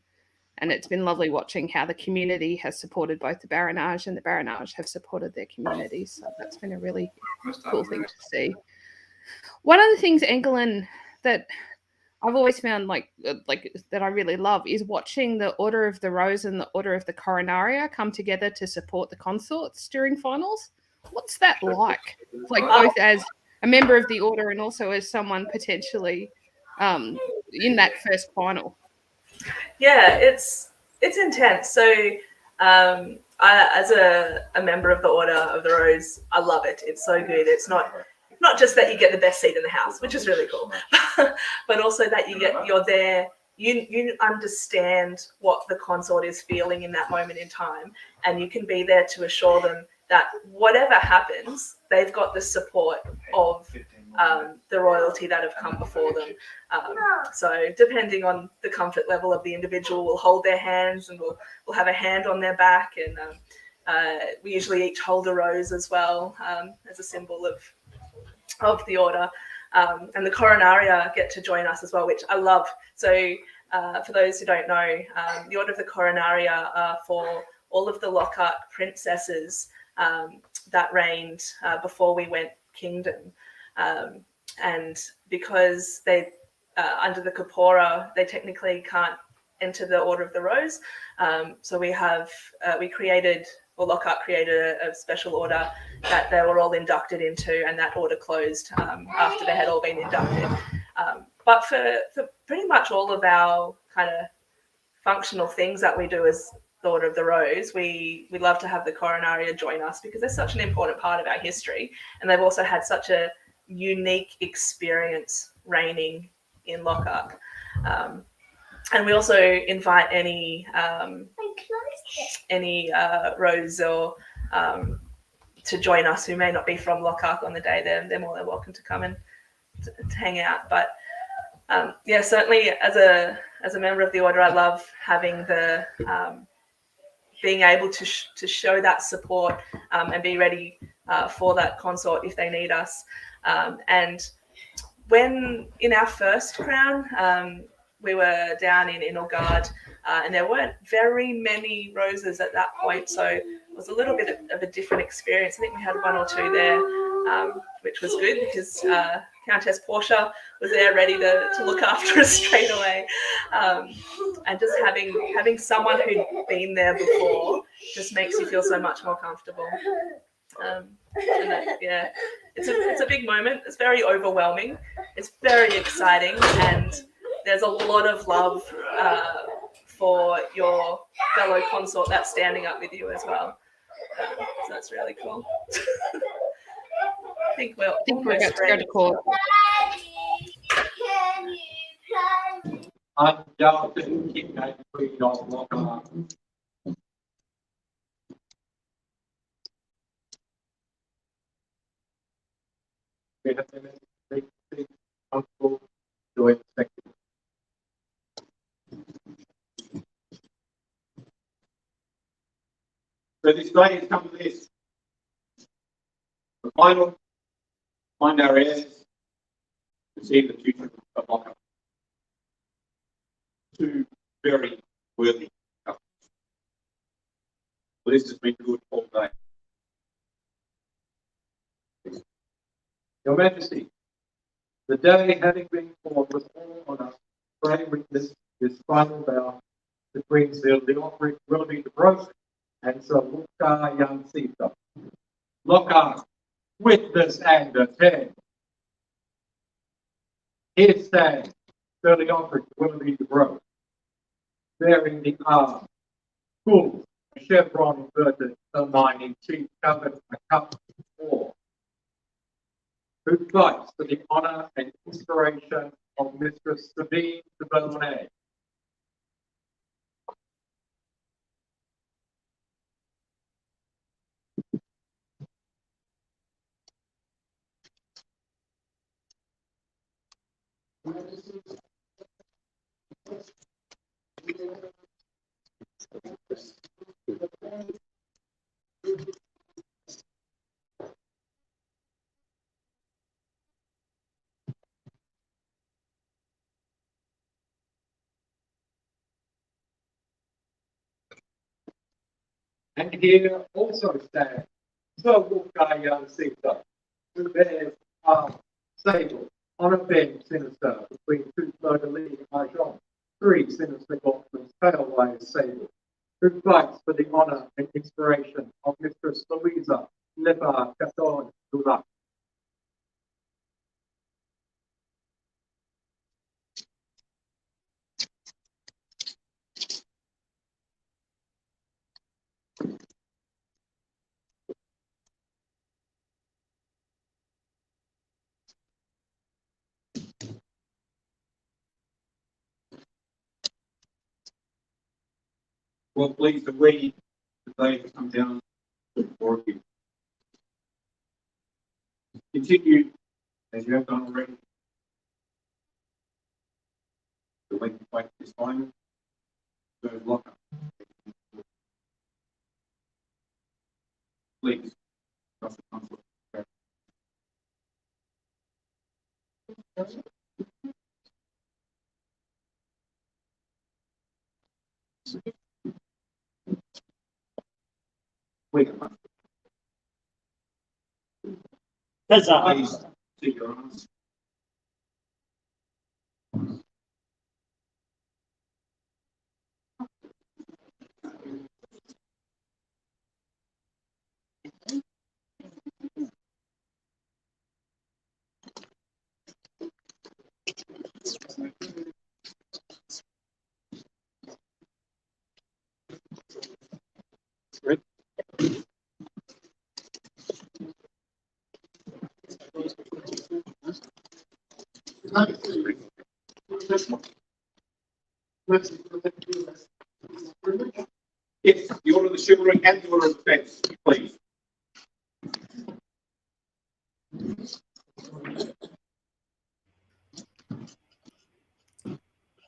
And it's been lovely watching how the community has supported both the Baronage and the Baronage have supported their communities. So that's been a really cool thing to see. One of the things, England, that I've always found like that I really love is watching the Order of the Rose and the Order of the Coronaria come together to support the consorts during finals. What's that like? Like both as a member of the Order and also as someone potentially in that first final. Yeah, it's intense. So I, as a member of the Order of the Rose, I love it. It's so good. It's not just that you get the best seat in the house, which is really cool, but also that you're there. You understand what the consort is feeling in that moment in time, and you can be there to assure them that whatever happens, they've got the support of the royalty that have come before them. So depending on the comfort level of the individual, we'll hold their hands and we'll have a hand on their back, and we usually each hold a rose as well, as a symbol of the order. And the Coronaria get to join us as well, which I love. So for those who don't know, the Order of the Coronaria are for all of the Lockhart princesses that reigned before we went kingdom. And because they, under the Corpora, they technically can't enter the Order of the Rose. So we created, or Lockhart created a special order that they were all inducted into, and that order closed after they had all been inducted. But for pretty much all of our kind of functional things that we do as the Order of the Rose, we love to have the Coronaria join us because they're such an important part of our history, and they've also had such a unique experience reigning in Lockhart. And we also invite any Rose or to join us who may not be from Lockhart on the day. They're more than welcome to come and to hang out. But yeah, certainly as a member of the Order, I love having the being able to show that support and be ready for that consort if they need us. And when in our first crown, we were down in Erlendr, and there weren't very many roses at that point, so it was a little bit of a different experience. I think we had one or two there, which was good because Countess Portia was there ready to look after us straight away. And just having someone who'd been there before just makes you feel so much more comfortable. And that, yeah, it's a big moment. It's very overwhelming. It's very exciting, and there's a lot of love for your fellow consort that's standing up with you as well. So that's really cool. think we're we're almost about to go ready. to court. I'm Darlington, kidnapped Queen of Wulfgar. We have been comfortable doing effectively. So this day has come to this. The final, find our heirs, to see the future of Wulfgar. Two very worthy couples. Well, this has been good all day. Your Majesty, the day having been formed with all honour, pray witness this final vow between Sir Leofric, Willoughby the Broke, and Sir Wulfgar Járnsiða. Lockhart, witness and attend. Here stands Sir Leofric, Willoughby the Broke, bearing the arm, full chevron inverted, aligning chief covered a cup of war, who fights for the honour and inspiration of Mistress Sabine the Bourbonnais. And here also stands Sir Wulfgar Járnsiða, who bears arms sable on a bench sinister between two fleur-de-lis argent, three sinister Gotham's pale-wise sable, who fights for the honour and inspiration of Mistress Louisa, Lyppard, Cattone, Dulac. Well, please await the day to come down before you. Continue, as you have done already, the length of wait this time. Third locker. Please, trust the council. Please, see your arms. Great. Yes, the order of the chivalry and the order of defence, please.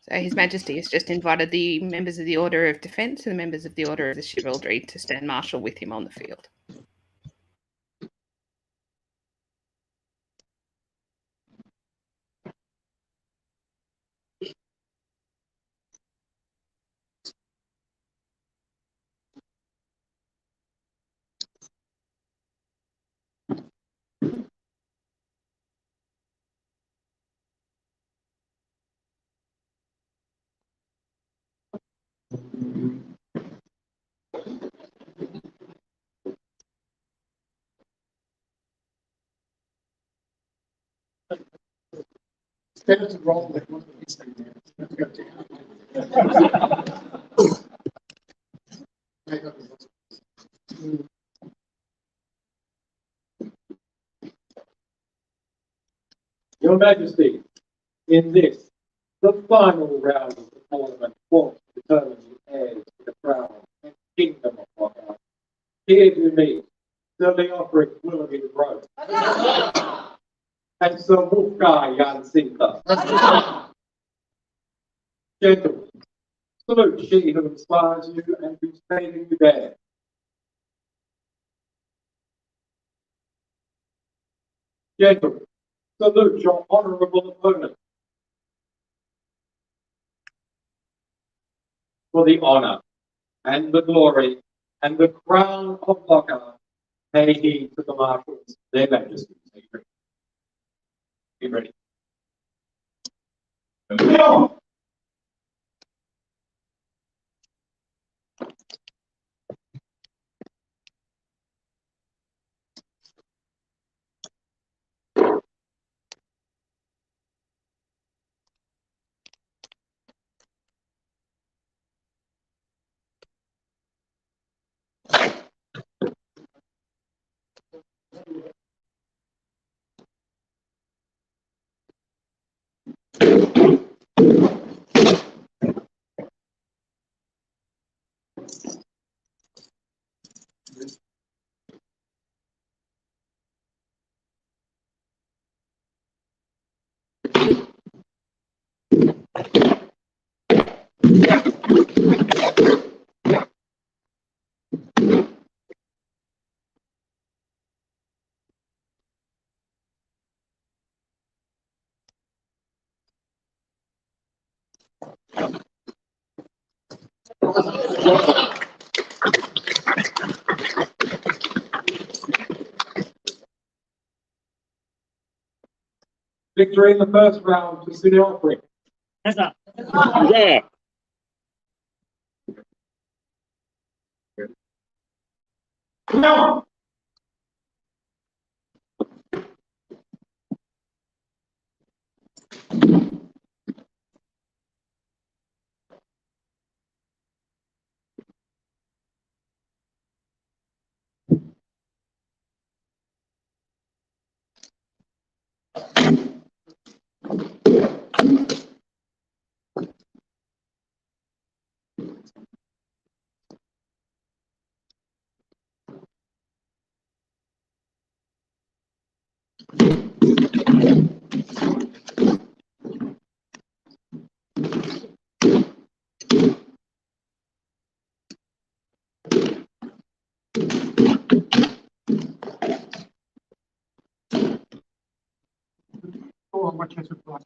So His Majesty has just invited the members of the Order of Defence and the members of the Order of the Chivalry to stand marshal with him on the field. Better to roll like one of these things. Let's go down. Your Majesty, in this, the final round of the tournament fought to determine the heirs to the crown and kingdom of Wulfgar, here you meet Sir Leofric Willoughby the Road and Sir Wulfgar Járnsiða. Gentlemen, salute she who inspires you and whose fame you bear. Gentlemen, salute your honourable opponent. For the honour and the glory and the crown of Wulfgar, pay heed to the marshals, their majesties. Be ready. Go. Victory in the first round to Sir Leofric. Yes, sir. Yeah. No. Go on, what you support.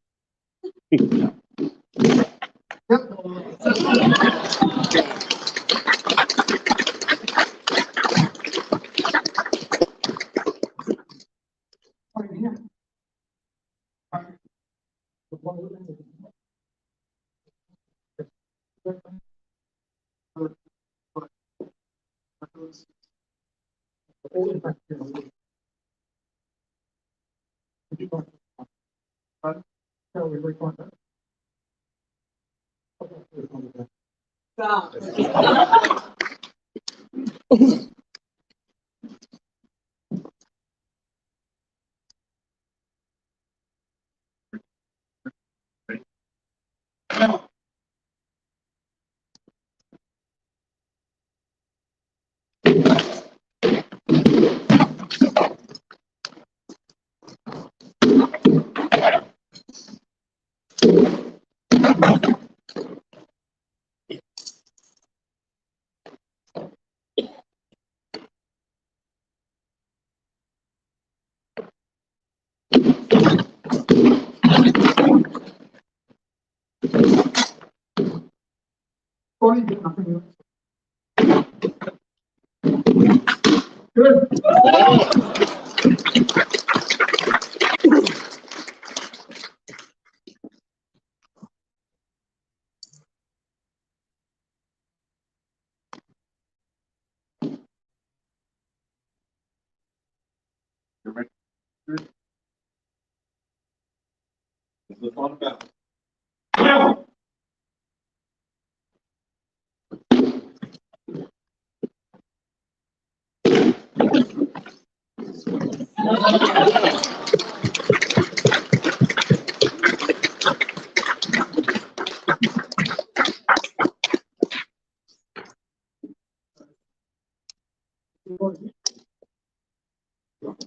The final battle.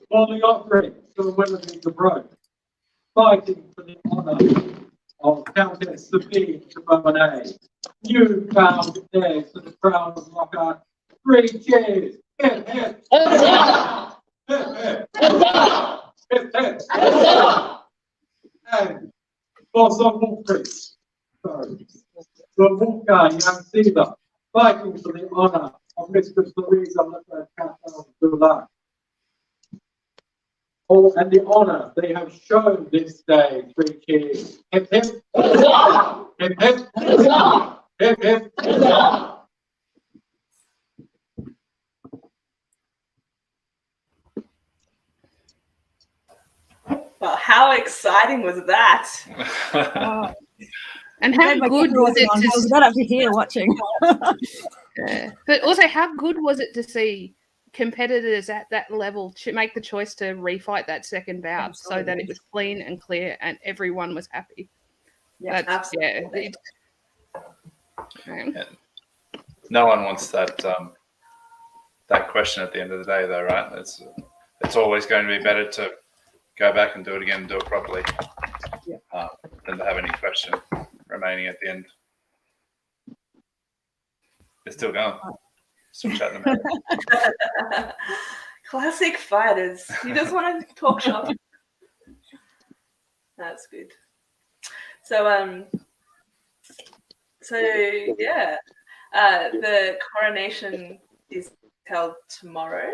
for Leofric to the Willoughby to Broke, fighting for the honour of Countess Sabine to Bourbonnais. New crown Vitez to the crown of Lockhart. 3 cheers! Hip, hip! Hip, hip! Hip, hip! And for some Wulfgar, Járnsiða, fighting for the honour of Mistress Louisa, Lyppard, Cattone, oh, and the honour they have shown this day. 3 cheers. Hip, hip. Hip, hip. Hip, hip. Well, how exciting was that? And how good was it I was not up to here watching. Yeah. But also, how good was it to see competitors at that level to make the choice to refight that second bout so that it was clean and clear and everyone was happy? Yeah, absolutely. Yeah. No one wants that that question at the end of the day, though, right? It's always going to be better to go back and do it again and do it properly than to have any question remaining at the end. They're still going. Still chatting about it. Classic fighters. You just want to talk shop. That's good. So yeah, the coronation is held tomorrow.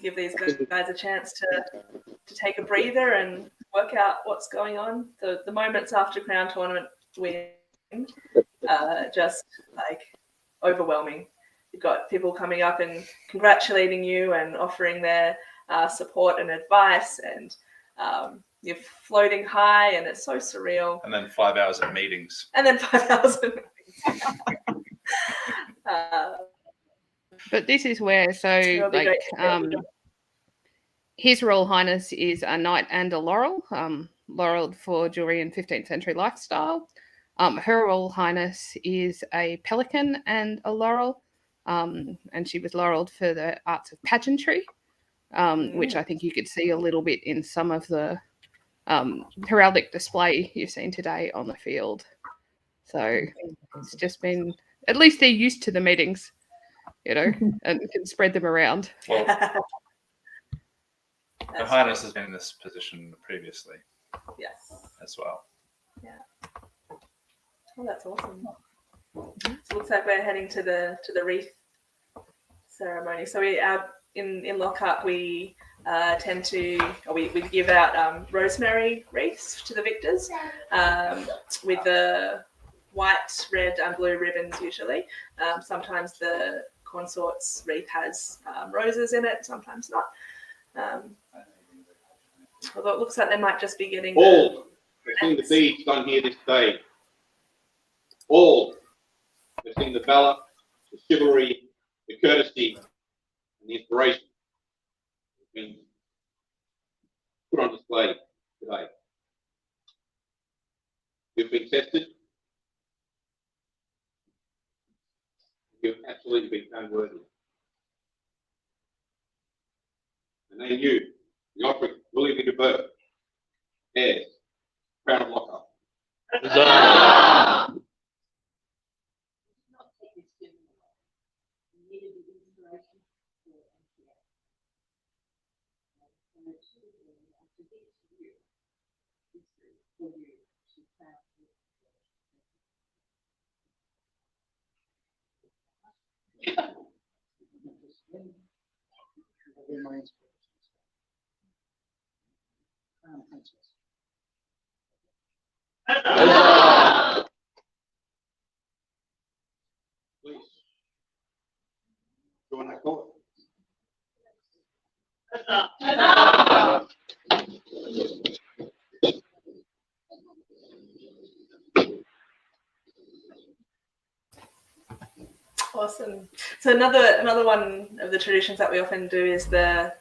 Give these guys a chance to take a breather and work out what's going on. The moments after Crown Tournament win, just like overwhelming. You've got people coming up and congratulating you and offering their support and advice, and you're floating high, and it's so surreal. And then 5 hours of meetings. And then 5 hours of meetings. But this is where, so like, His Royal Highness is a knight and a laurel, laurelled for jewelry and 15th century lifestyle. Her Royal Highness is a pelican and a laurel, and she was laurelled for the arts of pageantry, which I think you could see a little bit in some of the heraldic display you've seen today on the field. So it's just been, at least they're used to the meetings, you know, and can spread them around. Well, Her Highness has been in this position previously. Yes. As well. Yeah. Oh, that's awesome. So it looks like we're heading to the wreath ceremony. So we in Lockhart we tend to, or we give out rosemary wreaths to the victors with the white, red, and blue ribbons usually. Sometimes the consort's wreath has roses in it, sometimes not. Although it looks like they might just be getting all have seen the deeds done here this day. All have seen the valour, the chivalry, the courtesy, and the inspiration that's been put on display today. You've been tested. You've absolutely been found worthy. And they knew Leofric, Willoughby to birth, heirs, Crown of Lockhart. Please join that court. Awesome. So another one of the traditions that we often do is the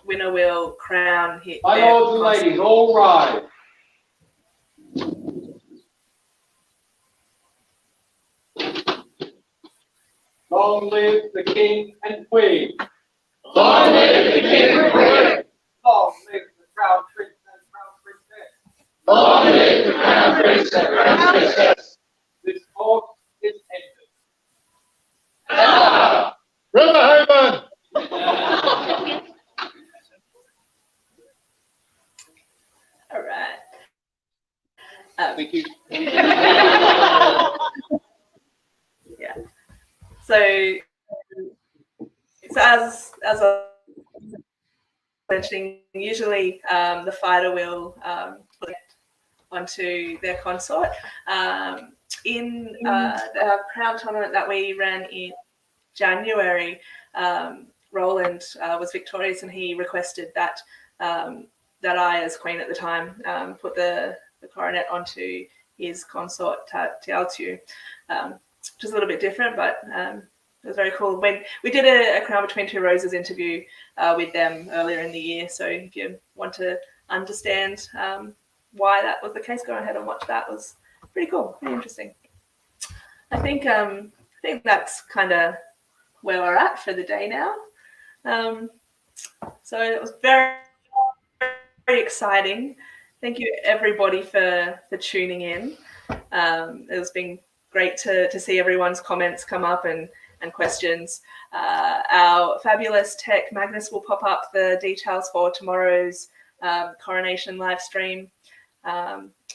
winner will crown here. My lords and ladies, all rise. Long live the King and Queen. Long live the King of Britain. Long live the Crown Prince and Crown Princess. Long live the Crown Prince and Crown Princess. This court is ended. Riverhaven! All right. Thank you. Yeah. So as I was mentioning, usually the fighter will put onto their consort. In the crown tournament that we ran in January, Roland was victorious, and he requested that that I, as queen at the time, put the coronet onto his consort Tialtu, which is a little bit different, but it was very cool. When we did a Crown Between Two Roses interview with them earlier in the year, so if you want to understand why that was the case, go ahead and watch that. It was pretty cool, pretty interesting. I think that's kind of where we're at for the day now. So it was very, very exciting. Thank you everybody for tuning in. It's been great to see everyone's comments come up and questions. Our fabulous tech Magnus will pop up the details for tomorrow's coronation live stream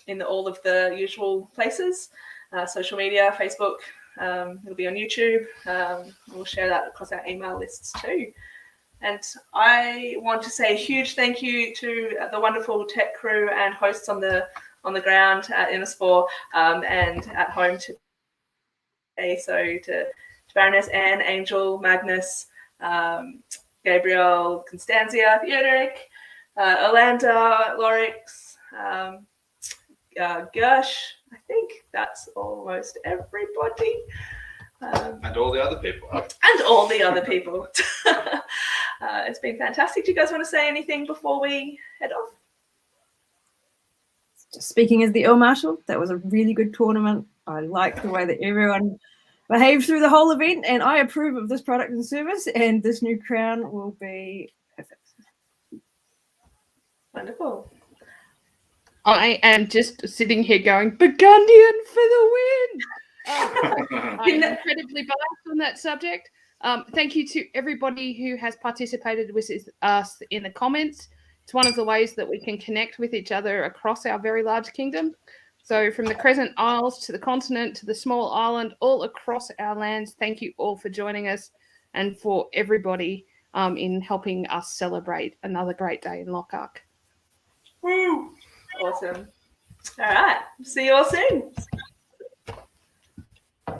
in all of the usual places, social media, Facebook. It'll be on YouTube. We'll share that across our email lists too. And I want to say a huge thank you to the wonderful tech crew and hosts on the ground at Ynys Fawr and at home today. So to Baroness, Anne, Angel, Magnus, Gabriel, Constantia, Theodoric, Erlendr, Lorix, Gersh. I think that's almost everybody. And all the other people. And all the other people. It's been fantastic. Do you guys want to say anything before we head off? Just speaking as the Earl Marshal, that was a really good tournament. I like the way that everyone behaved through the whole event, and I approve of this product and service, and this new crown will be perfect. Wonderful. I am just sitting here going, Burgundian for the win! I'm incredibly biased on that subject. Thank you to everybody who has participated with us in the comments. It's one of the ways that we can connect with each other across our very large kingdom. So from the Crescent Isles to the continent to the small island, all across our lands, thank you all for joining us and for everybody in helping us celebrate another great day in Lockhart. Woo! Awesome. All right. See you all soon.